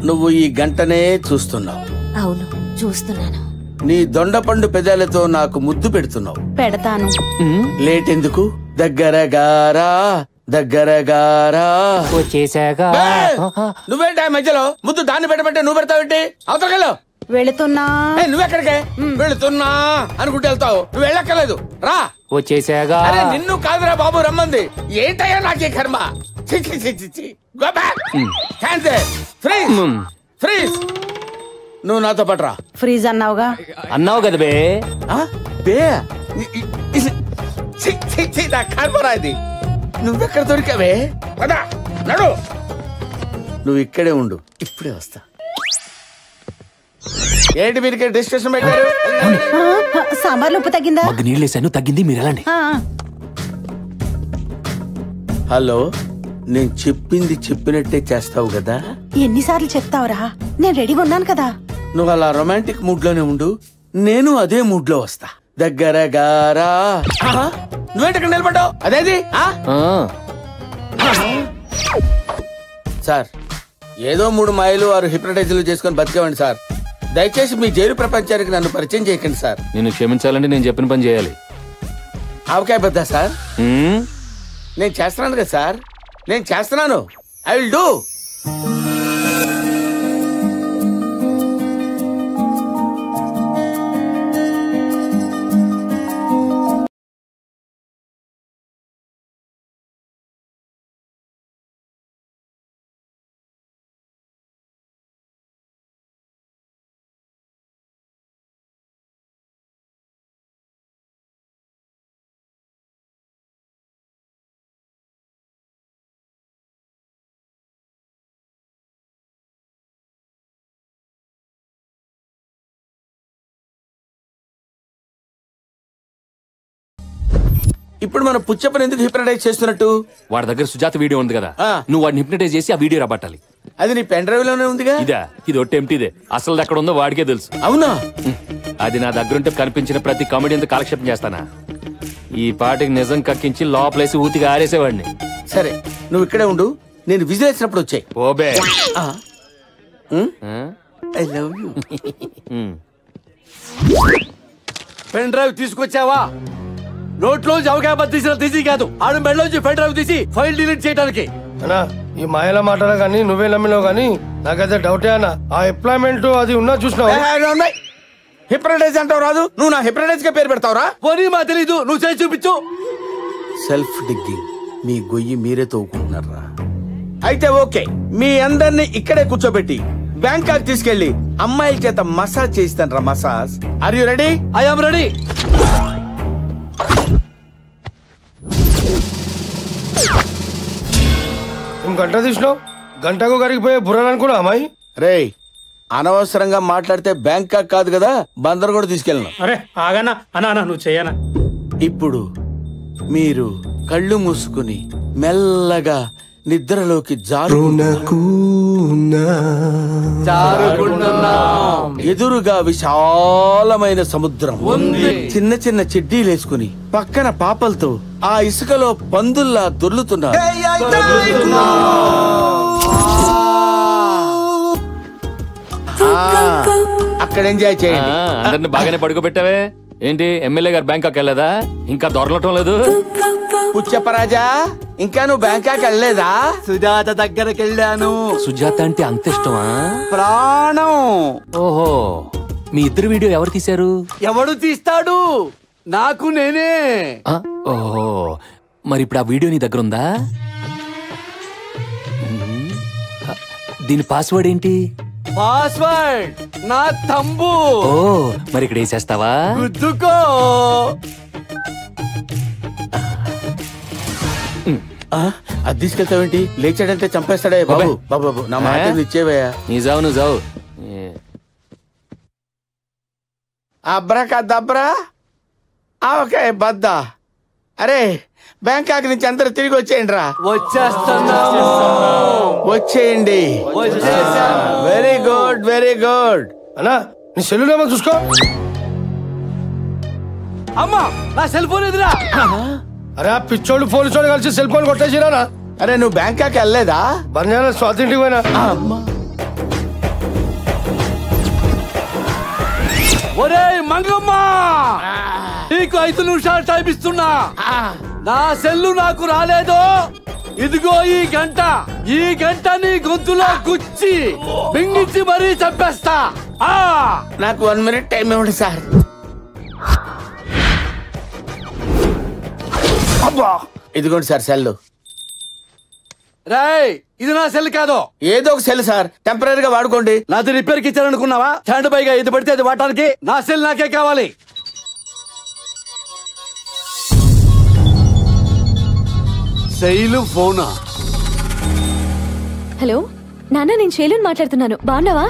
నువ్వు ఈ గంటనే చూస్తున్నావు. అవును, చూస్తున్నాను. నీ దొండపండు పెదాలతో నాకు ముద్దు పెడుతున్నావు. పెడతాను. లేట్ ఎందుకు? దగ్గర గారా, దగ్గర గారా. వచ్చేసాగా. నువ్వేంటి ఆ మధ్యలో ముద్దు దాన్ని పెట్టమంటే నువ్వు పెడతావేంటి? అవతలకెళ్ళు. వెళుతున్నా. నువ్వెక్కడికే? వెళుతున్నా అనుకుంటూ వెళ్తావు. నువ్వు వెళ్ళక్కర్లేదు, రా. వచ్చేసాగా. అరే నిన్ను కాదురా బాబు రమ్మంది. ఏంటయ్యా నాకే కర్మ. Go back. Freeze, freeze. నువ్వు నాతో పట్రా. ఫ్రీజ్ అన్నావుగా. అన్నావు కదా బే. బే నా కర్మరా ఇది. నువ్వెక్కడ దొరికావే? నడు. నువ్వు ఇక్కడే ఉండు, ఇప్పుడే వస్తా. ఏంటి మీరు డిస్కషన్ పెట్టారు? సాంబార్లో ఉప్పు తగ్గిందా? మగ్గు నీళ్ళు వేసాను, తగ్గింది. మీరు వెళ్ళండి. హలో, నేను చెప్పింది చెప్పినట్టే చేస్తావు కదా? ఎన్నిసార్లు చెప్తావురా? నేను రెడీగా ఉన్నాను కదా. నువ్వు అలా రొమాంటిక్ మూడ్ లోనే ఉండు, నేను అదే మూడ్ లో వస్తా. దగ్గర గారా. నువ్వేంటి నిలబడ్డావు? అదేది? సార్, ఏదో 3 మాయలు 6 హిప్నటైజర్లు చేసుకుని బతికేవండి సార్. దయచేసి మీ జైలు ప్రపంచానికి నన్ను పరిచయం చేయకండి సార్. నేను క్షమించాలంటే నేను చెప్పిన పని చేయాలి. అవకాయ బద్దా సార్? నేను చేస్తున్నాను కదా సార్, నేను చేస్తున్నాను. I will do. ఇప్పుడు మనం పుచ్చప్పని ఎందుకు హిప్నటైజ్ చేస్తున్నట్టు? వాడి దగ్గర సుజాత వీడియో ఉంది కదా, నువ్వు వాడిని హిప్నటైజ్ చేసి ఆ వీడియో రాబట్టాలి. అది నీ పెన్ డ్రైవ్ లోనే ఉందిగా. ఇది ఒట్టి ఎంటీదే, అసలు ఎక్కడ ఉందో వాడికే తెలుసు. అవునా? అది నా దగ్గరుంటే కనిపించిన ప్రతి కామెడీతో కాలక్షేపం చేస్తానా? ఈ పాటికి నిజం కక్కించి లోపలేసి ఊతిగా ఆరేసేవాడిని. సరే, నువ్వు ఇక్కడే ఉండు, నేను విజిల్ వేసినప్పుడు వచ్చాయి. ఓబే. I love you. Pen drive తీసుకొచ్చావా? నోట్లోంచి అవకాశం తీసిన తీసి కాదు, ఆడు మెడలోంచి పెన్ డ్రైవ్ తీసి ఫైల్ డిలీట్ చేయడానికి. అన్నా, ఈ మాయల మాటలు కానీ నువ్వే నమ్మినావు కానీ నాకైతే డౌటే అన్న. ఆ ఎంప్లాయ్మెంట్ అది ఉన్నా చూసినావు? హిప్నటైజ్ అంటావు రాదు, నువ్వు నా హిప్నటైజ్ గా పేరు పెడతావురా? పోనీ మా తెలీదు, నువ్వు చేసి చూపించు. Self digging. మీ గొయ్యి మీరే తవ్వుకుంటున్నారా? అయితే ఓకే, మీ అందరినీ ఇక్కడే కూర్చోబెట్టి బ్యాంకాక్ తీసుకెళ్లి అమ్మాయిల చేత మసాజ్ చేయిస్తాను రా. Massage. Are you ready? I am ready. గంట తీసినావు, గంటకు కరిగిపోయే బుర్రలు అనుకున్నా అమ్మాయి. రేయ్, అనవసరంగా మాట్లాడితే బ్యాంకాక్ కాదు కదా, బందర్ కూడా తీసుకెళ్ళను. అరే ఆగనా అన్నా నువ్వు చేయనా. ఇప్పుడు మీరు కళ్ళు మూసుకుని మెల్లగా నిద్రలోకి ఎదురుగా విశాలమైన సముద్రం ఉంది. చిన్న చిన్న చెడ్డీలు వేసుకుని పక్కన పాపలతో ఆ ఇసుకలో పందుల్లా దొర్లుతున్నారు. అక్కడ ఎంజాయ్ చేయండి. అందరిని బాగానే పడుకోబెట్టావే. ఏంటి ఎమ్మెల్యే గారు బ్యాంకాక్ వెళ్ళదా? ఇంకా దొరలటం లేదు. పుచ్చపరాజా, ఇంకా నువ్వు బ్యాంకాక్ వెళ్ళలేదా? సుజాత దగ్గరికి వెళ్ళాను. సుజాత అంటే అంత ఇష్టమా? ప్రాణం. ఓహో, మీ ఇద్దరు వీడియో ఎవరు తీశారు? ఎవడు తీస్తాడు? నాకు నేనే. ఓహో, మరి ఇప్పుడు ఆ వీడియో నీ దగ్గర ఉందా? దీని పాస్వర్డ్ ఏంటి? పాస్వర్డ్ నా తంబు. ఓ, మరి ఇక్కడ వేసేస్తావా? గుద్దుకో. అది తీసుకెళ్తావేంటి? లేచాడంటే చంపేస్తాడే. బాబు బాబు బాబు, నా మాట ఇచ్చేవయ్యా. నీ జావు నువ్వు జావు. అబ్రకా దబ్రా, ఓకే బద్దా. అరే, బ్యాంకాక్ నుంచి అందరూ తిరిగి వచ్చేయండి రా. వచ్చేస్తున్నాము. వచ్చేయండి. Very good, very good. అన్నా నీ సెల్ నెంబర్ చూసుకో. అమ్మా, నా సెల్ ఫోన్ ఎదురా. అరే ఆ పిచ్చోళ్ళు పోలీసోళ్ళు కలిసి సెల్ ఫోన్ కొట్టేసిరా. అరే నువ్వు బ్యాంకాక్ వెళ్ళలేదా? బంజారా స్వాతింటికి పోయినా. ఒరే మంగమ్మ, నీకు 5 నిమిషాలు టైం ఇస్తున్నా. నా సెల్లు నాకు రాలేదు. ఇదిగో ఈ గంట నీ గొంతులో గుచ్చి మింగించి మరీ చంపేస్తా. నాకు 1 మినిట్ టైం ఇవ్వండి సార్. ఇదిగోండి సార్ సెల్. రాయ్, ఇది నా సెల్ కాదు. ఏదో ఒక సెల్ సార్, టెంపరీగా వాడుకోండి. నాది రిపేర్ కి ఇచ్చారనుకున్నావా? స్టాండ్ బైగా ఇది పడితే అది వాడటానికి. నా సెల్ నాకే కావాలి. శైలు ఫోనా? హలో నాన్న, నేను శైలుని మాట్లాడుతున్నాను. బాగున్నావా?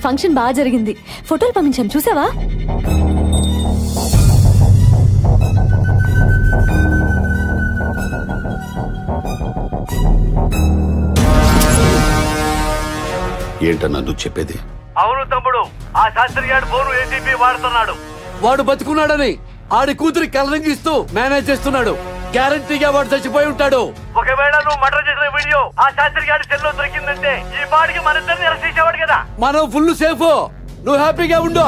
ఫంక్షన్ బాగా జరిగింది. ఫోటోలు పంపించాను, చూసావా? ఏంటన్నా నువ్వు చెప్పేది? అవును తమ్ముడు, ఆ శాస్త్రి గారు ఫోన్ ఏసీపీ వాడుతున్నాడు. వాడు బతుకున్నాడని ఆడి కూతురి కలరింగ్ ఇస్తూ మేనేజ్ చేస్తున్నాడు. గ్యారంటీగా వాడు చచ్చిపోయి ఉంటాడు. ఒకవేళ నువ్వు మర్డర్ చేసిన వీడియో ఆ శాస్త్రి గారి సెల్లో దొరికిందంటే ఈ పాడికి మన ఇద్దరిని అరెస్ట్ చేసేవాడు కదా. మనం ఫుల్ సేఫ్. నువ్వు హ్యాపీగా ఉండు.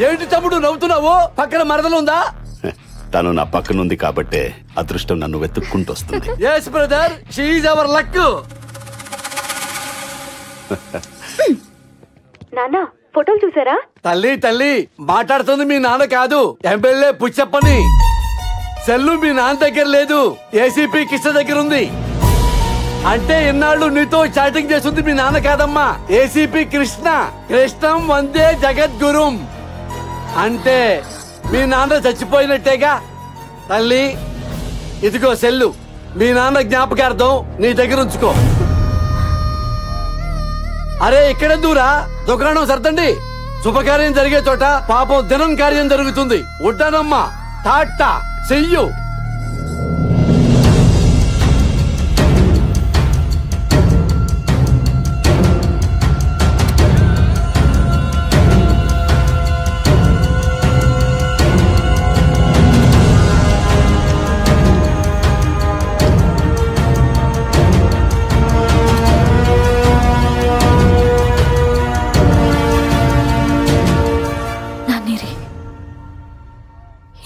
ఏంటి తమ్ముడు నవ్వుతున్నావు? పక్కన మరదలుందా? తను నా పక్కనుంది కాబట్టే అదృష్టం నన్ను వెతుక్కుంటూ వస్తుంది. yes brother, she is our luck. నాన్న, ఫోటోలు చూసారా? తల్లి మాట్లాడుతుంది మీ నాన్న కాదు, ఎమ్మెల్యే పుచ్చప్పని. సెల్లు మీ నాన్న దగ్గర లేదు, ఏసీపీ కృష్ణ దగ్గర ఉంది. అంటే ఇన్నాళ్ళు నీతో చాటింగ్ చేస్తుంది మీ నాన్న కాదమ్మా, ఏసీపీ కృష్ణ. కృష్ణం వందే జగద్గురుం. అంటే మీ నాన్న చచ్చిపోయినట్టేగా. తల్లి, ఇదిగో సెల్లు, మీ నాన్న జ్ఞాపకార్థం నీ దగ్గర ఉంచుకో. అరే ఇక్కడ దూరా, దుకాణం సర్దండి. శుభకార్యం జరిగే చోట పాపం దినం కార్యం జరుగుతుంది. ఉంటానమ్మా, టాటా, చెయ్యు.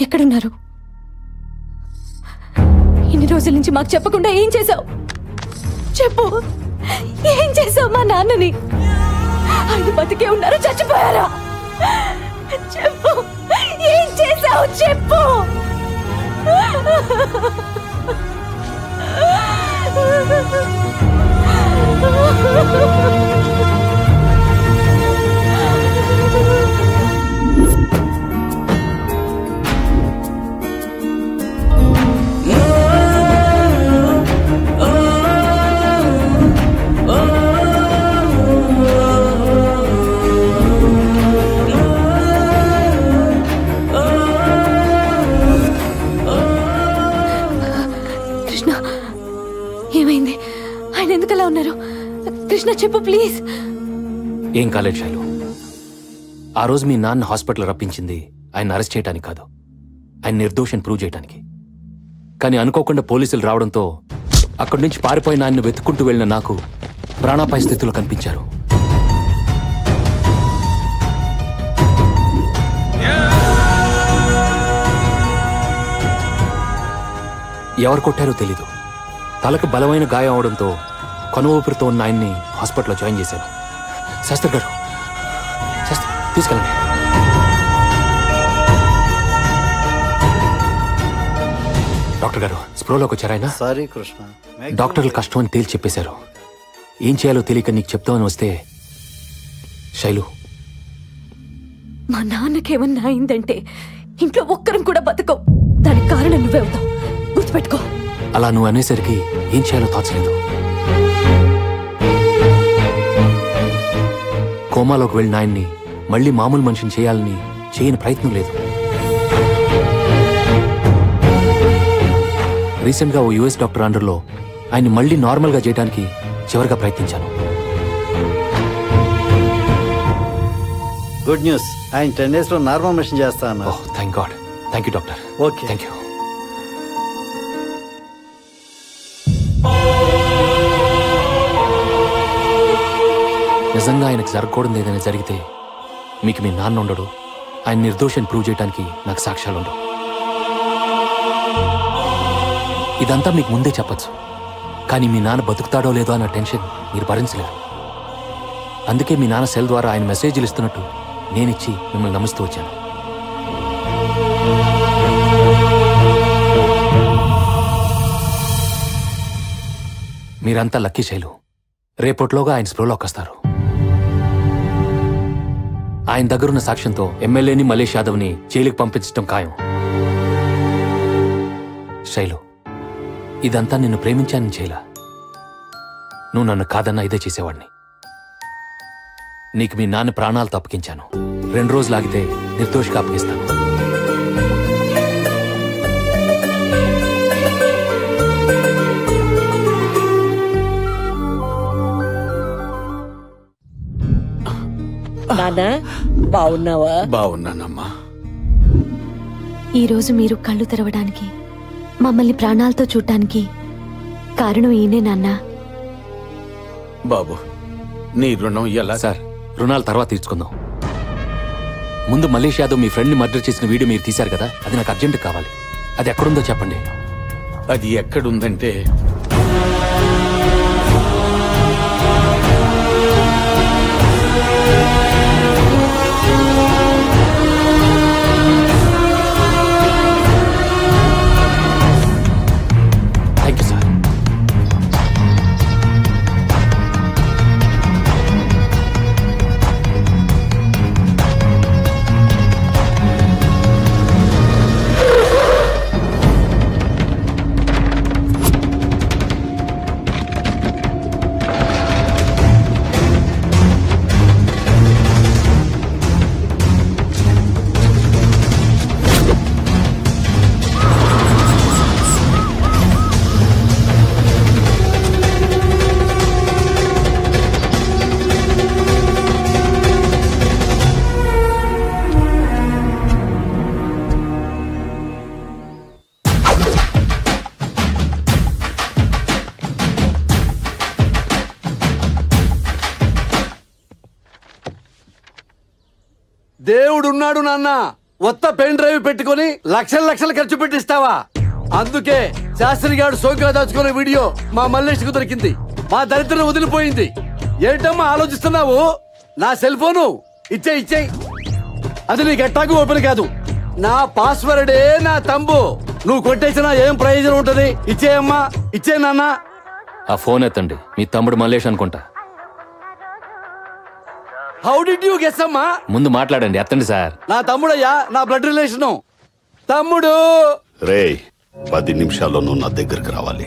ఎక్కడున్నారు? ఇన్ని రోజుల నుంచి మాకు చెప్పకుండా ఏం చేసావు? చెప్పు, ఏం చేసావు మా నాన్నని? ఆయన బతికే ఉన్నారు, చచ్చిపోయారా? చెప్పు, ఏం చేసావు? చెప్పు. ఏమైంది? ఆయన ఎందుకలా ఉన్నారు? కృష్ణ చెప్పు ప్లీజ్. ఏం కాలేదు శైలు. ఆ రోజు మీ నాన్న హాస్పిటల్ రప్పించింది ఆయన అరెస్ట్ చేయడానికి కాదు, ఆయన నిర్దోషం ప్రూవ్ చేయడానికి. కానీ అనుకోకుండా పోలీసులు రావడంతో అక్కడి నుంచి పారిపోయిన ఆయన్ని వెతుక్కుంటూ వెళ్ళిన నాకు ప్రాణాపాయ స్థితిలో కనిపించారు. ఎవరు కొట్టారో తెలీదు. తలకు బలమైన గాయం అవడంతో కొన ఊపిరితో ఉన్న ఆయన్ని హాస్పిటల్లో జాయిన్ చేశాను. శాస్త్రి గారు, తీసుకెళ్ళండి. డాక్టర్ గారు స్ప్రోలోకి వచ్చారు ఆయన. సారీ కృష్ణ. డాక్టర్లు కష్టం అని తేల్చి చెప్పేశారు. ఏం చేయాలో తెలియక నీకు చెప్తామని వస్తే శైలు, మా నాన్నకేమన్నా అయిందంటే ఇంట్లో ఒక్కరం కూడా బతకం. దానికి కారణం నువ్వే అవుతావు, గుర్తుపెట్టుకో. అలా నువ్వు అనేసరికి ఏం చేయాలో తోచలేదు. కోమాలోకి వెళ్ళిన ఆయన్ని మళ్ళీ మామూలు మనిషిని చేయాలని చేయని ప్రయత్నం లేదు. రీసెంట్గా ఓ యుఎస్ డాక్టర్ అండర్లో ఆయన్ని మళ్ళీ నార్మల్గా చేయడానికి చివరిగా ప్రయత్నించాను. గుడ్ న్యూస్, ఆయన 10 days లో నార్మల్ మిషన్ చేస్తా అన్నారు. Thank God. Thank you doctor. Okay, thank you. నిజంగా ఆయనకు జరగకూడదు ఏదైనా జరిగితే మీకు మీ నాన్న ఉండడు, ఆయన నిర్దోషాన్ని ప్రూవ్ చేయడానికి నాకు సాక్ష్యాలు ఉండవు. ఇదంతా మీకు ముందే చెప్పచ్చు, కానీ మీ నాన్న బతుకుతాడో లేదో అన్న టెన్షన్ మీరు భరించలేరు. అందుకే మీ నాన్న సెల్ ద్వారా ఆయన మెసేజ్లు ఇస్తున్నట్టు నేనిచ్చి మిమ్మల్ని నమ్మిస్తూ వచ్చాను. మీరంతా లక్కీ శైలు. రేపట్లోగా ఆయన స్ప్రోలోకి వస్తారు. ఆయన దగ్గరున్న సాక్ష్యంతో ఎమ్మెల్యేని మలేష్ యాదవ్ని జైలుకి పంపించడం ఖాయం. శైలు, ఇదంతా నిన్ను ప్రేమించానని చేయలా. నువ్వు నన్ను కాదన్నా ఇదే చేసేవాడిని. నీకు మీ నాన్న ప్రాణాలు తప్పకించాను. 2 రోజులు ఆగితే నిర్దోషిగా అప్పగిస్తాను. నాన్నా బాగున్నావా? బాగున్నానమ్మా. ఈ రోజు మీరు కళ్ళు తెరవడానికి, మమ్మల్ని ప్రాణాలతో చూడటానికి కారణం ఈయనే నాన్న. బాబు, నీ రుణం ఎలా? సార్, రుణాలు తర్వాత తీర్చుకుందాం. ముందు మలేష్ యాదవ్ మీ ఫ్రెండ్ని మర్డర్ చేసిన వీడియో మీరు తీశారు కదా, అది నాకు అర్జెంట్ కావాలి. అది ఎక్కడుందో చెప్పండి. అది ఎక్కడుందంటే థ్యాంక్ యూ సార్. దేవుడున్నాడు నాన్న. కొత్త పెన్ డ్రైవ్ పెట్టుకుని లక్షలు లక్షలు ఖర్చు పెట్టిస్తావా? అందుకే శాస్త్రి గారు సోగ్గా దాచుకునే వీడియో మా మల్లేష్ కు దొరికింది. మా దరిద్రం వదిలిపోయింది. ఏంటమ్మా ఆలోచిస్తున్నావు? నా సెల్ ఫోను ఇచ్చేయి. అది నీకు ఎట్టాకు ఓపెన్ కాదు. నా పాస్వర్డే నా తంబు. నువ్వు కొట్టేసినా ఏం ప్రయోజనం ఉంటది? ఇచ్చేయమ్మా, ఇచ్చే నాన్న. ఆ ఫోన్ ఎత్తండి, మీ తమ్ముడు మల్లేష్ అనుకుంటా. హౌ డిడ్ యూ గెస్ అమ్మా? ముందు మాట్లాడండి, ఎత్తండి సార్. నా తమ్ముడయ్యా, నా బ్లడ్ రిలేషను. తమ్ముడు రే 10 నిమిషాల్లో నువ్వు నా దగ్గరికి రావాలి.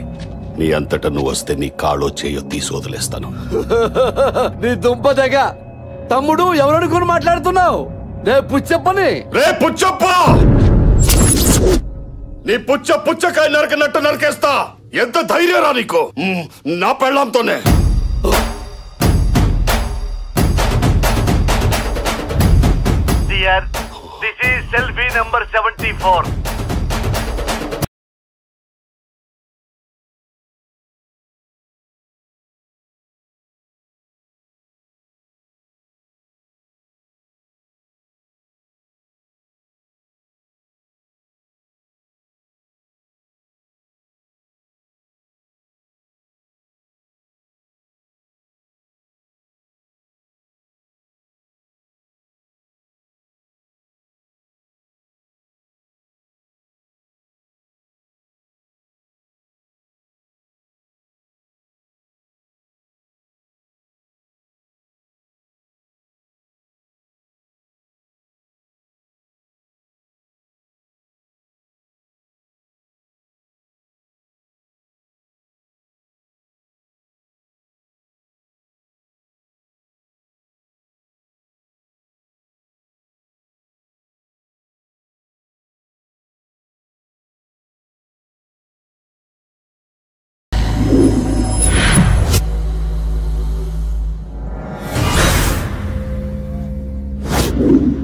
నీ అంతటా నువ్వు వస్తే నీ కాళ్ళో చేయో తీసి వదిలేస్తాను. నీ దుంప దగ్గ. తమ్ముడు ఎవరనుకుని మాట్లాడుతున్నావు? రే పుచ్చప్పని. రే పుచ్చప్ప, నీ పుచ్చకాయ నరకనట్టు నరికేస్తా. ఎంత ధైర్యరా నీకు? నా పెళ్ళాంతోనే. This is selfie number 74.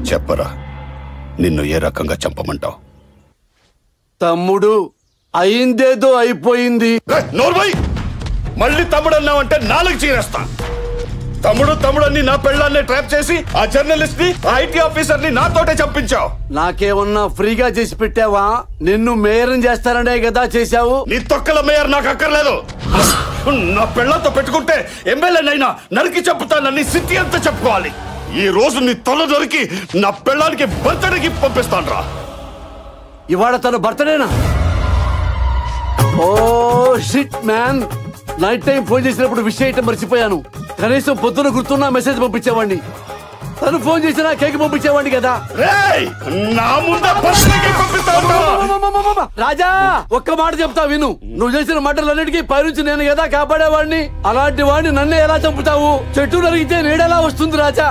చెప్పరా, నిన్ను ఏ రకంగా చంపమంటావు? తమ్ముడు అయిందేదో అయిపోయింది. నోర్మై, మళ్ళీ తమ్ముడు అన్నావంటే నాలుగు చీరేస్తా. తమ్ముడు అని నా పెళ్ళాన్ని ట్రాప్ చేసి ఆ జర్నలిస్ట్ ని, ఐటీ ఆఫీసర్ ని నాతోటే చంపించావు. నాకేమన్నా ఫ్రీగా చేసి పెట్టావా? నిన్ను మేయర్ చేస్తారనే కదా చేశావు. నీ తొక్కల మేయర్ నాకు అక్కర్లేదు. నా పెళ్ళంతో పెట్టుకుంటే ఎమ్మెల్యేనైనా నరికి చంపుతానని సిటీ అంతా చెప్పుకోవాలి. ఈ రోజు నీ తల నరికి నా పెళ్ళానికి బర్త్డేకి పంపిస్తాను రా. ఇవాళ తన బర్త్డేనా? Oh shit man, night time phone చేసినప్పుడు విష్ చేయటం మర్చిపోయాను. కనీసం పొద్దున గుర్తున్నా మెసేజ్ పంపించేవాడిని. తను ఫోన్ చేసినా కేక్ పంపించేవాడిని కదా. రాజా, ఒక్క మాట చెప్తా విను. నువ్వు చేసిన మాటలన్నిటికీ పైనుంచి నేను కదా కాపాడేవాడిని. అలాంటి వాడిని నన్నే ఎలా చంపుతావు? చెట్టు నరిగితే నీడెలా వస్తుంది రాజా?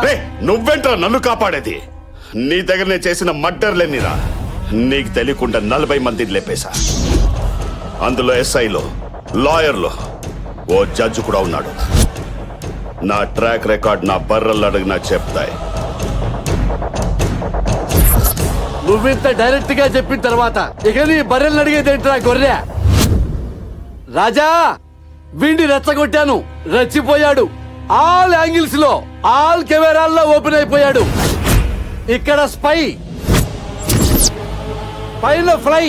నువ్వేంట్రా నన్ను కాపాడేది? నీ దగ్గర నేను చేసిన మర్డర్లేనిరా. నీకు తెలియకుండా 40 మందిని లేపేశా. అందులో ఎస్ఐలో, లాయర్లో, ఓ జడ్జి కూడా ఉన్నాడు. నా ట్రాక్ రికార్డ్ నా బర్రలు అడిగినా చెప్తాయి. నువ్వింత డైరెక్ట్ గా చెప్పిన తర్వాత ఇక నీ బర్రెల్ని అడిగేదేంట్రా గొర్రె? రాజా, వీడిని రెచ్చగొట్టాను, రెచ్చిపోయాడు. ఆల్ యాంగిల్స్ లో, ఆల్ కెమెరాల్లో ఓపెన్ అయిపోయాడు. ఇక్కడ స్పై, పైన ఫ్లై,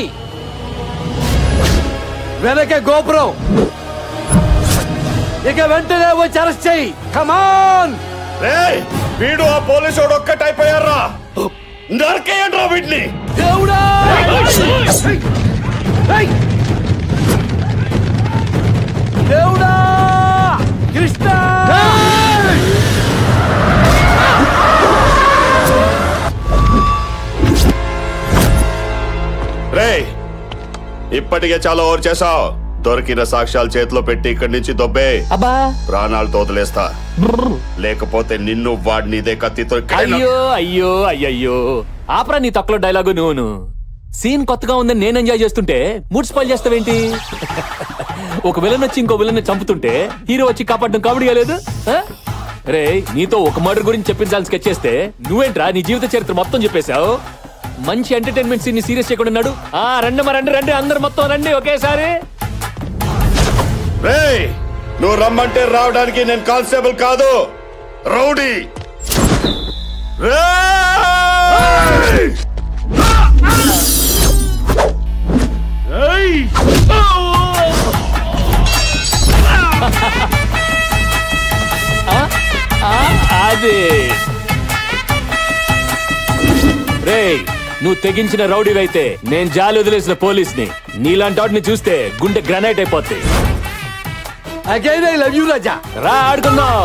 వెనక గోపురం. ఇక వెంటనే వచ్చి అరెస్ట్ చేయి. కమాన్. వీడు ఆ పోలీసు ఒక్కటైపోయారా? నరికేయండ్రా వీడిని. దేవుడా, దేవుడా, కృష్ణ. రేయ్, ఇప్పటికే చాలా ఓవర్ చేసావు. దొరికిన సాక్ష్యాలు చేతిలో పెట్టి ఇక్కడి నుంచి దొబ్బే. ప్రాణాలతో వదిలేస్తా, లేకపోతే నిన్ను వాడిని ఇదే కత్తితో. అయ్యో అయ్యో అయ్యయ్యో, ఆపరా నీ తక్కువ డైలాగు. నువ్వు సీన్ కొత్తగా ఉందని నేను ఎంజాయ్ చేస్తుంటే మూడ్ స్పాయిల్ చేస్తావేంటి? ఒక విలన్ వచ్చి ఇంకో విలన్ చంపుతుంటే హీరో వచ్చి కాపాడడం కామెడీగా లేదు? రే, నీతో ఒక మర్డర్ గురించి చెప్పించాలని స్కెచ్ చేస్తే నువ్వేంట్రా నీ జీవిత చరిత్ర మొత్తం చెప్పేశావు. మంచి ఎంటర్టైన్మెంట్ సీన్ ని సీరియస్ చేయకుండా ఉన్నాడు. రండి రండి రండి, అందరు మొత్తం రండి ఒకేసారి. రేయ్, నువ్వు రమ్మంటే రావడానికి నేను కానిస్టేబుల్ కాదు, రౌడీ. అదే రే, నువ్వు తెగించిన రౌడీవైతే నేను జాలి వదిలేసిన పోలీస్ని. నీలాంటి వాటిని చూస్తే గుండె గ్రానైట్ అయిపోద్ది. అగైన్ ఐ లవ్ యూ రాజా. రా ఆడుకుందాం.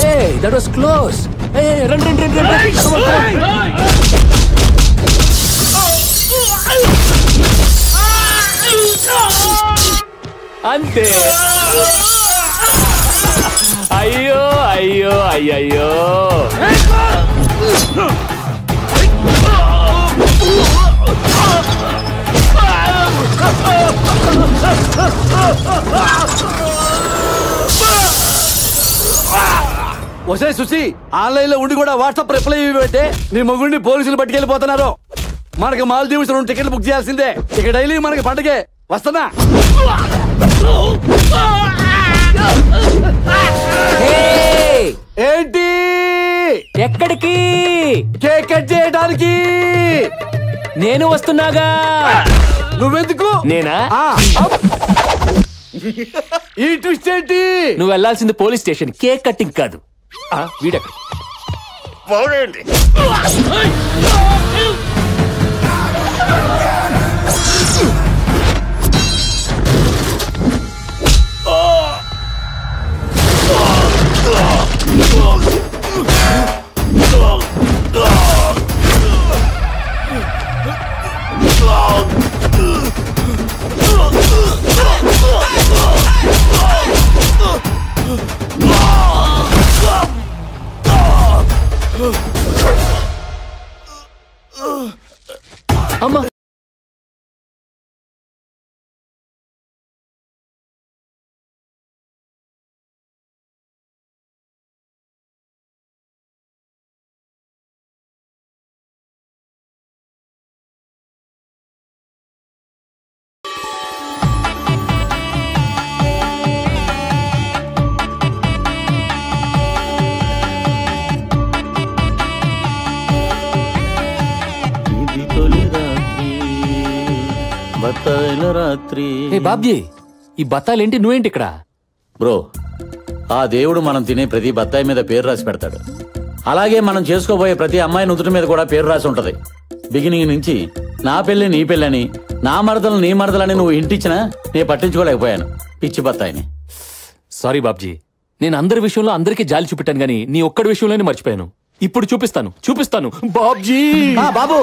Hey, that was close. Hey, run. Come on. అంతే. అయ్యో. ఒసే సుసి, ఆన్లైన్ లో ఉండి కూడా వాట్సాప్ రిప్లై ఇవ్వబెట్టే నీ మొగుడిని పోలీసులు పట్టుకెళ్ళిపోతున్నారు. మనకి మాల్దీవ్స్ 2 టికెట్లు బుక్ చేయాల్సిందే. ఇక డైలీ మనకి పండగే. వస్తున్నా. ఏంటి? ఎక్కడికి? కేక్ కట్ చేయడానికి. నేను వస్తున్నాగా. నువ్వెందుకు? నేనా? ఈ ట్విస్ట్ ఏంటి? నువ్వు వెళ్లాల్సింది పోలీస్ స్టేషన్, కేక్ కట్టింగ్ కాదు. వీడెక్కడ? అమ్మా, రాత్రి. బాబ్జీ, ఈ బత్తాలేంటి? నువ్వేంటి ఇక్కడ? బ్రో, ఆ దేవుడు మనం తినే ప్రతి బత్తాయి మీద పేరు రాసి పెడతాడు. అలాగే మనం చేసుకోబోయే ప్రతి అమ్మాయి నుదుటి మీద కూడా పేరు రాసి ఉంటది. బిగినింగ్ నుంచి నా పెళ్లి నీ పెళ్ళని, నా మరదలు నీ మరదలని నువ్వు ఇంటిచ్చినా నేను పట్టించుకోలేకపోయాను. పిచ్చి బత్తాయిని. సారీ బాబ్జీ, నేను అందరి విషయంలో అందరికీ జాలి చూపెట్టాను గానీ నీ ఒక్కడి విషయంలోనే మర్చిపోయాను. ఇప్పుడు చూపిస్తాను బాబ్జీ. బాబు